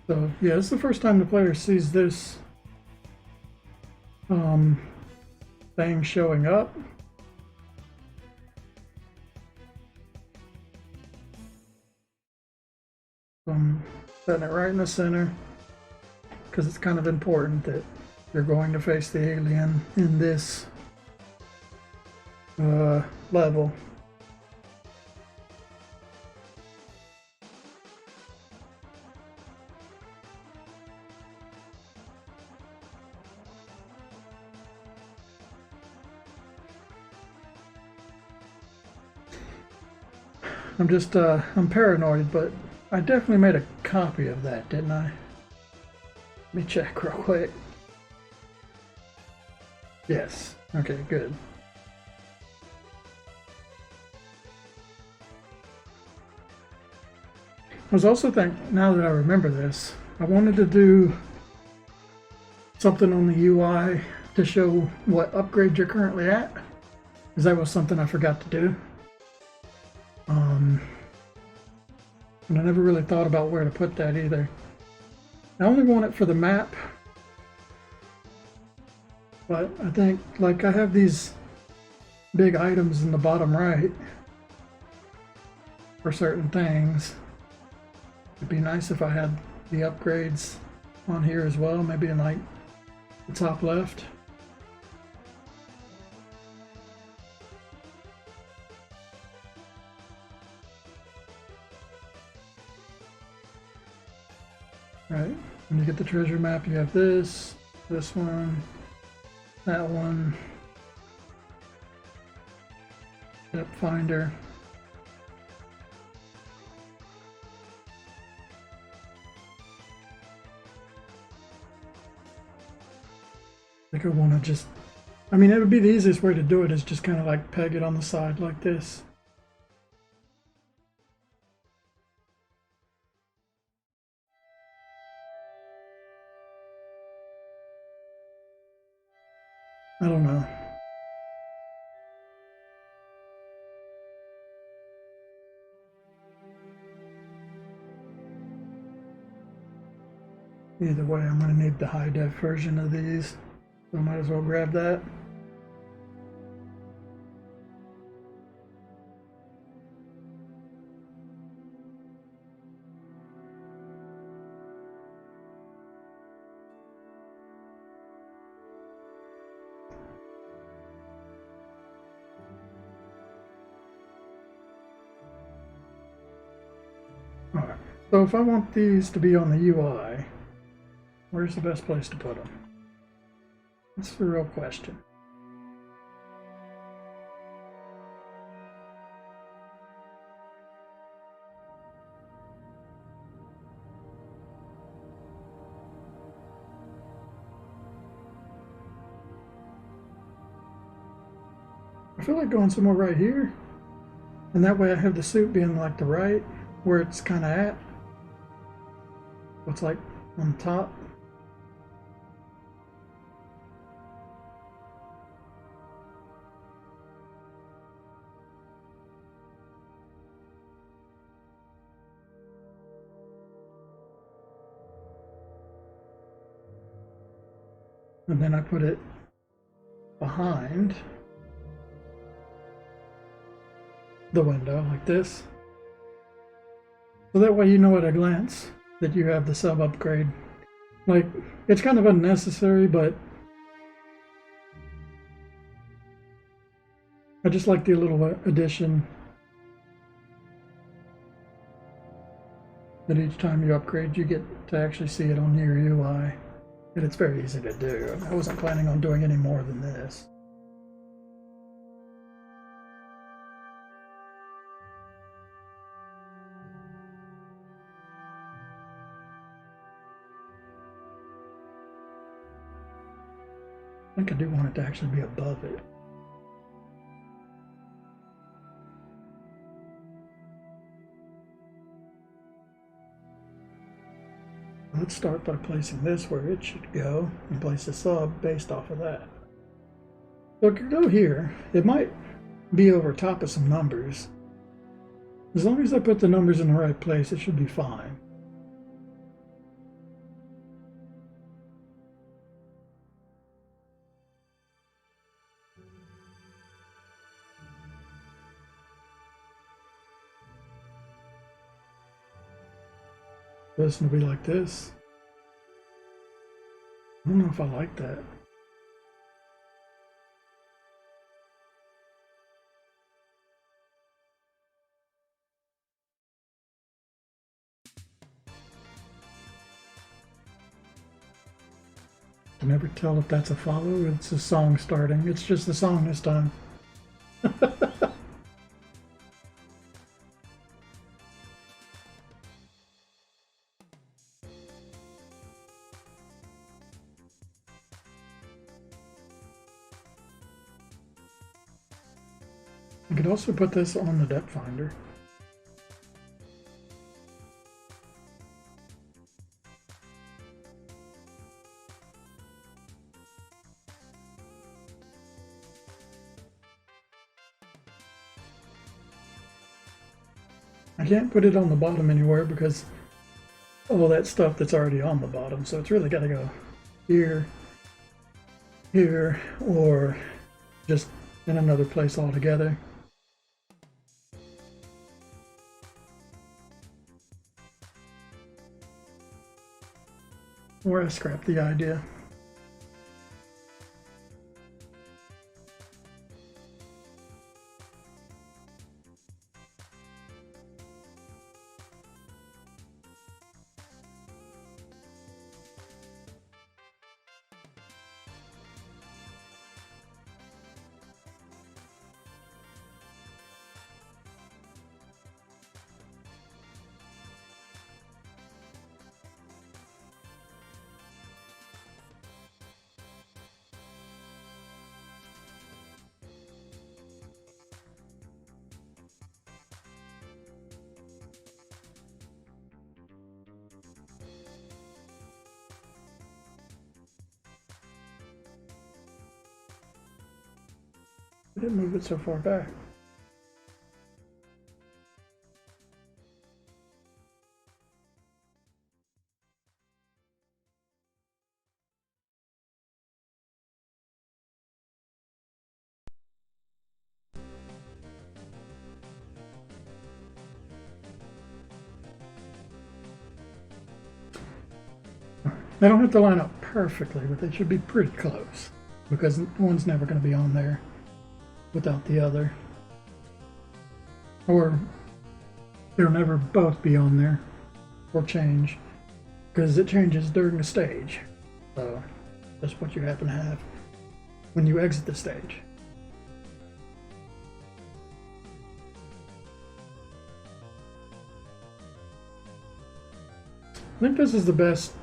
So yeah, it's the first time the player sees this thing showing up. I'm setting it right in the center because it's kind of important that you're going to face the alien in this level. I'm paranoid, but I definitely made a copy of that, didn't I? Let me check real quick. Yes. Okay, good. I was also thinking, now that I remember this, I wanted to do something on the UI to show what upgrade you're currently at, because that was something I forgot to do. And I never really thought about where to put that either. I only want it for the map, but I think, like, I have these big items in the bottom right for certain things. It'd be nice if I had the upgrades on here as well, maybe in like the top left. Right, when you get the treasure map, you have this one, that one, depth finder. I think I want to just, I mean, it would be the easiest way to do it is just kind of like peg it on the side like this. I don't know. Either way, I'm going to need the high def version of these, so I might as well grab that. So if I want these to be on the UI, where's the best place to put them? That's the real question. I feel like going somewhere right here, and that way I have the suit being like the right, where it's kind of at. It's like on top. And then I put it behind the window like this. So that way you know at a glance that you have the sub upgrade. Like, it's kind of unnecessary, but I just like the little addition that each time you upgrade you get to actually see it on your UI. And it's very easy to do. I wasn't planning on doing any more than this. I think I do want it to actually be above it. Let's start by placing this where it should go and place a sub based off of that. So it could go here. It might be over top of some numbers. As long as I put the numbers in the right place, it should be fine. This will be like this. I don't know if I like that. I can never tell if that's a follow or it's a song starting. It's just the song this time. I could also put this on the depth finder. I can't put it on the bottom anywhere because of all that stuff that's already on the bottom, so it's really got to go here, here, or just in another place altogether. Or I scrap the idea. I didn't move it so far back. They don't have to line up perfectly, but they should be pretty close because one's never going to be on there without the other. Or they'll never both be on there. or change because it changes during the stage. So that's what you happen to have when you exit the stage. I think this is the best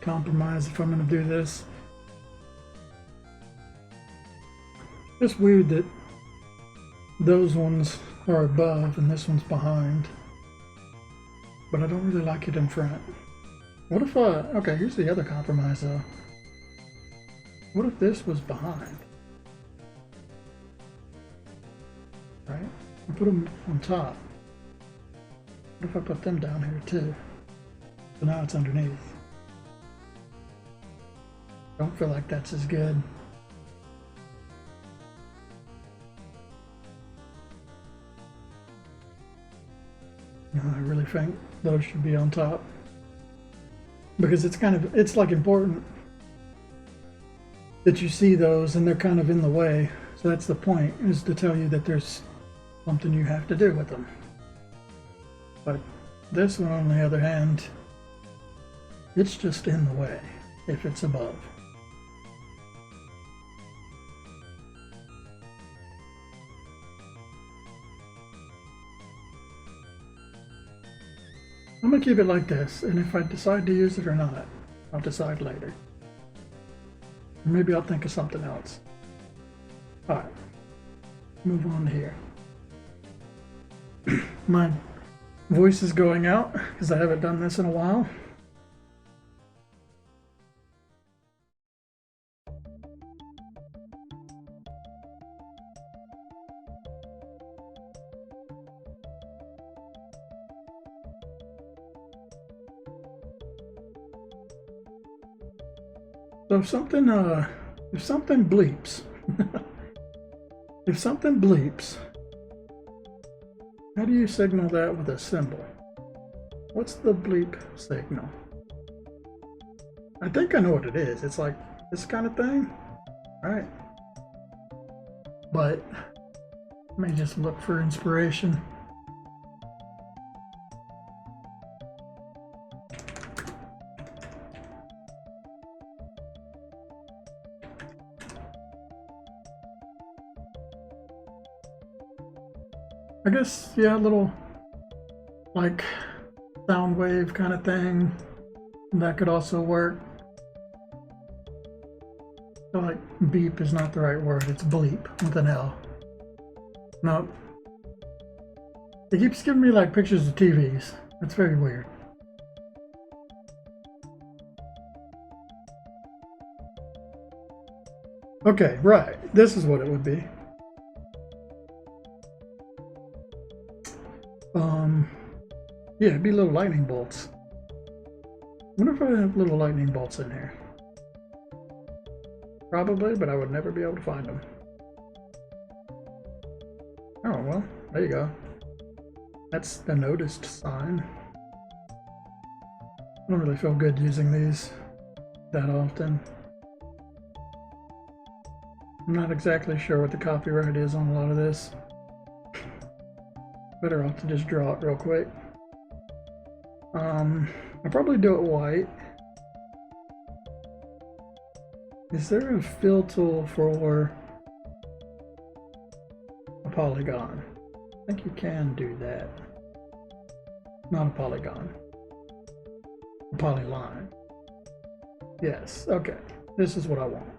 compromise if I'm going to do this. It's weird that those ones are above and this one's behind, but I don't really like it in front. What if okay, here's the other compromise though. What if this was behind? Right? I put them on top. What if I put them down here too? So now it's underneath. Don't feel like that's as good. No, I really think those should be on top because it's like important that you see those and they're kind of in the way. So that's the point, is to tell you that there's something you have to do with them. But this one, on the other hand, it's just in the way if it's above. I'm gonna keep it like this, and if I decide to use it or not, I'll decide later. Or maybe I'll think of something else. Alright, move on here. My voice is going out because I haven't done this in a while. So if something bleeps, if something bleeps, how do you signal that with a symbol? What's the bleep signal? I think I know what it is. It's like this kind of thing, right? But let me just look for inspiration. I guess, yeah, a little like sound wave kind of thing. That could also work. I feel like beep is not the right word. It's bleep with an L. No. It keeps giving me like pictures of TVs. That's very weird. Okay, right. This is what it would be. Yeah, it'd be little lightning bolts. I wonder if I have little lightning bolts in here. Probably, but I would never be able to find them. Oh, well, there you go. That's the noticed sign. I don't really feel good using these that often. I'm not exactly sure what the copyright is on a lot of this. Better off to just draw it real quick. I'll probably do it white. Is there a fill tool for a polygon? I think you can do that. Not a polygon. A polyline. Yes, okay. This is what I want.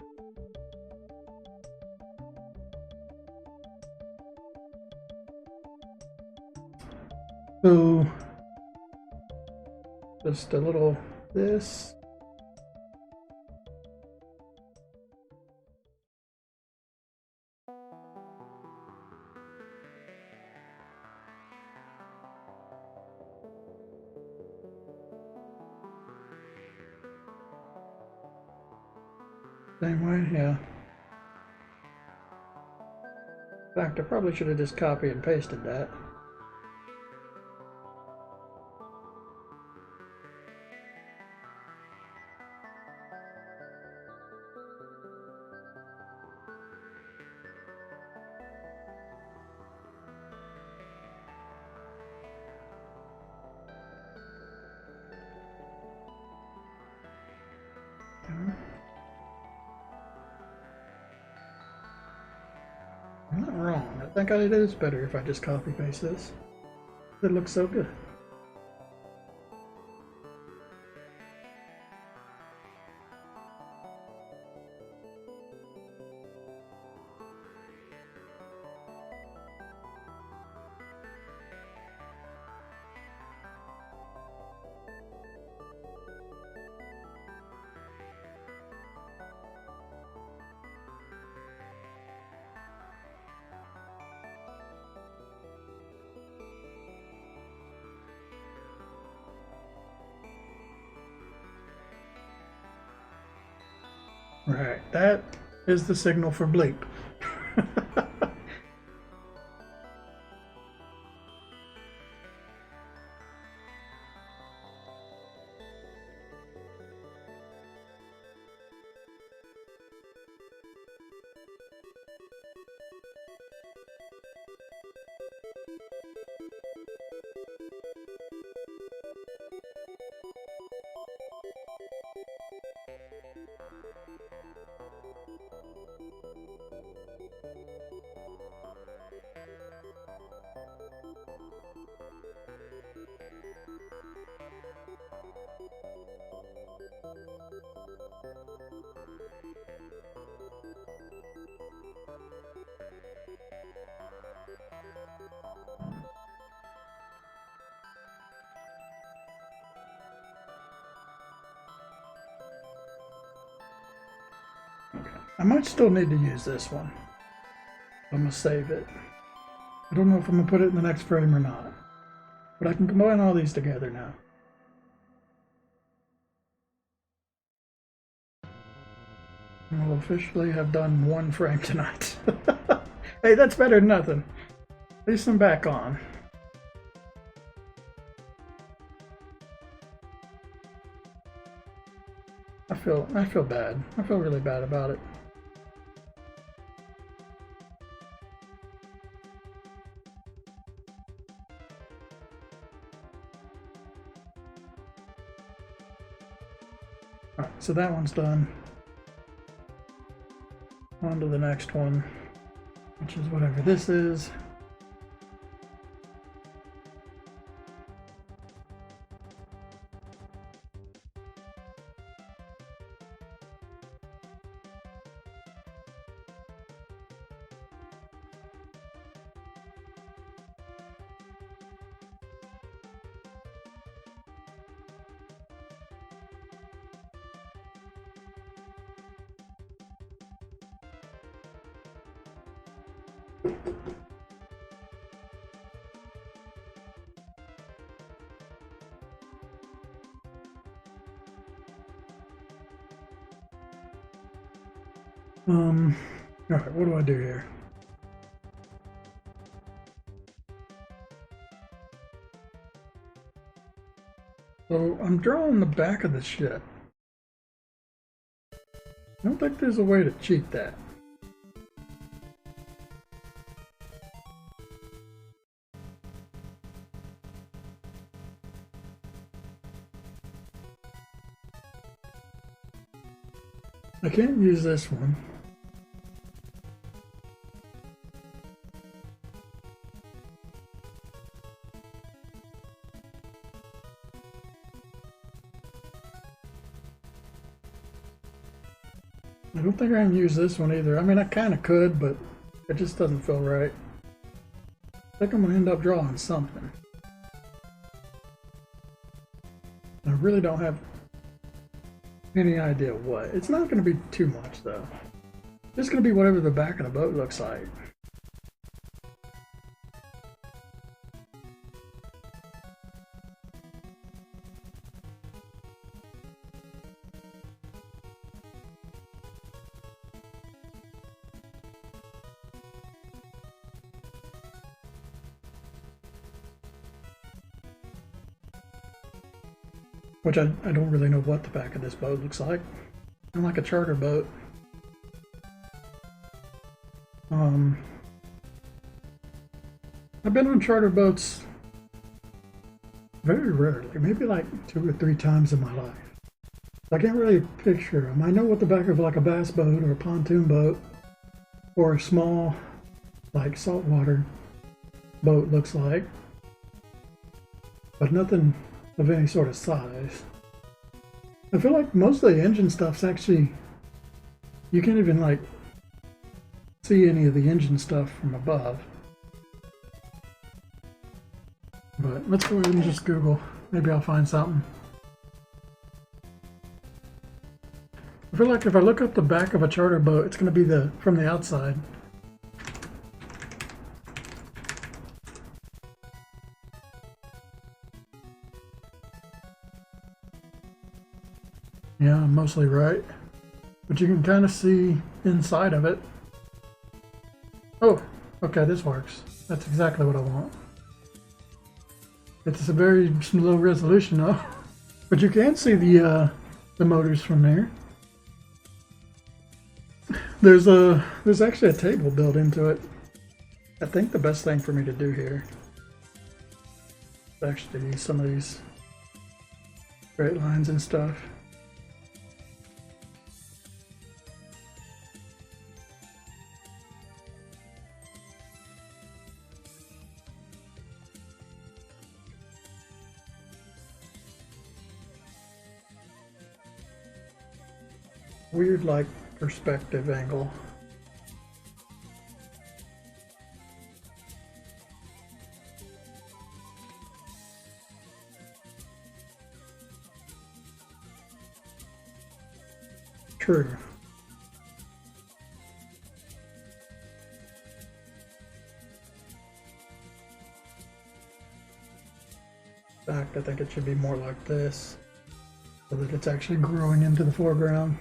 So, just a little this. Same way, yeah. In fact, I probably should have just copied and pasted that. wrong. I think it is better if I just copy paste this. It looks so good. Right, that is the signal for bleep. I might still need to use this one. I'm gonna save it. I don't know if I'm gonna put it in the next frame or not, but I can combine all these together now. I will officially have done one frame tonight. Hey, that's better than nothing. At least I'm back on. I feel bad. I feel really bad about it. Alright, so that one's done. On to the next one, which is whatever this is. All right, what do I do here? So I'm drawing the back of the ship. I don't think there's a way to cheat that. I can't use this one. I don't think I can use this one either. I mean, I kind of could, but it just doesn't feel right. I think I'm going to end up drawing something. I really don't have any idea what. It's not going to be too much, though. It's going to be whatever the back of the boat looks like. Which I don't really know what the back of this boat looks like. I'm like a charter boat. I've been on charter boats very rarely, maybe like 2 or 3 times in my life. I can't really picture them. I know what the back of like a bass boat or a pontoon boat or a small like saltwater boat looks like, but nothing of any sort of size. I feel like most of the engine stuff's actually, you can't even like see any of the engine stuff from above. But let's go ahead and just Google. Maybe I'll find something. I feel like if I look up the back of a charter boat, it's going to be from the outside. Yeah, I'm mostly right. But you can kind of see inside of it. Oh, okay, this works. That's exactly what I want. It's a very low resolution though, but you can see the motors from there. There's actually a table built into it. I think the best thing for me to do here is actually use some of these straight lines and stuff. Weird like perspective angle. True. In fact, I think it should be more like this, so that it's actually growing into the foreground.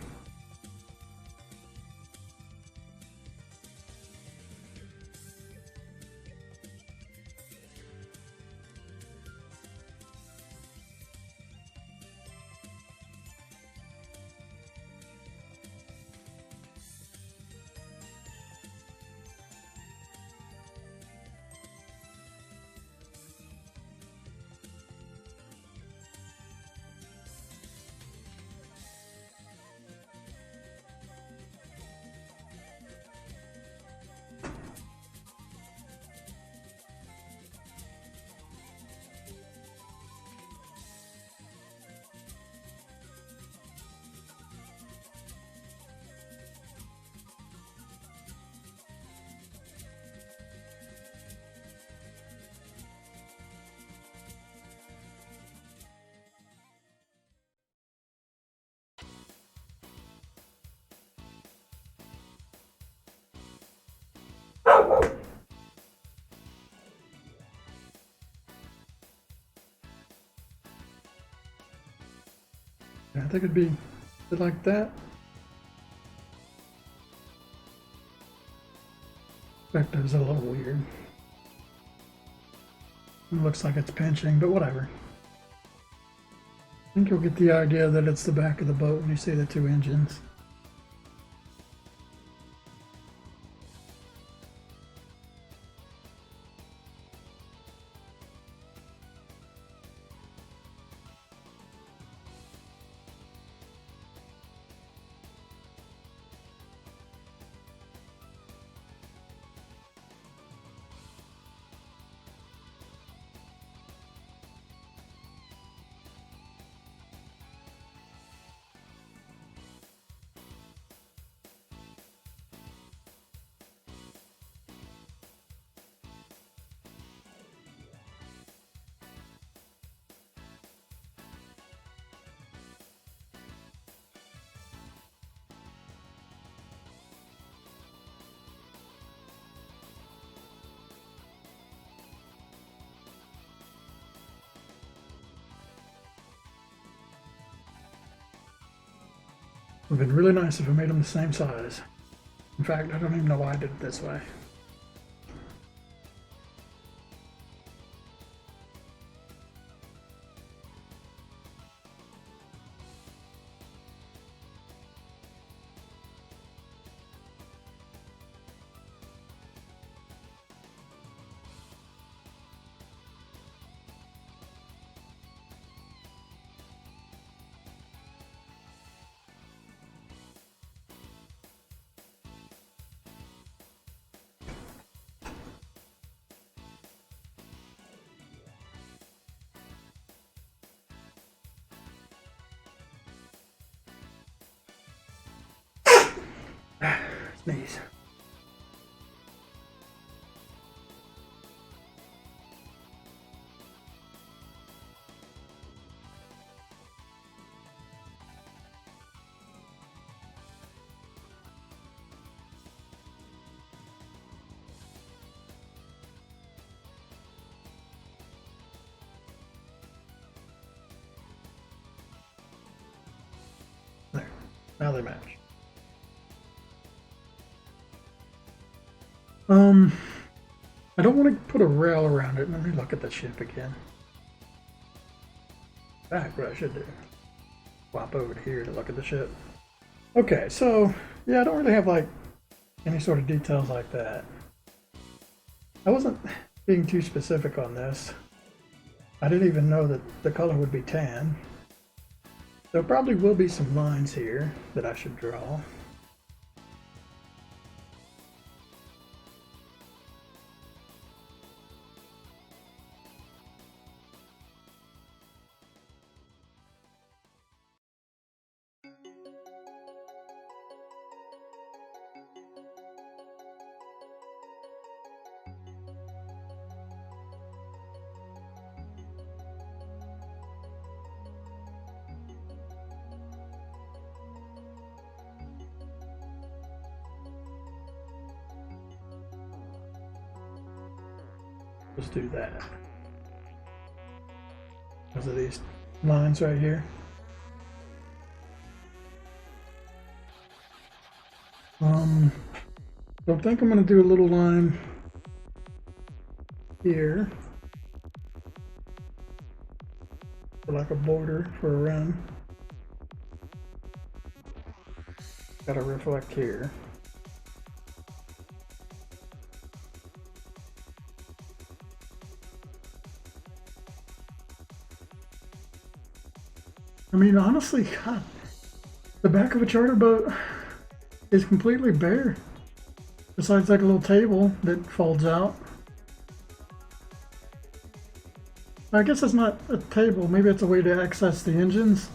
I think it'd be a bit like that. Perspective's a little weird. It looks like it's pinching, but whatever. I think you'll get the idea that it's the back of the boat when you see the two engines. It would have been really nice if I made them the same size. In fact, I don't even know why I did it this way. Sneeze. There. Now they match. I don't want to put a rail around it. Let me look at the ship again. That's what I should do. Swap over to here to look at the ship. Okay, so yeah, I don't really have like any sort of details like that. I wasn't being too specific on this. I didn't even know that the color would be tan. There probably will be some lines here that I should draw. Let's do that. Because of these lines right here. So I think I'm going to do a little line here. For like a border for a run. Got to reflect here. I mean, honestly, God, the back of a charter boat is completely bare. Besides like a little table that folds out. I guess it's not a table. Maybe it's a way to access the engines.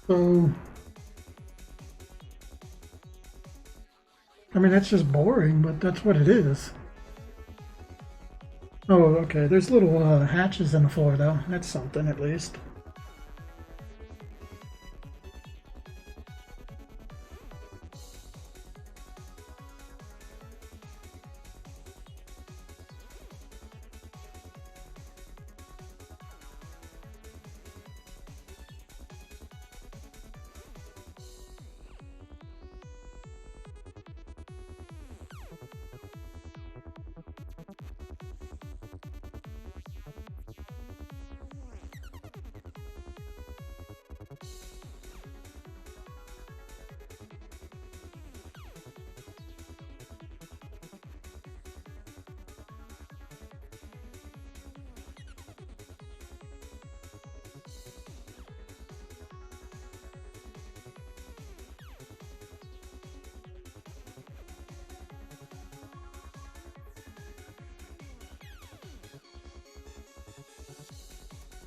So, I mean, that's just boring, but that's what it is. Oh, okay. There's little hatches in the floor, though. That's something, at least.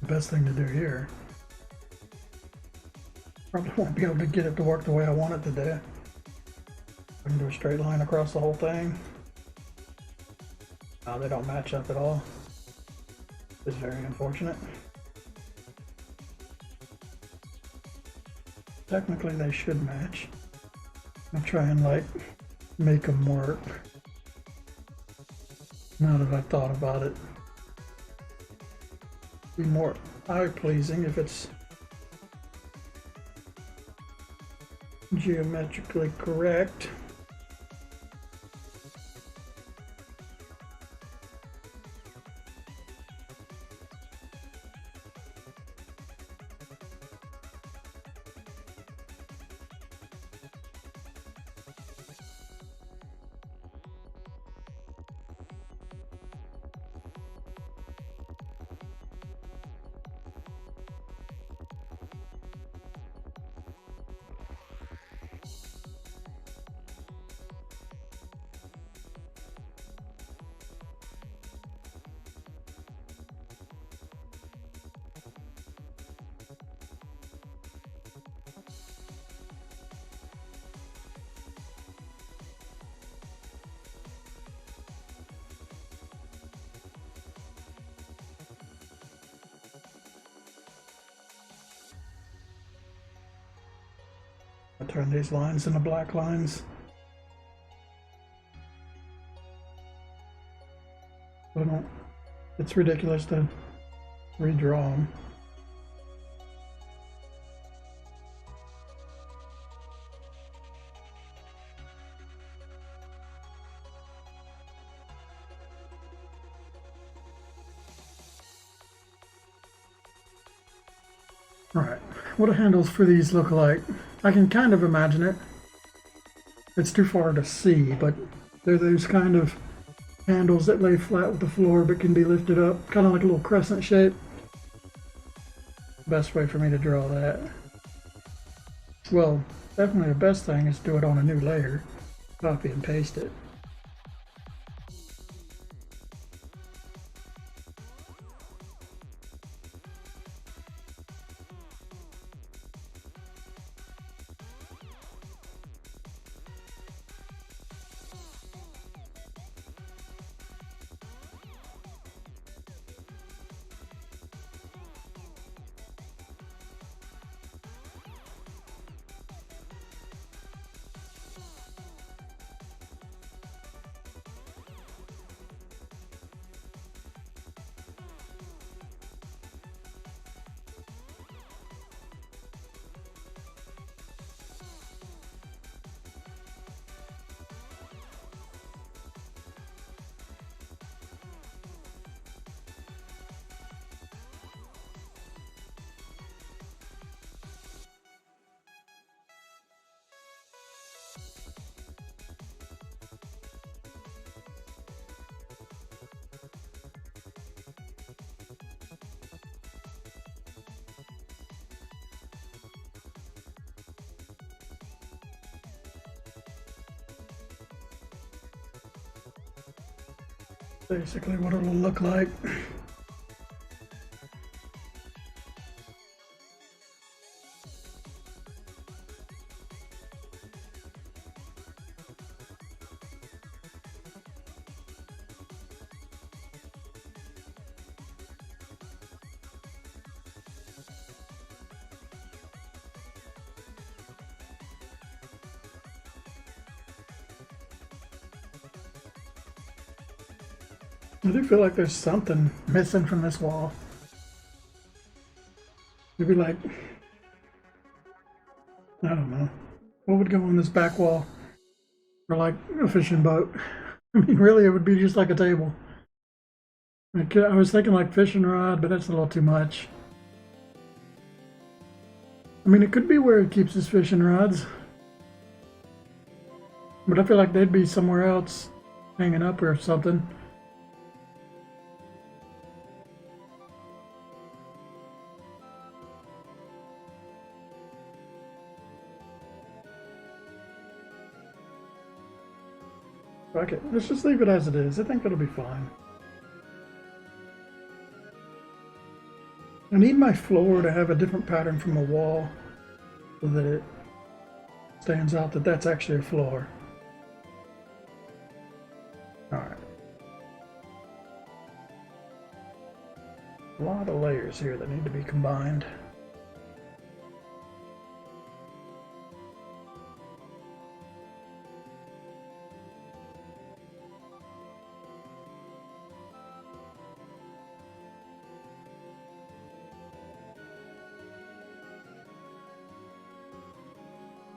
Best thing to do here. Probably won't be able to get it to work the way I want it to do. I can do a straight line across the whole thing. They don't match up at all. It's very unfortunate. Technically they should match. I'll try and like make them work. Now that I've thought about it. Be more eye-pleasing if it's geometrically correct. I'll turn these lines into black lines. I don't, it's ridiculous to redraw them. Alright, what do handles for these look like? I can kind of imagine it. It's too far to see, but they're those kind of handles that lay flat with the floor but can be lifted up, kind of like a little crescent shape. Best way for me to draw that. Well, definitely the best thing is to do it on a new layer. Copy and paste it. Basically what it'll look like. I do feel like there's something missing from this wall. Maybe like, I don't know. What would go on this back wall for like a fishing boat? I mean, really, it would be just like a table. I was thinking like fishing rod, but that's a little too much. I mean, it could be where he keeps his fishing rods. But I feel like they'd be somewhere else hanging up or something. Fuck it. Let's just leave it as it is. I think it'll be fine. I need my floor to have a different pattern from the wall so that it stands out that that's actually a floor. Alright. A lot of layers here that need to be combined.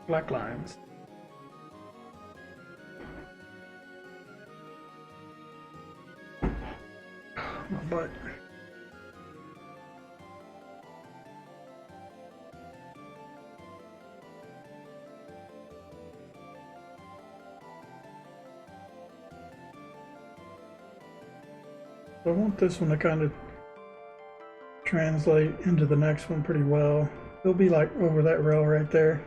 Black lines. My butt. I want this one to kind of translate into the next one pretty well. It'll be like over that rail right there.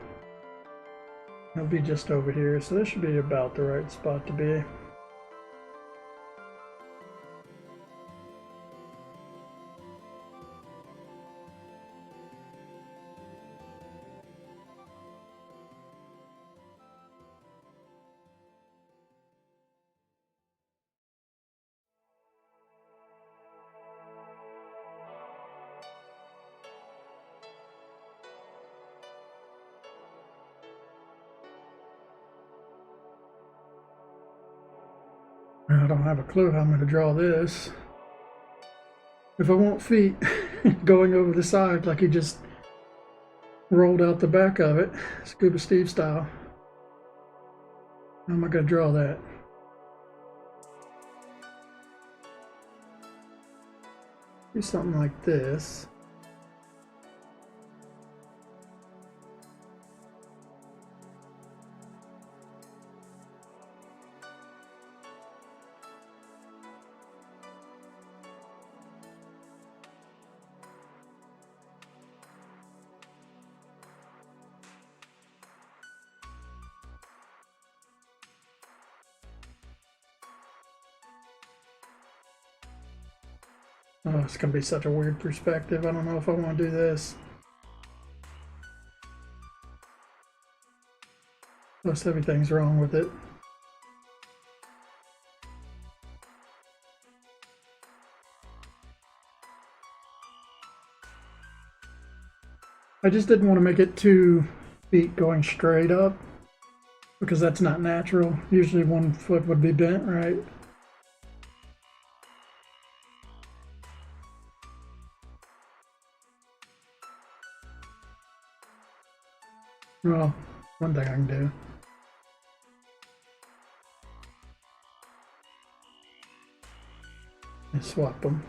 It'll be just over here, so this should be about the right spot to be. I don't have a clue how I'm going to draw this. If I want feet going over the side like he just rolled out the back of it, Scuba Steve style, how am I going to draw that? Do something like this. Oh, it's going to be such a weird perspective. I don't know if I want to do this. Plus everything's wrong with it. I just didn't want to make it 2 feet going straight up because that's not natural. Usually 1 foot would be bent, right? Well, one thing I can do. Is swap them.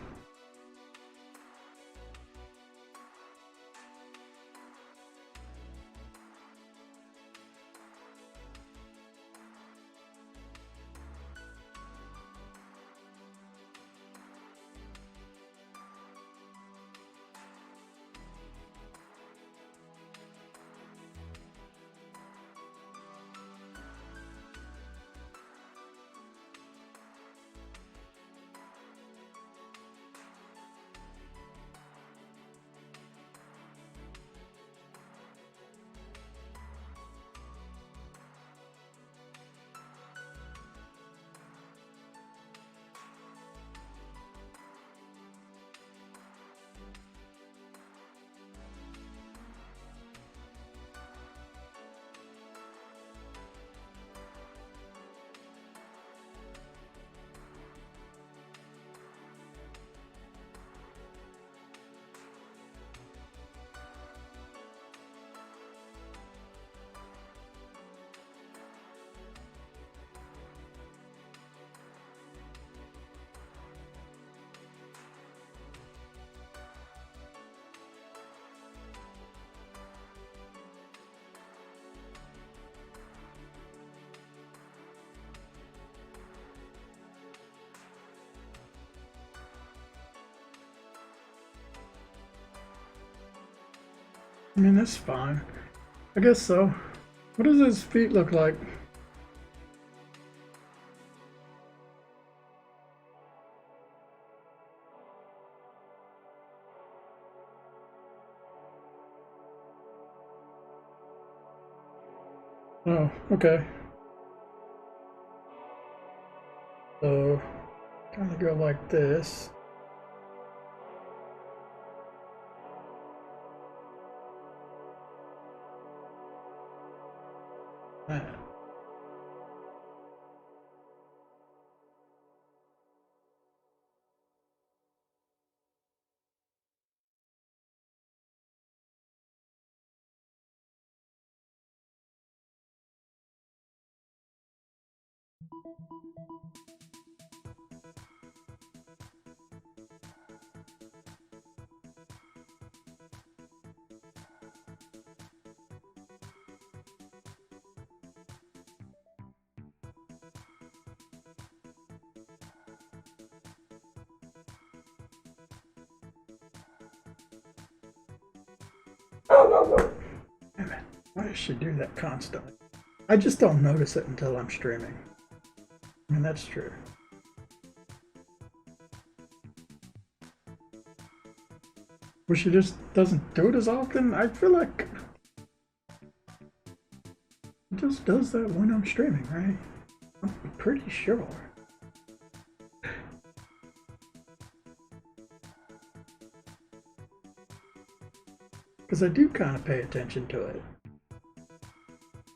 I mean, that's fine. I guess so. What does his feet look like? Oh, okay. So, kind of go like this. That. Damn it. Why does she do that constantly? I just don't notice it until I'm streaming. I mean, that's true. But she just doesn't do it as often. I feel like she just does that when I'm streaming, right? I'm pretty sure. Because I do kind of pay attention to it.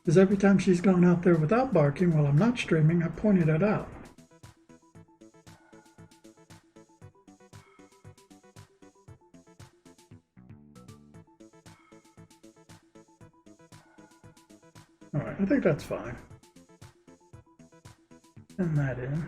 Because every time she's gone out there without barking while I'm not streaming, I pointed it out. All right, I think that's fine. Send that in.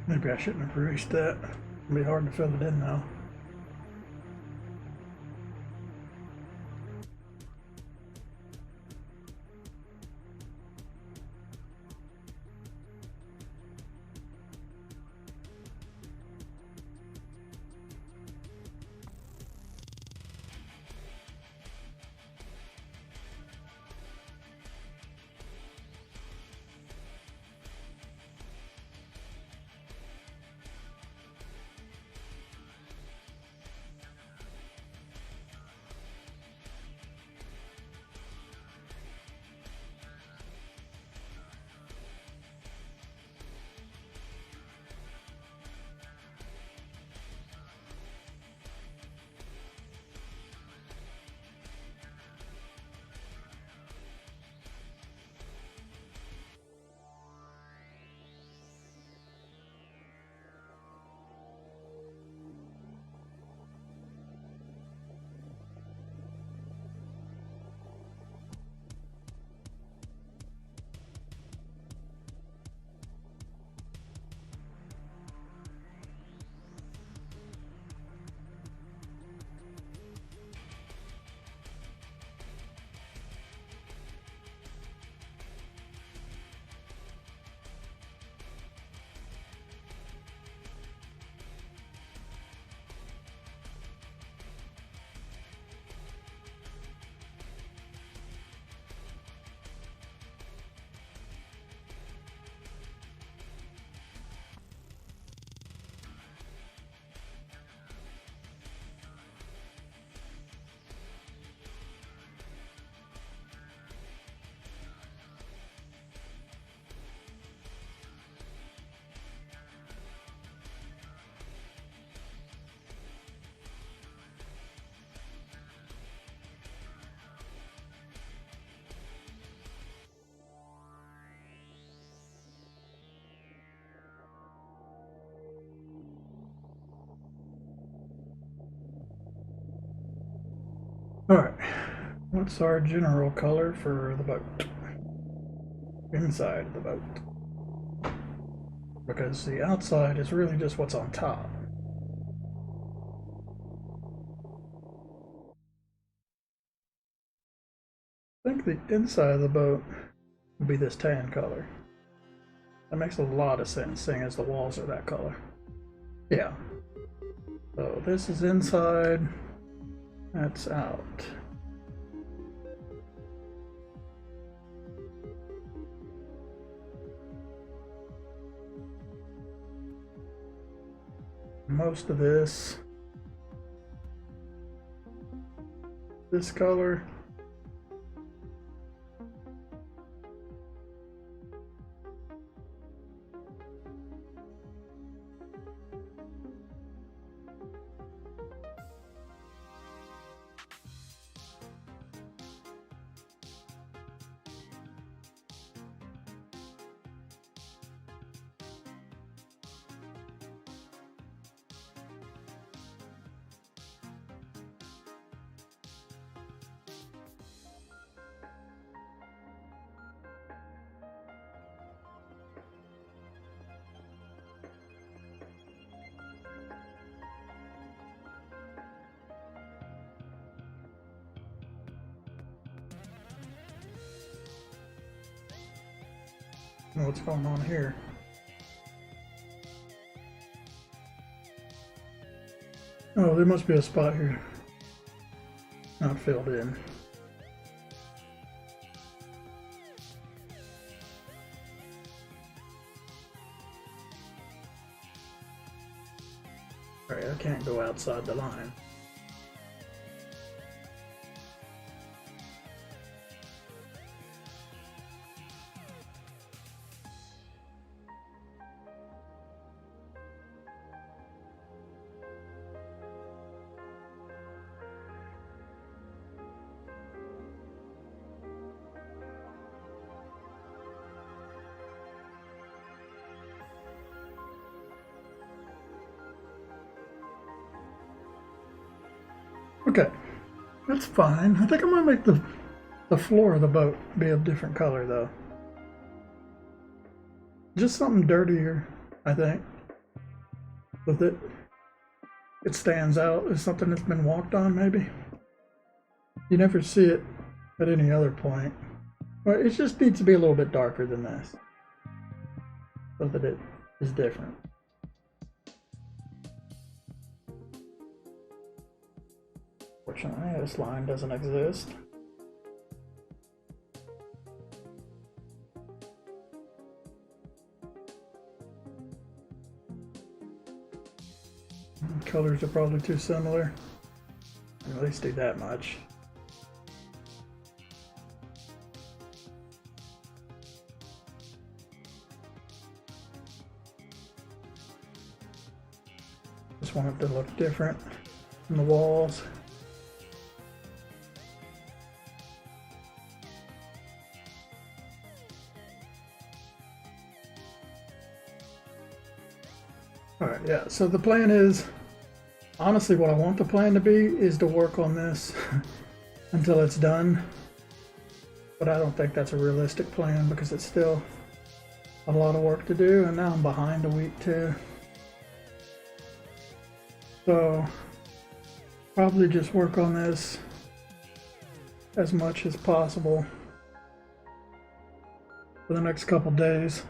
Maybe I shouldn't have erased that. It'll be hard to fill it in now. Alright, what's our general color for the boat? Inside the boat. Because the outside is really just what's on top. I think the inside of the boat will be this tan color. That makes a lot of sense, seeing as the walls are that color. Yeah. So this is inside, that's out. Most of this color. What's going on here? Oh, there must be a spot here not filled in. Alright, I can't go outside the line. Okay, that's fine. I think I'm gonna make the floor of the boat be a different color though. Just something dirtier, I think. so that it stands out as something that's been walked on, maybe. You never see it at any other point. But it just needs to be a little bit darker than this so that it is different. Fortunately, this line doesn't exist. Colors are probably too similar. At least do that much. Just want it to look different from the walls. All right, yeah, so the plan is, honestly, what I want the plan to be is to work on this until it's done. But I don't think that's a realistic plan because it's still a lot of work to do, and now I'm behind a week too. So probably just work on this as much as possible for the next couple days.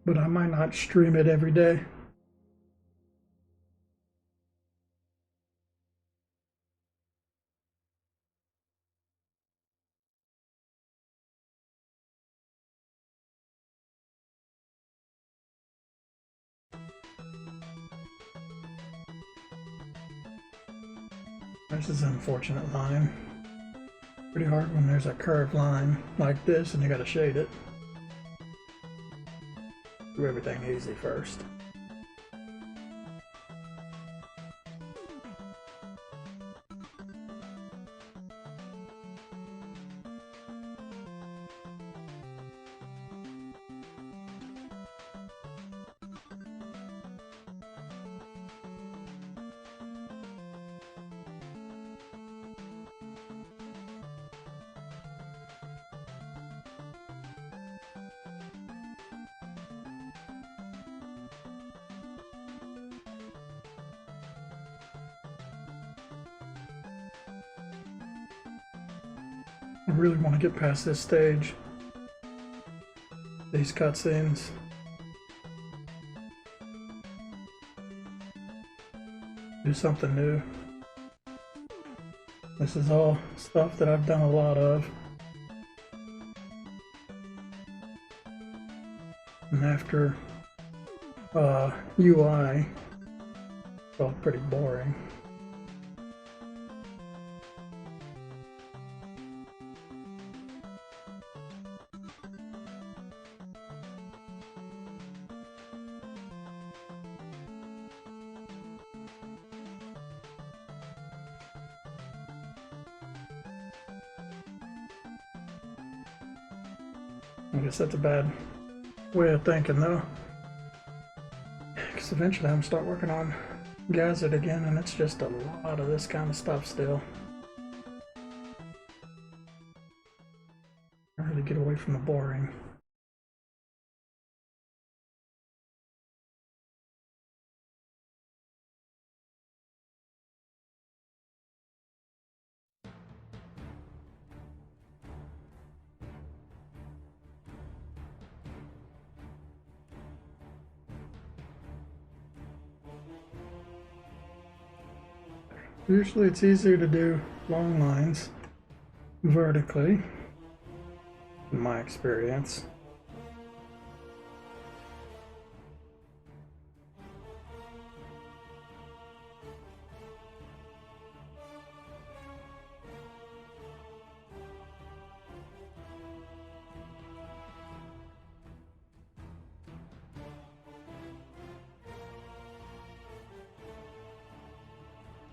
But I might not stream it every day. This is an unfortunate line. Pretty hard when there's a curved line like this and you gotta shade it. Do everything easy first. I really want to get past this stage. These cutscenes. Do something new. This is all stuff that I've done a lot of. And after UI, felt pretty boring. I guess that's a bad way of thinking though. Because eventually I'm gonna start working on Gazette again, and it's just a lot of this kind of stuff still. I really get away from the boring. Usually it's easier to do long lines vertically, in my experience.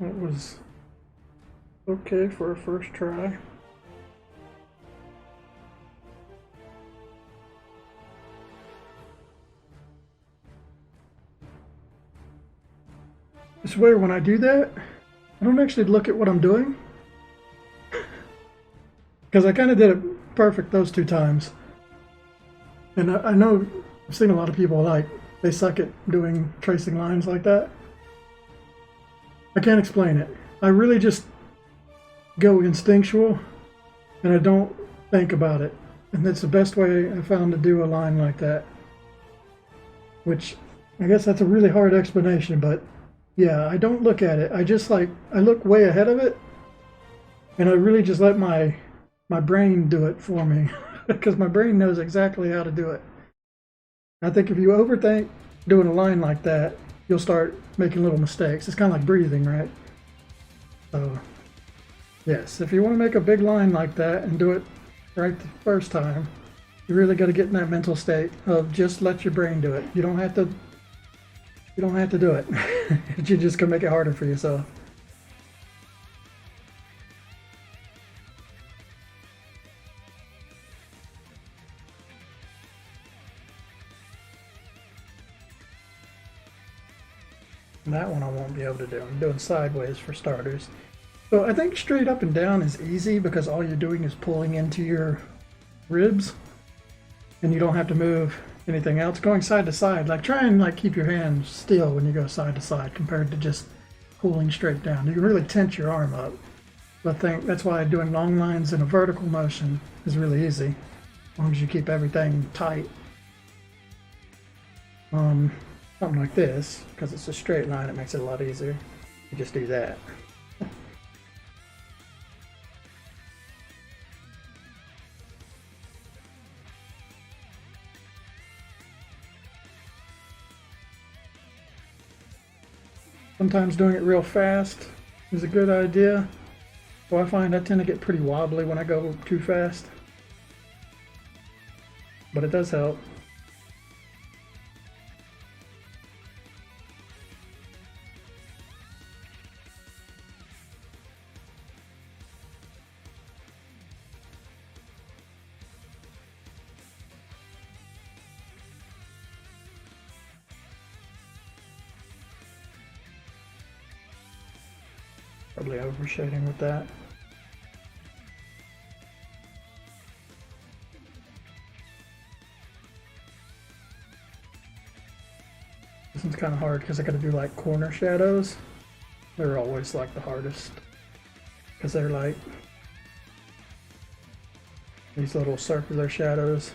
It was okay for a first try. I swear when I do that, I don't actually look at what I'm doing because I kind of did it perfect those two times. And I know I've seen a lot of people like they suck at doing tracing lines like that. I can't explain it. I really just go instinctual and I don't think about it. And that's the best way I found to do a line like that. Which I guess that's a really hard explanation, but yeah, I don't look at it. I just like I look way ahead of it and I really just let my brain do it for me because my brain knows exactly how to do it. I think if you overthink doing a line like that, you'll start making little mistakes. It's kind of like breathing, right? So, yes, if you want to make a big line like that and do it right the first time, you really got to get in that mental state of just let your brain do it. You don't have to. You don't have to do it. You're just gonna make it harder for yourself. That one I won't be able to do. I'm doing sideways for starters. So I think straight up and down is easy because all you're doing is pulling into your ribs and you don't have to move anything else. Going side to side, like try and like keep your hands still when you go side to side compared to just pulling straight down. You can really tense your arm up. So I think that's why doing long lines in a vertical motion is really easy, as long as you keep everything tight. Something like this, because it's a straight line, it makes it a lot easier. You just do that. Sometimes doing it real fast is a good idea. So I find I tend to get pretty wobbly when I go too fast. But it does help. Probably overshading with that. This one's kind of hard because I got to do like corner shadows. They're always like the hardest because they're like these little circular shadows.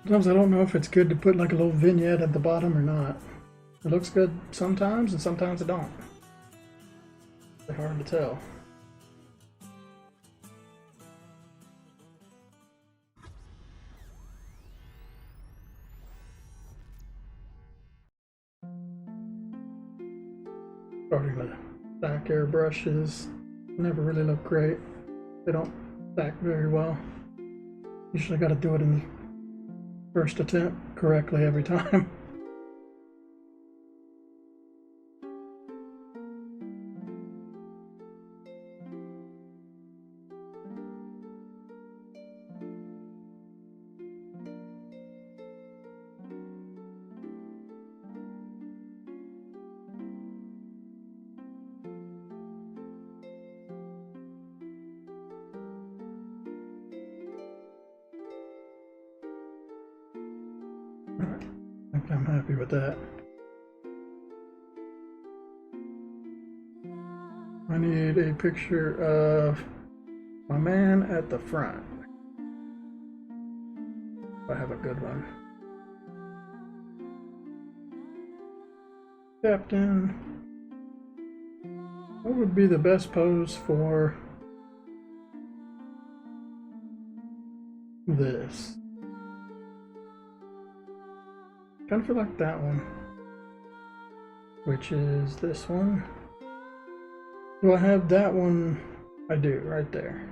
Sometimes I don't know if it's good to put like a little vignette at the bottom or not. It looks good sometimes and sometimes it don't. It's hard to tell. Starting to stack airbrushes never really look great. They don't stack very well. Usually got to do it in the first attempt correctly every time. I think I'm happy with that. I need a picture of my man at the front. If I have a good one. Captain, what would be the best pose for this. Kind of feel like that one, which is this one. Do I have that one? I do, right there.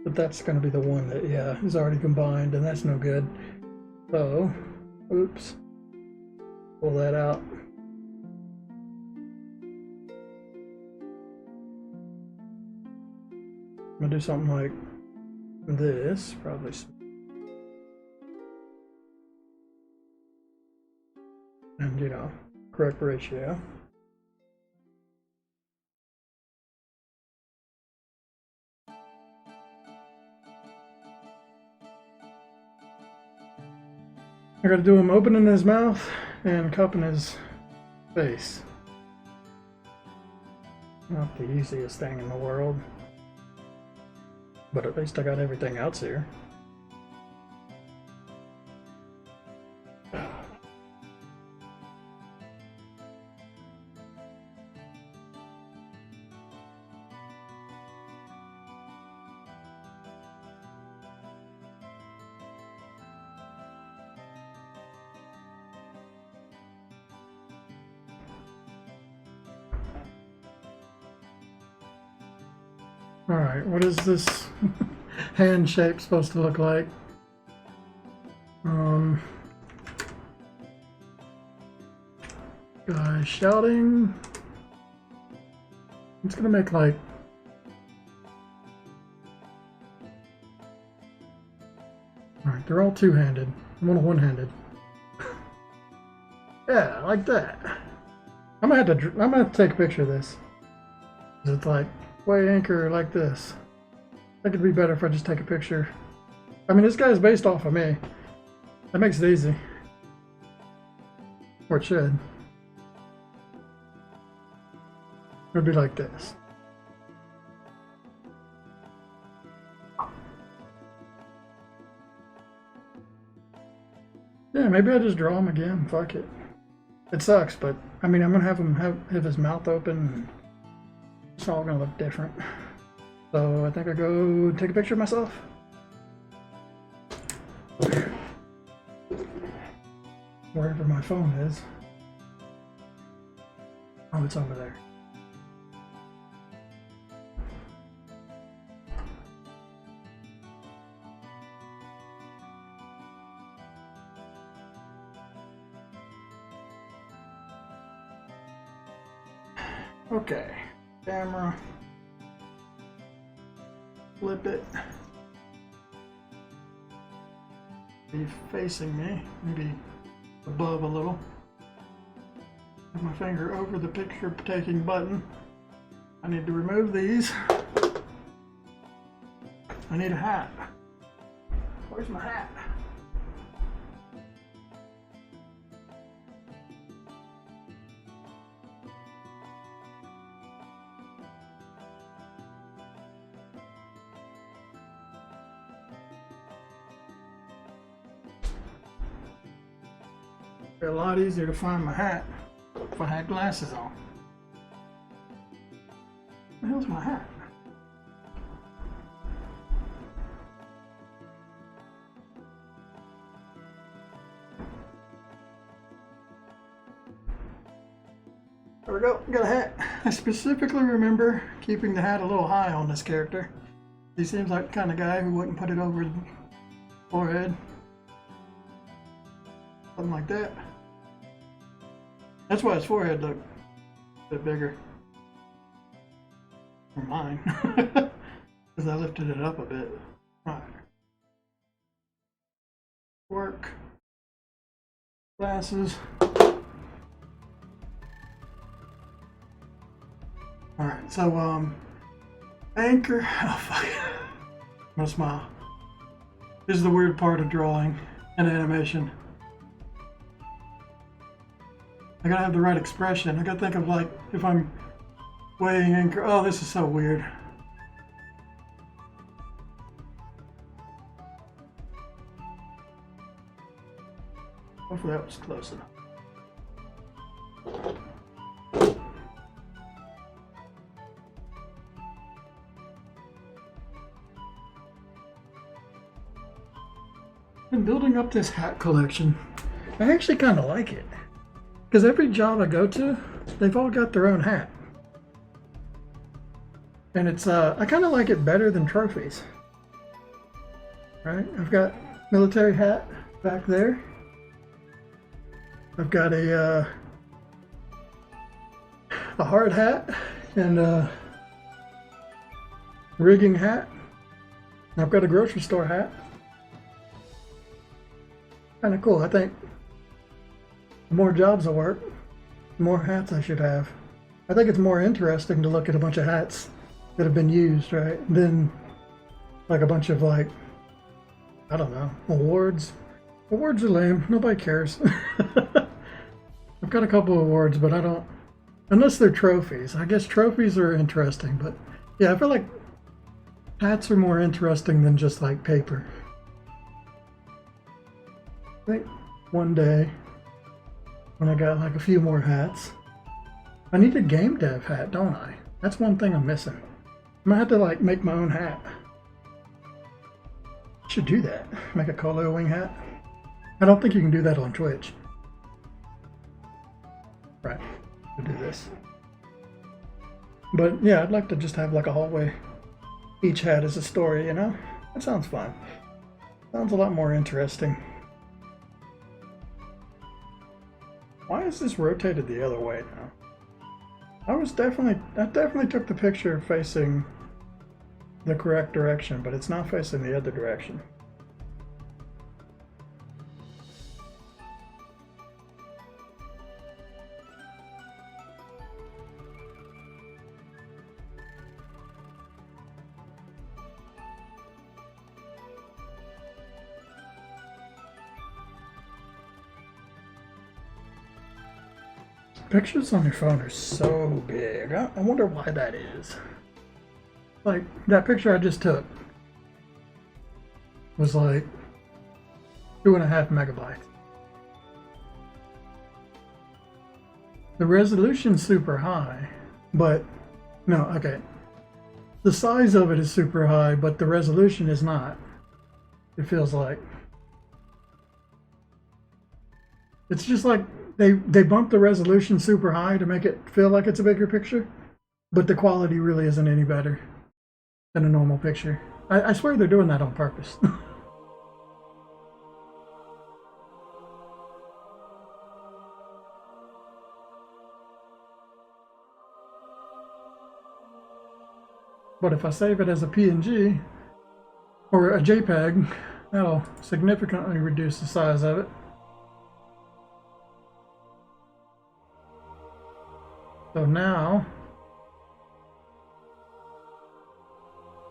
But that's going to be the one that, yeah, is already combined, and that's no good. So, oops. Pull that out. I'm going to do something like this, probably. And, you know, correct ratio. I gotta do him opening his mouth and cupping his face. Not the easiest thing in the world, but at least I got everything else here. Alright, what is this hand shape supposed to look like? Guy shouting. It's gonna make like alright, they're all two-handed. I'm on a one-handed. Yeah, like that. I'm gonna have to take a picture of this. It's like way anchor like this. I think it'd be better if I just take a picture. I mean, this guy's based off of me. That makes it easy. Or it should. It'd be like this. Yeah, maybe I just draw him again. Fuck it. It sucks, but I mean, I'm gonna have him have his mouth open. It's all gonna look different. So I think I go take a picture of myself. Wherever my phone is. Oh, it's over there. Okay, camera, flip it, be facing me, maybe above a little. Put my finger over the picture taking button. I need to remove these. I need a hat. Where's my hat? It'd be a lot easier to find my hat if I had glasses on. Where the hell's my hat? There we go, got a hat. I specifically remember keeping the hat a little high on this character. He seems like the kind of guy who wouldn't put it over his forehead. Something like that. That's why his forehead looked a bit bigger. Or mine. Because I lifted it up a bit. Alright. Work. Glasses. Alright, so anchor. Oh fuck. I'm gonna smile. This is the weird part of drawing and animation. I gotta have the right expression. I gotta think of like if I'm weighing anchor. Oh, this is so weird. Hopefully that was close enough. been building up this hat collection. I actually kind of like it because every job I go to, they've all got their own hat, and it's I kind of like it better than trophies. Right? I've got military hat back there. I've got a hard hat and a rigging hat. I've got a grocery store hat. Kind of cool. I think the more jobs I work, the more hats I should have. I think it's more interesting to look at a bunch of hats that have been used, right? Than like a bunch of like, I don't know, awards. Awards are lame. Nobody cares. I've got a couple of awards, but I don't, unless they're trophies. I guess trophies are interesting, but yeah, I feel like hats are more interesting than just like paper. I think one day when I got like a few more hats, I need a game dev hat, don't I? That's one thing I'm missing. I'm gonna have to like make my own hat. Should do that. Make a Colo Wing hat. I don't think you can do that on Twitch. Right. We'll do this. But yeah, I'd like to just have like a hallway. Each hat is a story, you know? That sounds fun. Sounds a lot more interesting. Why is this rotated the other way now? I definitely took the picture facing the correct direction, but it's not facing the other direction. Pictures on your phone are so big. I wonder why that is. Like, that picture I just took was like 2.5 megabytes. The resolution's super high, but no, okay. The size of it is super high, but the resolution is not. It feels like. It's just like they bumped the resolution super high to make it feel like it's a bigger picture, but the quality really isn't any better than a normal picture. I swear they're doing that on purpose. But if I save it as a PNG or a JPEG, that'll significantly reduce the size of it. So now,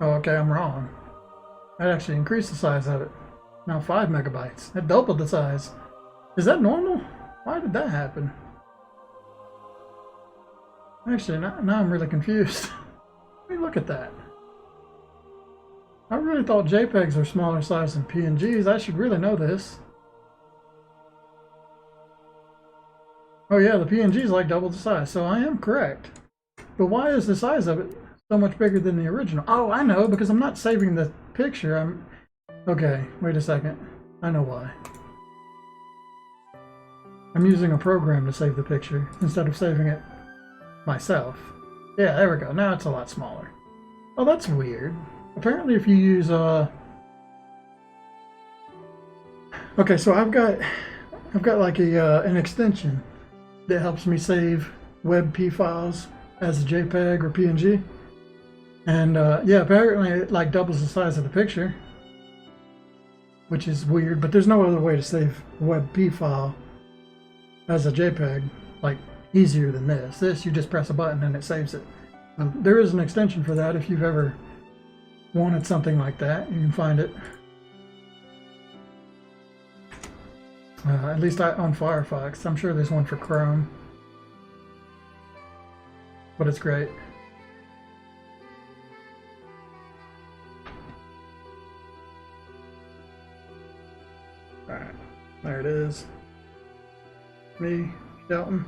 oh, okay, I'm wrong. That actually increased the size of it. Now 5 megabytes. It doubled the size. Is that normal? Why did that happen? Actually, now I'm really confused. Let me look at that. I really thought JPEGs are smaller size than PNGs. I should really know this. Oh yeah, the PNG is like double the size, so I am correct. But why is the size of it so much bigger than the original? Oh, I know, because I'm not saving the picture. Okay, wait a second. I know why. I'm using a program to save the picture instead of saving it myself. Yeah, there we go. Now it's a lot smaller. Oh, that's weird. Apparently if you use okay, so I've got like an extension that helps me save WebP files as a JPEG or PNG. And yeah, apparently it like doubles the size of the picture, which is weird, but there's no other way to save a WebP file as a JPEG, like easier than this. This, you just press a button and it saves it. There is an extension for that if you've ever wanted something like that. You can find it. At least on Firefox. I'm sure there's one for Chrome. But it's great. Alright, there it is. Me, Shelton.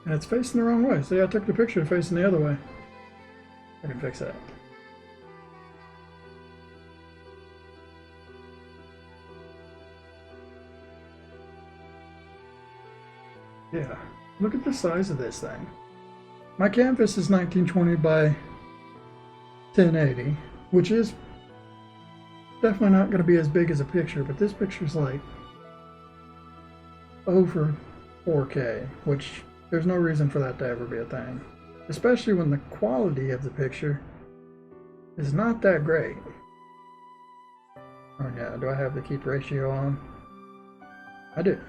And it's facing the wrong way. See, I took the picture facing the other way. I can fix that. Yeah, look at the size of this thing. My canvas is 1920 by 1080, which is definitely not going to be as big as a picture, but this picture's like over 4K, which there's no reason for that to ever be a thing, especially when the quality of the picture is not that great. Oh yeah, do I have the keep ratio on? I do.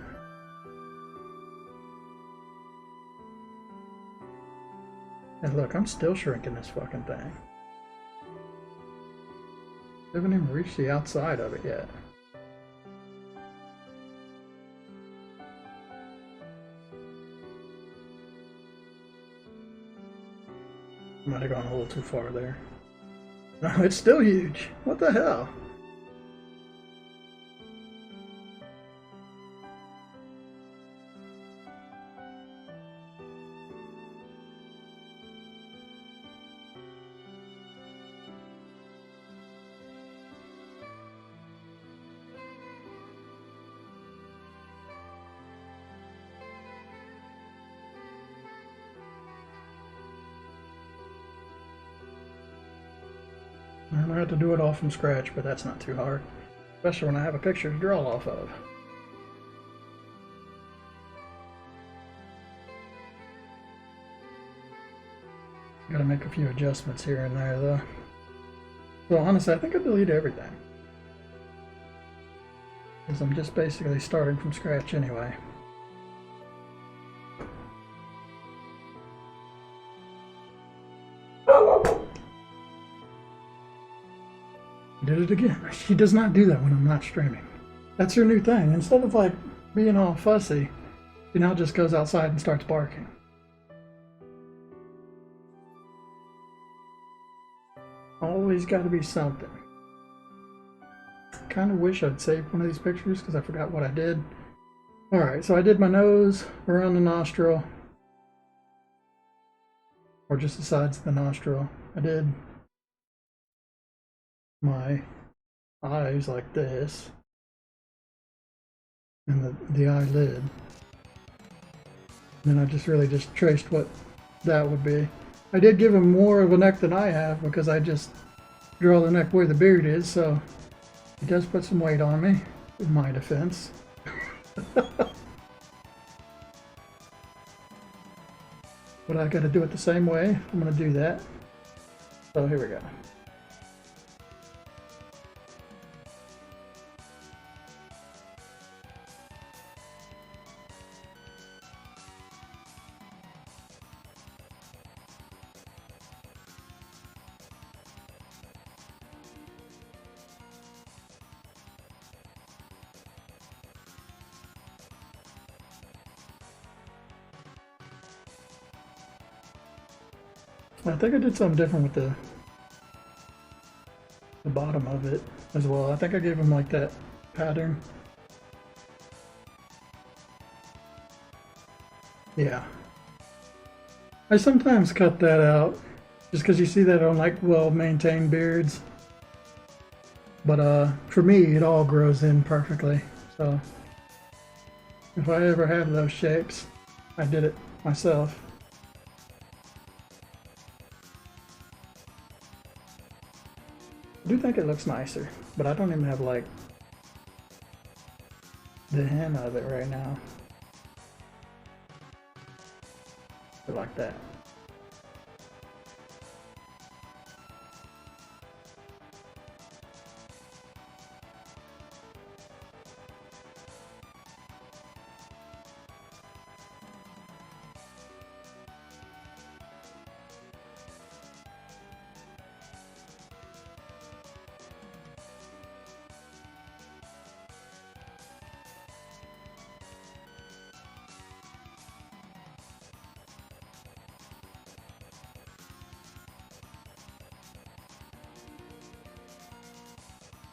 And look, I'm still shrinking this fucking thing. I haven't even reached the outside of it yet. Might have gone a little too far there. No, it's still huge. What the hell? And I have to do it all from scratch, but that's not too hard. Especially when I have a picture to draw off of. Gotta make a few adjustments here and there though. So honestly, I think I delete everything. Because I'm just basically starting from scratch anyway. Did it again. She does not do that when I'm not streaming. That's her new thing. Instead of like being all fussy, she now just goes outside and starts barking. Always got to be something. Kind of wish I'd saved one of these pictures because I forgot what I did. Alright, so I did my nose around the nostril, or just the sides of the nostril. I did my eyes like this, and the eyelid. And then I just really just traced what that would be. I did give him more of a neck than I have because I just draw the neck where the beard is, so it does put some weight on me, in my defense. But I gotta do it the same way. I'm gonna do that. So here we go. I think I did something different with the bottom of it as well. I think I gave him like that pattern. Yeah. I sometimes cut that out just because you see that on like well-maintained beards. But for me, it all grows in perfectly. So if I ever have those shapes, I did it myself. I do think it looks nicer, but I don't even have like the hem of it right now. But like that.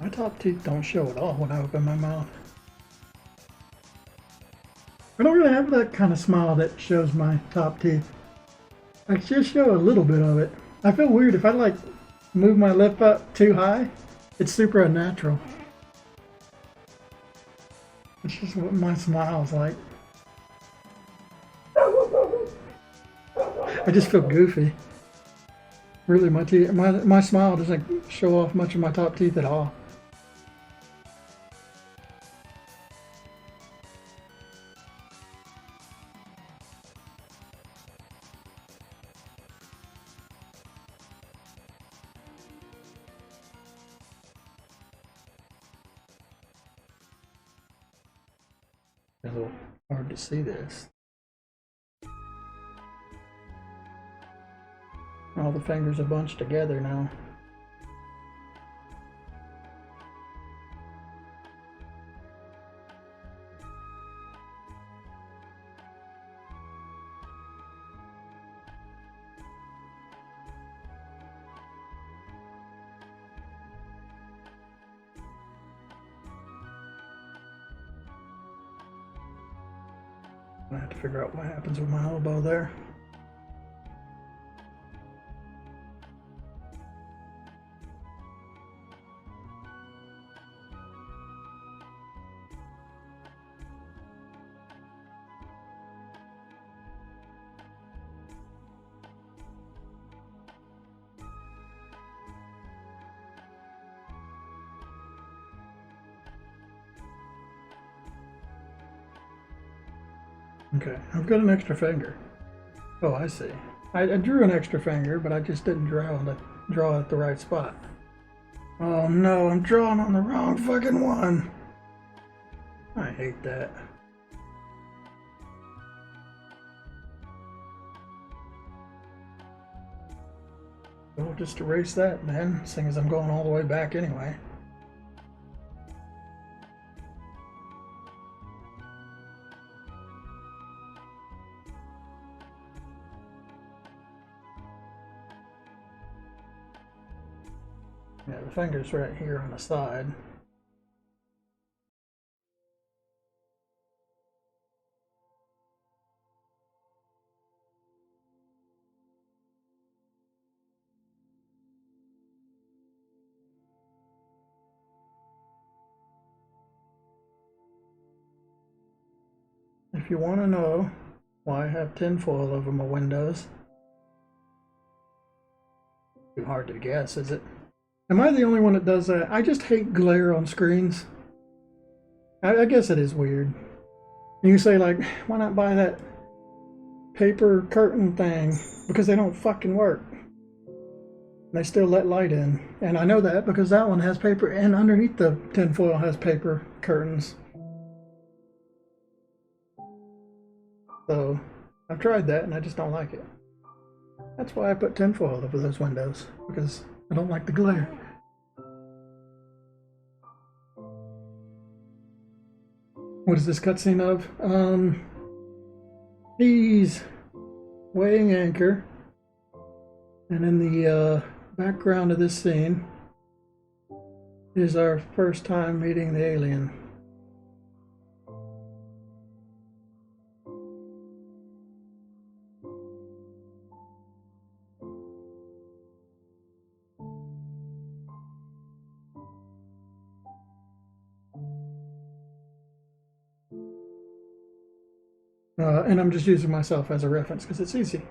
My top teeth don't show at all when I open my mouth. I don't really have that kind of smile that shows my top teeth. I just show a little bit of it. I feel weird if I like move my lip up too high. It's super unnatural. It's just what my smile's like. I just feel goofy. Really, my teeth, my smile doesn't show off much of my top teeth at all. It's a little hard to see this. All the fingers are bunched together now. I have to figure out what happens with my elbow there. Okay, I've got an extra finger. Oh, I see. I drew an extra finger, but I just didn't draw at the right spot. Oh no, I'm drawing on the wrong fucking one. I hate that. We'll just erase that then, seeing as I'm going all the way back anyway. Yeah, the finger's right here on the side. If you want to know why I have tinfoil over my windows, too hard to guess, is it? Am I the only one that does that? I just hate glare on screens. I guess it is weird. And you say, like, why not buy that paper curtain thing? Because they don't fucking work. They still let light in. And I know that because that one has paper, and underneath the tinfoil has paper curtains. So I've tried that and I just don't like it. That's why I put tinfoil over those windows, because I don't like the glare. What is this cutscene of? He's weighing anchor, and in the background of this scene is our first time meeting the alien. And I'm just using myself as a reference because it's easy.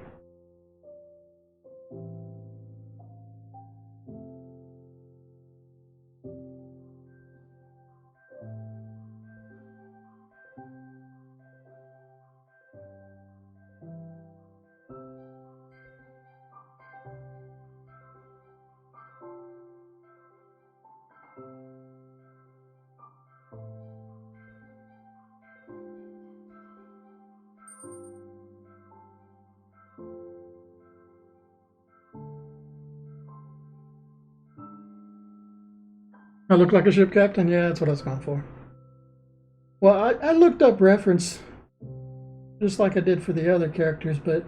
I look like a ship captain? Yeah, that's what I was going for. Well, I looked up reference just like I did for the other characters, but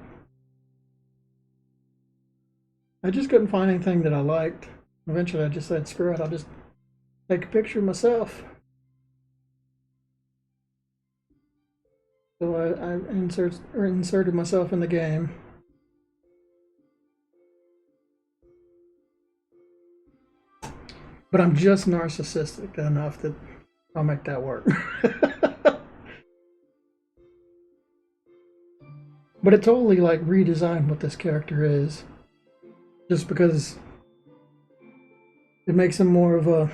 I just couldn't find anything that I liked. Eventually I just said, screw it, I'll just take a picture of myself. So I inserted myself in the game. But I'm just narcissistic enough that I'll make that work. But it totally like redesigned what this character is, just because it makes him more of a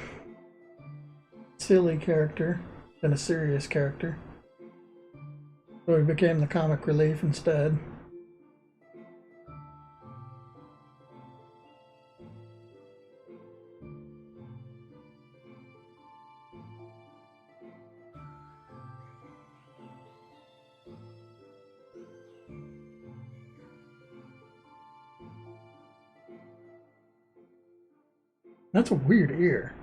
silly character than a serious character. So he became the comic relief instead. That's a weird ear.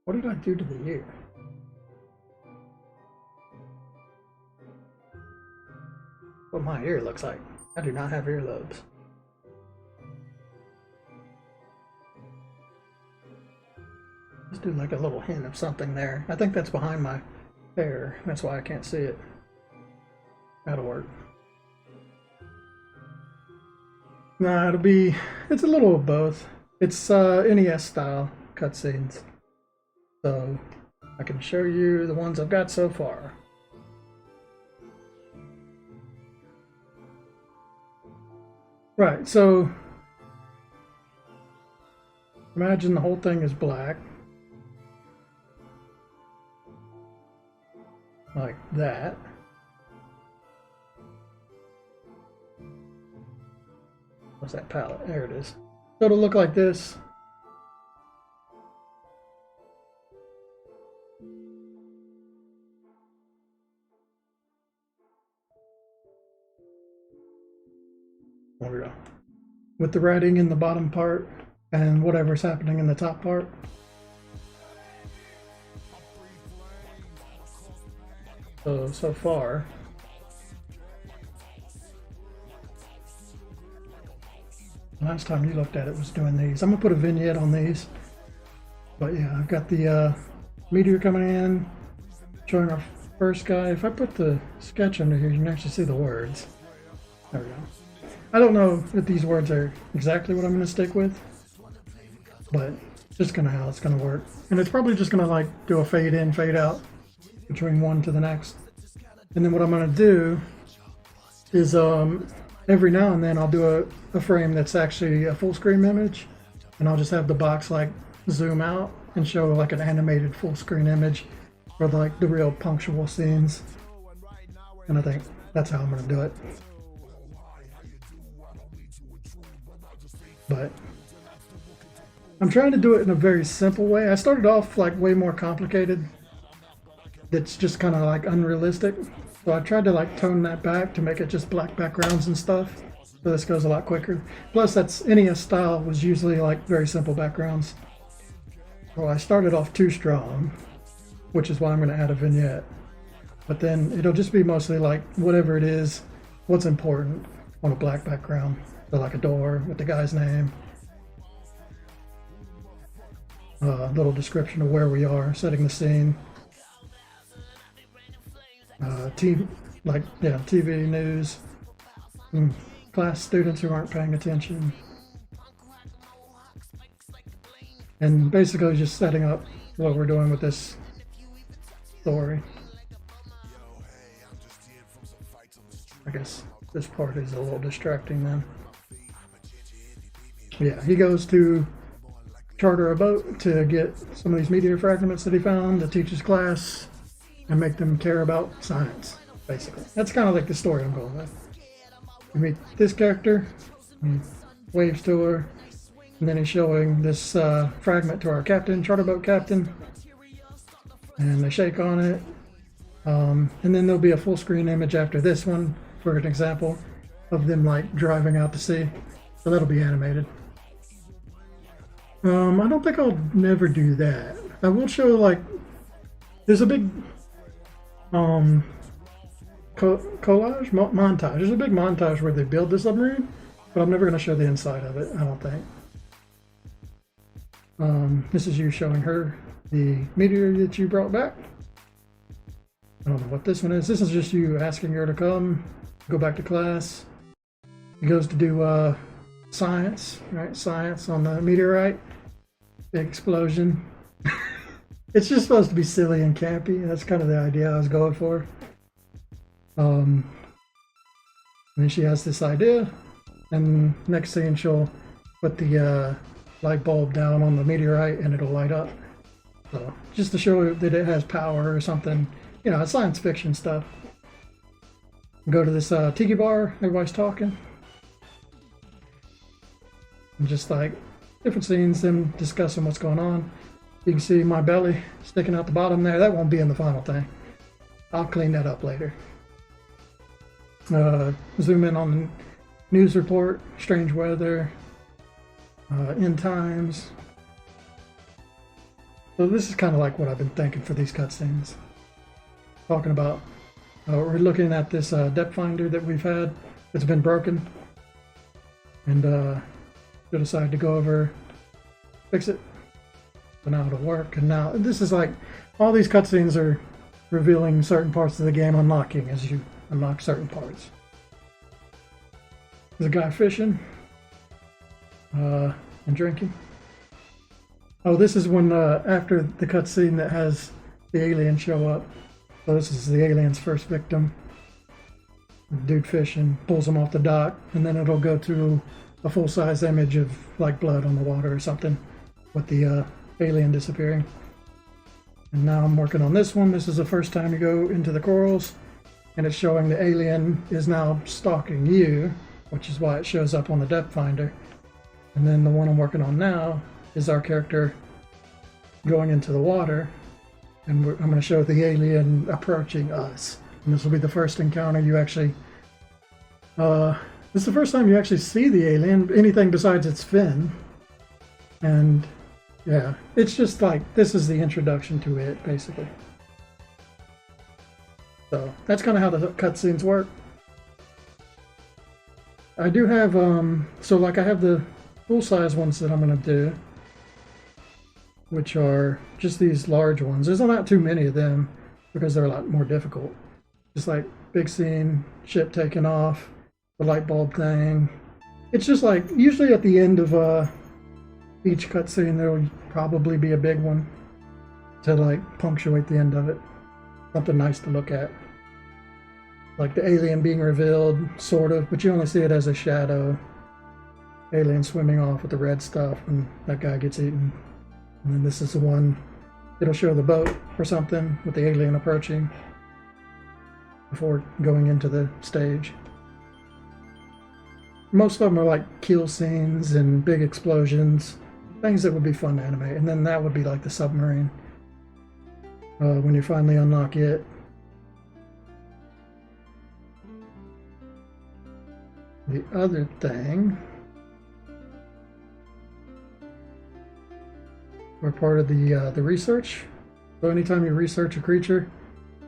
What did I do to the ear? What my ear looks like. I do not have earlobes. Let's do like a little hint of something there. I think that's behind my hair. That's why I can't see it. That'll work. Nah, it's a little of both. It's NES style cutscenes. So I can show you the ones I've got so far. Right, so imagine the whole thing is black. Like that. What's that palette? There it is. So it'll look like this. There we go. With the writing in the bottom part and whatever's happening in the top part. So far. Last time you looked at it was doing these. I'm gonna put a vignette on these. But yeah, I've got the meteor coming in, showing our first guy. If I put the sketch under here, you can actually see the words. There we go. I don't know if these words are exactly what I'm gonna stick with, but just kind of how it's gonna work. And it's probably just gonna like do a fade in, fade out between one to the next. And then what I'm gonna do is every now and then I'll do a frame that's actually a full screen image, and I'll just have the box like zoom out and show like an animated full screen image for like the real punctual scenes. And I think that's how I'm gonna do it. But I'm trying to do it in a very simple way. I started off like way more complicated. That's just kind of like unrealistic. So I tried to like tone that back to make it just black backgrounds and stuff. So this goes a lot quicker. Plus that's NES style was usually like very simple backgrounds. So I started off too strong, which is why I'm going to add a vignette. But then it'll just be mostly like whatever it is, what's important on a black background. So like a door with the guy's name. A little description of where we are, setting the scene. TV news. Class students who aren't paying attention. And basically just setting up what we're doing with this story. I guess this part is a little distracting then. Yeah, he goes to charter a boat to get some of these meteor fragments that he found to teach his class and make them care about science, basically. That's kind of like the story I'm going with. You meet this character, he waves to her, and then he's showing this fragment to our captain, charter boat captain, and they shake on it. And then there'll be a full screen image after this one, for an example, of them like driving out to sea. So that'll be animated. I don't think I'll never do that. I will show like there's a big collage montage. There's a big montage where they build the submarine, but I'm never going to show the inside of it. I don't think. This is you showing her the meteor that you brought back. I don't know what this one is. This is just you asking her to come, go back to class. He goes to do science, right? Science on the meteorite. Big explosion. It's just supposed to be silly and campy. That's kind of the idea I was going for. And And then she has this idea, and next thing she'll put the light bulb down on the meteorite and it'll light up. So just to show that it has power or something, you know, it's science fiction stuff. Go to this tiki bar, everybody's talking. And just like different scenes, them discussing what's going on. You can see my belly sticking out the bottom there. That won't be in the final thing. I'll clean that up later. Zoom in on the news report, strange weather, end times. So this is kind of like what I've been thinking for these cutscenes. Talking about, we're looking at this depth finder that we've had that's been broken. And we decided to go over, fix it. So now it'll work. And now this is like, all these cutscenes are revealing certain parts of the game, unlocking as you unlock certain parts. There's a guy fishing and drinking. Oh, this is when after the cutscene that has the alien show up. So this is the alien's first victim. The dude fishing, pulls him off the dock, and then it'll go to a full-size image of like blood on the water or something with the alien disappearing. And now I'm working on this one. This is the first time you go into the corals, and it's showing the alien is now stalking you, which is why it shows up on the depth finder. And then the one I'm working on now is our character going into the water, and I'm going to show the alien approaching us. And this will be the first encounter you actually, this is the first time you actually see the alien, anything besides its fin. And yeah, it's just like, this is the introduction to it, basically. So that's kind of how the cutscenes work. I do have, so like I have the full-size ones that I'm going to do, which are just these large ones. There's not too many of them because they're a lot more difficult. Just like big scene, ship taking off, the light bulb thing. It's just like, usually at the end of each cutscene, there will probably be a big one to like punctuate the end of it. Something nice to look at. Like the alien being revealed, sort of, but you only see it as a shadow. Alien swimming off with the red stuff, and that guy gets eaten. And then this is the one, it'll show the boat or something with the alien approaching before going into the stage. Most of them are like kill scenes and big explosions, things that would be fun to animate. And then that would be like the submarine, when you finally unlock it. The other thing, we're part of the research. So anytime you research a creature,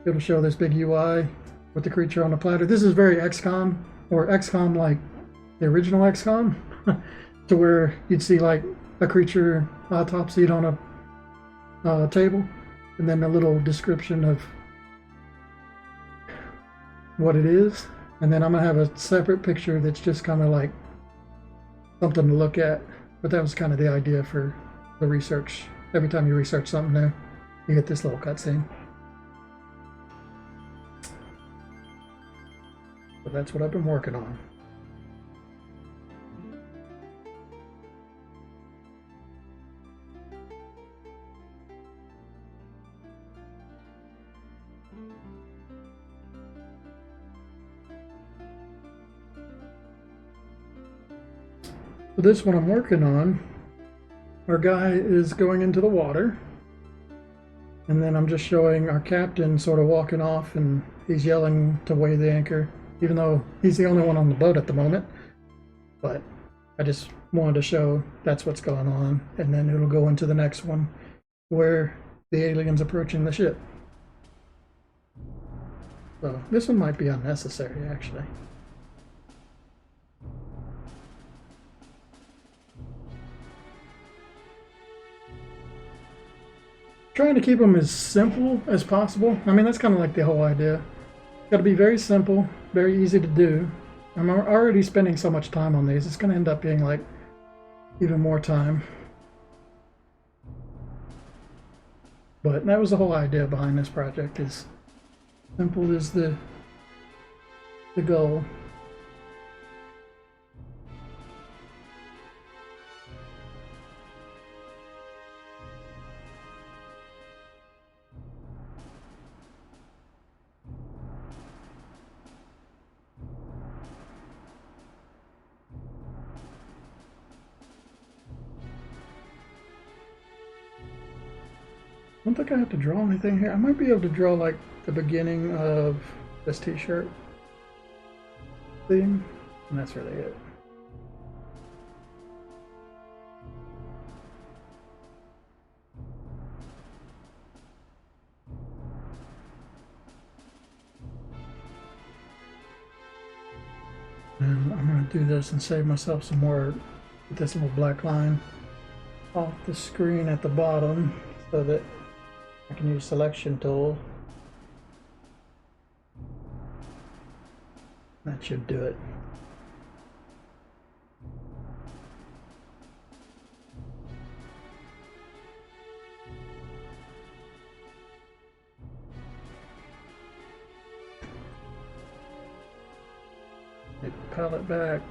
it'll show this big UI with the creature on the platter. This is very XCOM, or XCOM like the original XCOM, to where you'd see like a creature autopsied on a table, and then a little description of what it is. And then I'm gonna have a separate picture that's just kind of like something to look at. But that was kind of the idea for the research. Every time you research something new, you get this little cutscene. So that's what I've been working on. So this one I'm working on, our guy is going into the water, and then I'm just showing our captain sort of walking off, and he's yelling to weigh the anchor, even though he's the only one on the boat at the moment. But I just wanted to show that's what's going on, and then it'll go into the next one where the alien's approaching the ship. So this one might be unnecessary, actually. Trying to keep them as simple as possible. I mean, that's kind of like the whole idea. Got to be very simple, very easy to do. I'm already spending so much time on these. It's going to end up being like even more time. But that was the whole idea behind this project, is simple is the goal. don't think I have to draw anything here. I might be able to draw like the beginning of this t-shirt theme, and that's really it. And I'm going to do this and save myself some work with this little black line off the screen at the bottom so that I can use selection tool. That should do it. Hit palette back.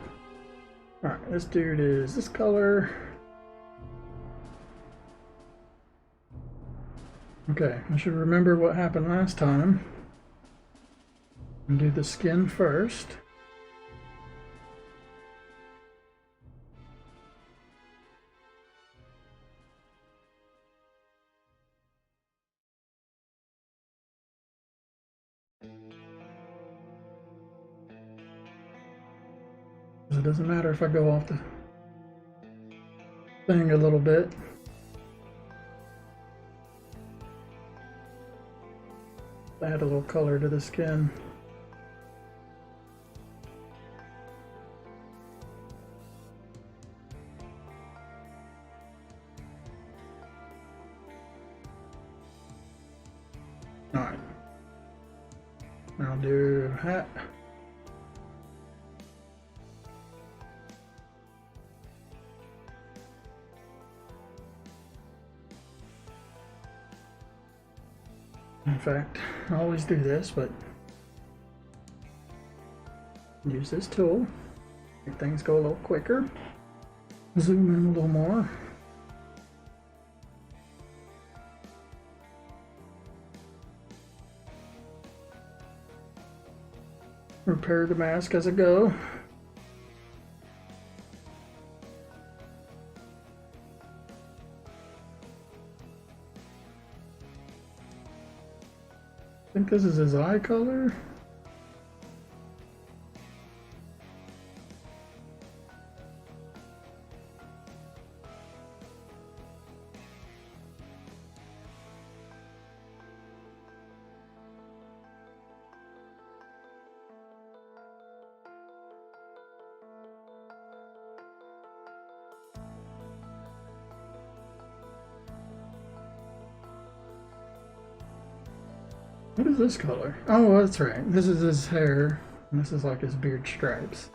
Alright, this dude is this color. Okay, I should remember what happened last time. And do the skin first. It doesn't matter if I go off the thing a little bit. Add a little color to the skin. Alright. Now do hat. In fact, I always do this, but use this tool. Make things go a little quicker. Zoom in a little more. Repair the mask as I go. I think this is his eye color. What is this color? Oh, that's right. This is his hair, and this is like his beard stripes.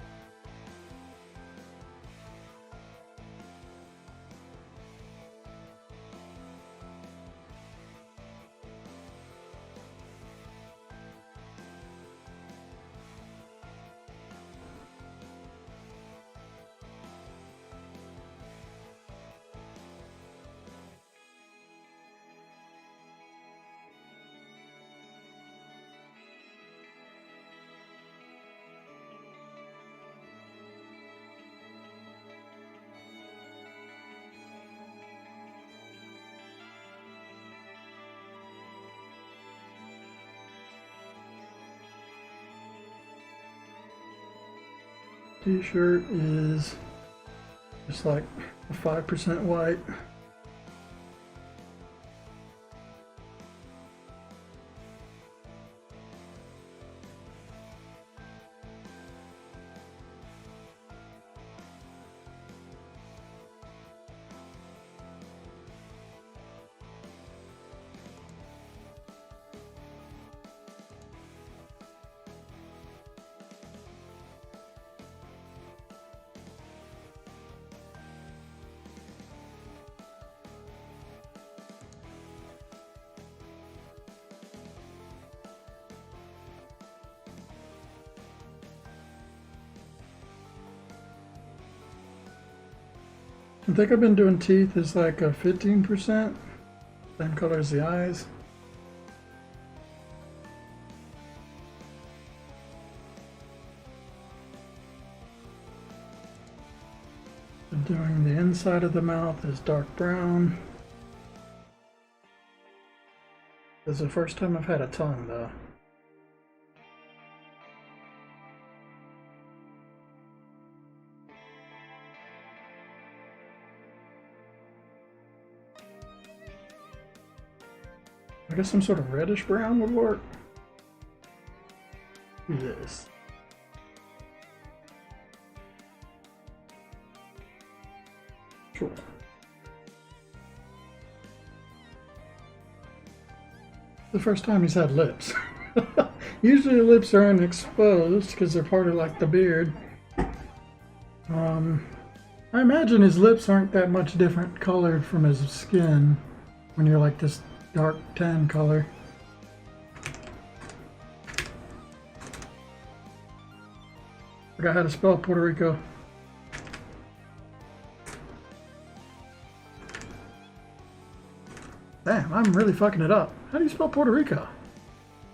T-shirt is just like a 5% white. I think I've been doing teeth is like a 15%, same color as the eyes. Doing the inside of the mouth is dark brown. This is the first time I've had a tongue, though. I guess some sort of reddish brown would work. Do this. Sure. The first time he's had lips. Usually the lips aren't exposed because they're part of like the beard. I imagine his lips aren't that much different colored from his skin when you're like this dark tan color. I forgot how to spell Puerto Rico. Damn, I'm really fucking it up. How do you spell Puerto Rico?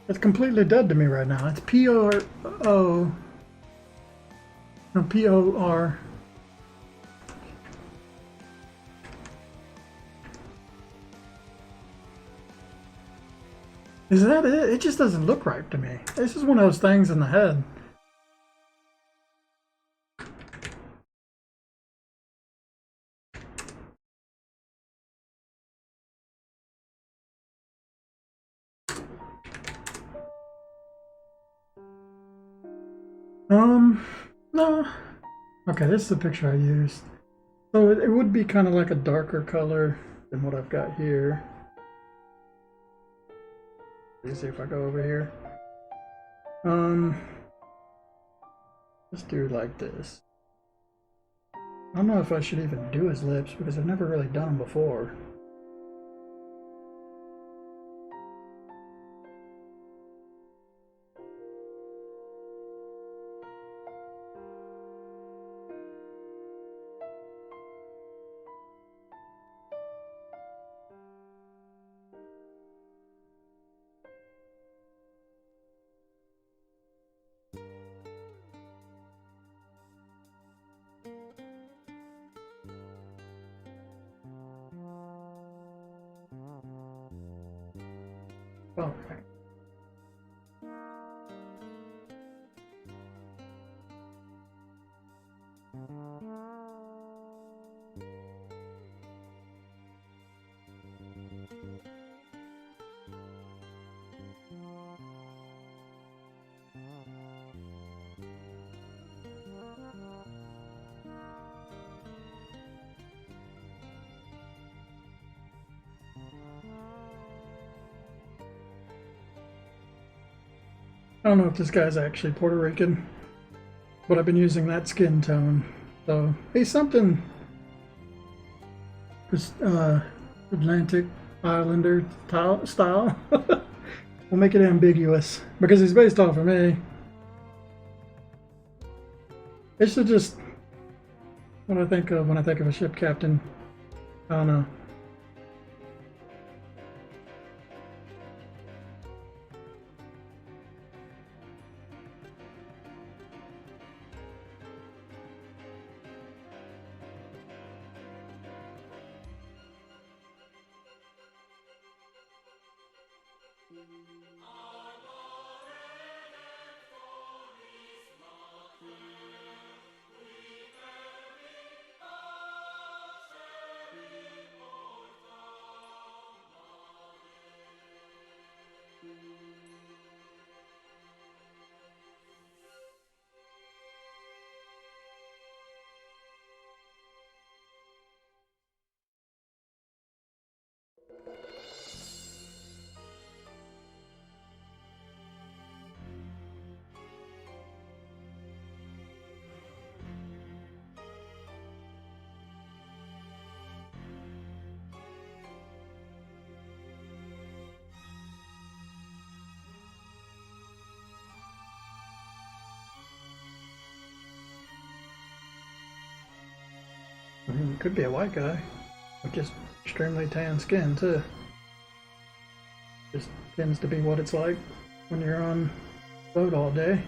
It's completely dead to me right now. It's P-O-R-O. No, P-O-R. Is that it? It just doesn't look right to me. It's just one of those things in the head. No. Okay, this is the picture I used. So it would be kind of like a darker color than what I've got here. Let's see if I go over here. Let's do it like this. I don't know if I should even do his lips because I've never really done them before. Okay. I don't know if this guy's actually Puerto Rican, but I've been using that skin tone. So he's something Atlantic Islander style. We'll make it ambiguous because he's based off of me. It's just what I think of when I think of a ship captain. I don't know. He could be a white guy with just extremely tan skin too. Just tends to be what it's like when you're on boat all day.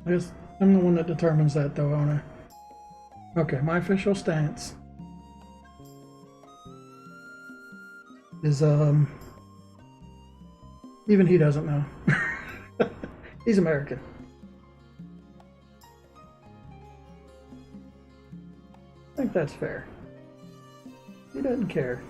I guess I'm the one that determines that, though, aren't I? Okay, my official stance is even he doesn't know. He's American. I think that's fair. He doesn't care.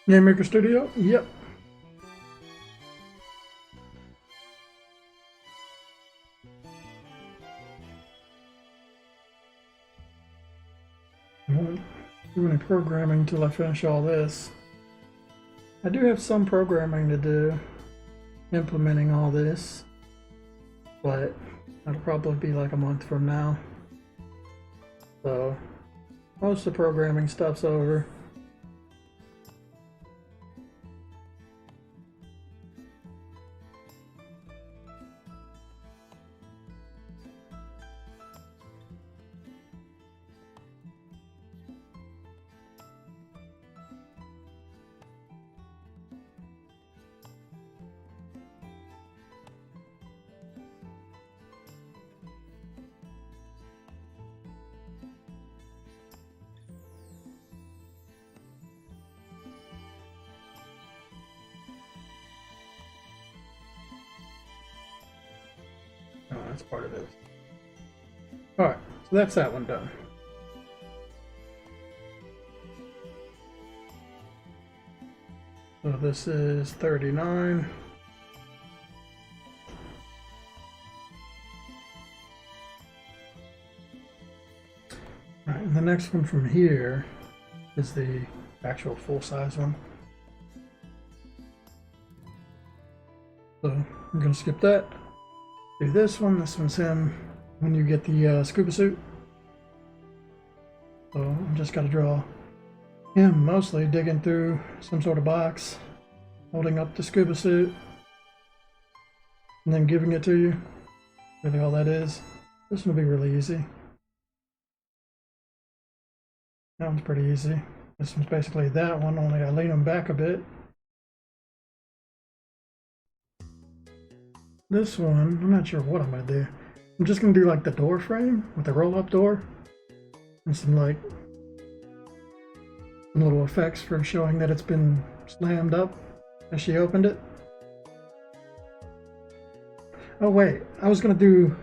Game Maker Studio? Yep. I won't do any programming until I finish all this. I do have some programming to do, implementing all this, but that'll probably be like a month from now. So most of the programming stuff's over. Oh, that's part of it. Alright, so that's that one done. So this is 39. Alright, and the next one from here is the actual full-size one. So I'm going to skip that. Do this one. This one's him when you get the scuba suit. So I'm just got to draw him mostly digging through some sort of box, holding up the scuba suit, and then giving it to you. Really all that is. This one will be really easy. That one's pretty easy. This one's basically that one, only I lean them back a bit. This one, I'm not sure what I'm gonna do. I'm just gonna do like the door frame with the roll-up door and some like some little effects for showing that it's been slammed up as she opened it. Oh wait, I was gonna do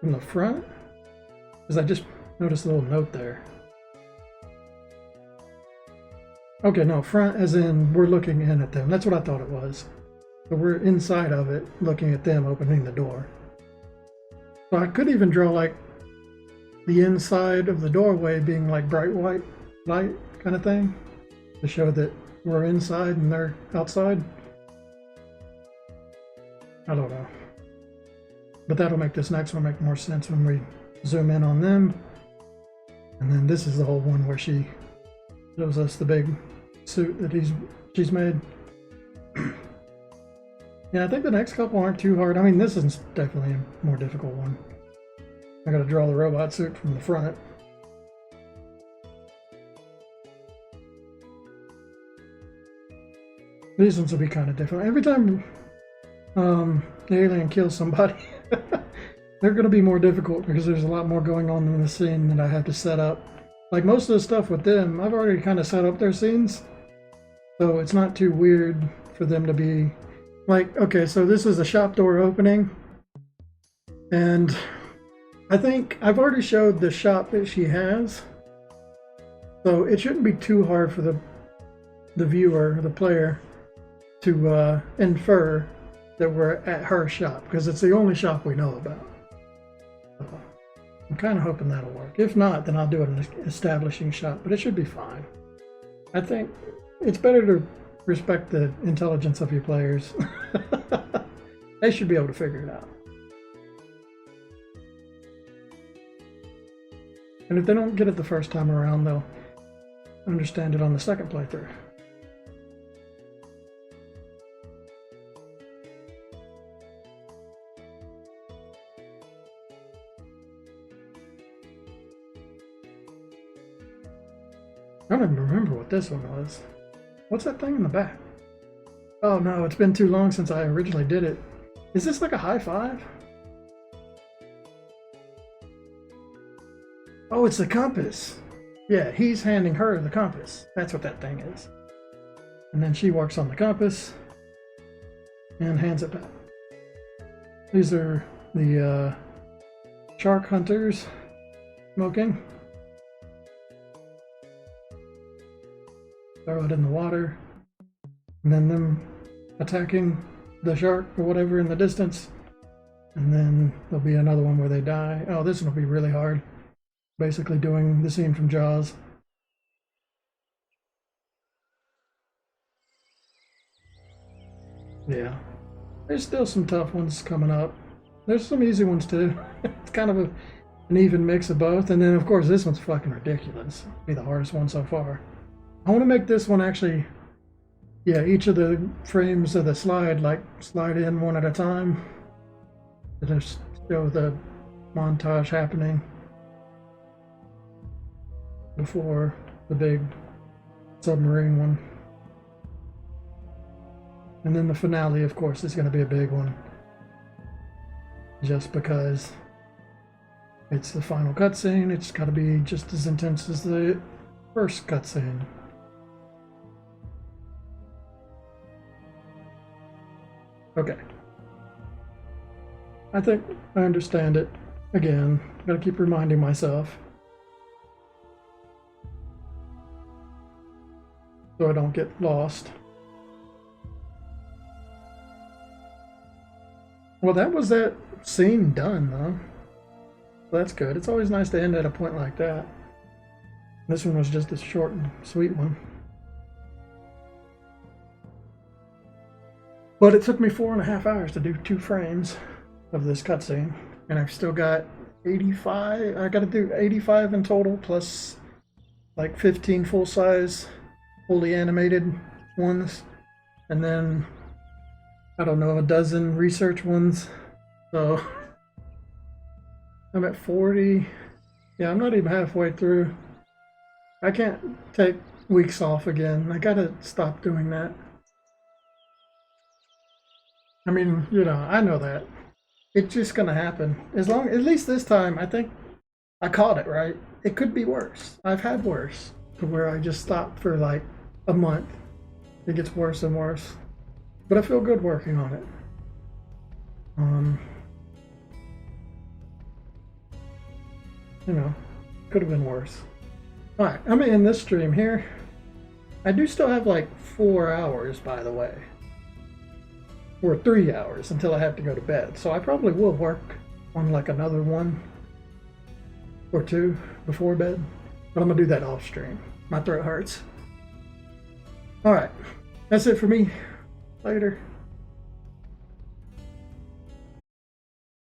from the front because I just noticed a little note there. Okay, no, front as in we're looking in at them. That's what I thought it was. So we're inside of it, looking at them opening the door. So I could even draw like the inside of the doorway being like bright white light kind of thing to show that we're inside and they're outside. I don't know. But that'll make this next one make more sense when we zoom in on them. And then this is the whole one where she shows us the big suit that she's made. Yeah, I think the next couple aren't too hard. I mean, this is definitely a more difficult one. I gotta draw the robot suit from the front. These ones will be kind of different. Every time the alien kills somebody, they're going to be more difficult because there's a lot more going on in the scene that I have to set up. Like most of the stuff with them, I've already kind of set up their scenes. So it's not too weird for them to be like, okay, so this is a shop door opening. And I think I've already showed the shop that she has. So it shouldn't be too hard for the viewer, the player, to infer that we're at her shop, because it's the only shop we know about. So I'm kind of hoping that'll work. If not, then I'll do an establishing shot, but it should be fine. I think it's better to respect the intelligence of your players. They should be able to figure it out. And if they don't get it the first time around, they'll understand it on the second playthrough. I don't even remember what this one was. What's that thing in the back? Oh no, it's been too long since I originally did it. Is this like a high five? Oh, it's the compass. Yeah, he's handing her the compass. That's what that thing is. And then she works on the compass and hands it back. These are the shark hunters smoking. Throw it in the water, and then them attacking the shark or whatever in the distance, and then there'll be another one where they die. Oh, this one will be really hard. Basically doing the scene from Jaws. Yeah, there's still some tough ones coming up. There's some easy ones too. It's kind of an even mix of both, and then of course this one's fucking ridiculous. It'll be the hardest one so far. I want to make this one actually, yeah, each of the frames of the slide, like slide in one at a time to just show the montage happening before the big submarine one. And then the finale, of course, is going to be a big one, just because it's the final cutscene. It's got to be just as intense as the first cutscene. Okay. I think I understand it. Again, gotta keep reminding myself so I don't get lost. Well, that was that scene done, though. That's good. It's always nice to end at a point like that. This one was just a short and sweet one. But it took me 4.5 hours to do 2 frames of this cutscene, and I've still got 85. I got to do 85 in total, plus like 15 full-size, fully animated ones, and then I don't know, a dozen research ones. So I'm at 40. Yeah, I'm not even halfway through. I can't take weeks off again. I gotta stop doing that. I mean, you know, I know that. It's just gonna happen. As long, at least this time, I think I caught it right. It could be worse. I've had worse, to where I just stopped for like a month. It gets worse and worse. But I feel good working on it. You know, could have been worse. Alright, I'm in this stream here. I do still have like 4 hours, by the way. Or 3 hours until I have to go to bed. So I probably will work on like another 1 or 2 before bed. but I'm gonna do that off stream. My throat hurts. All right, that's it for me. Later.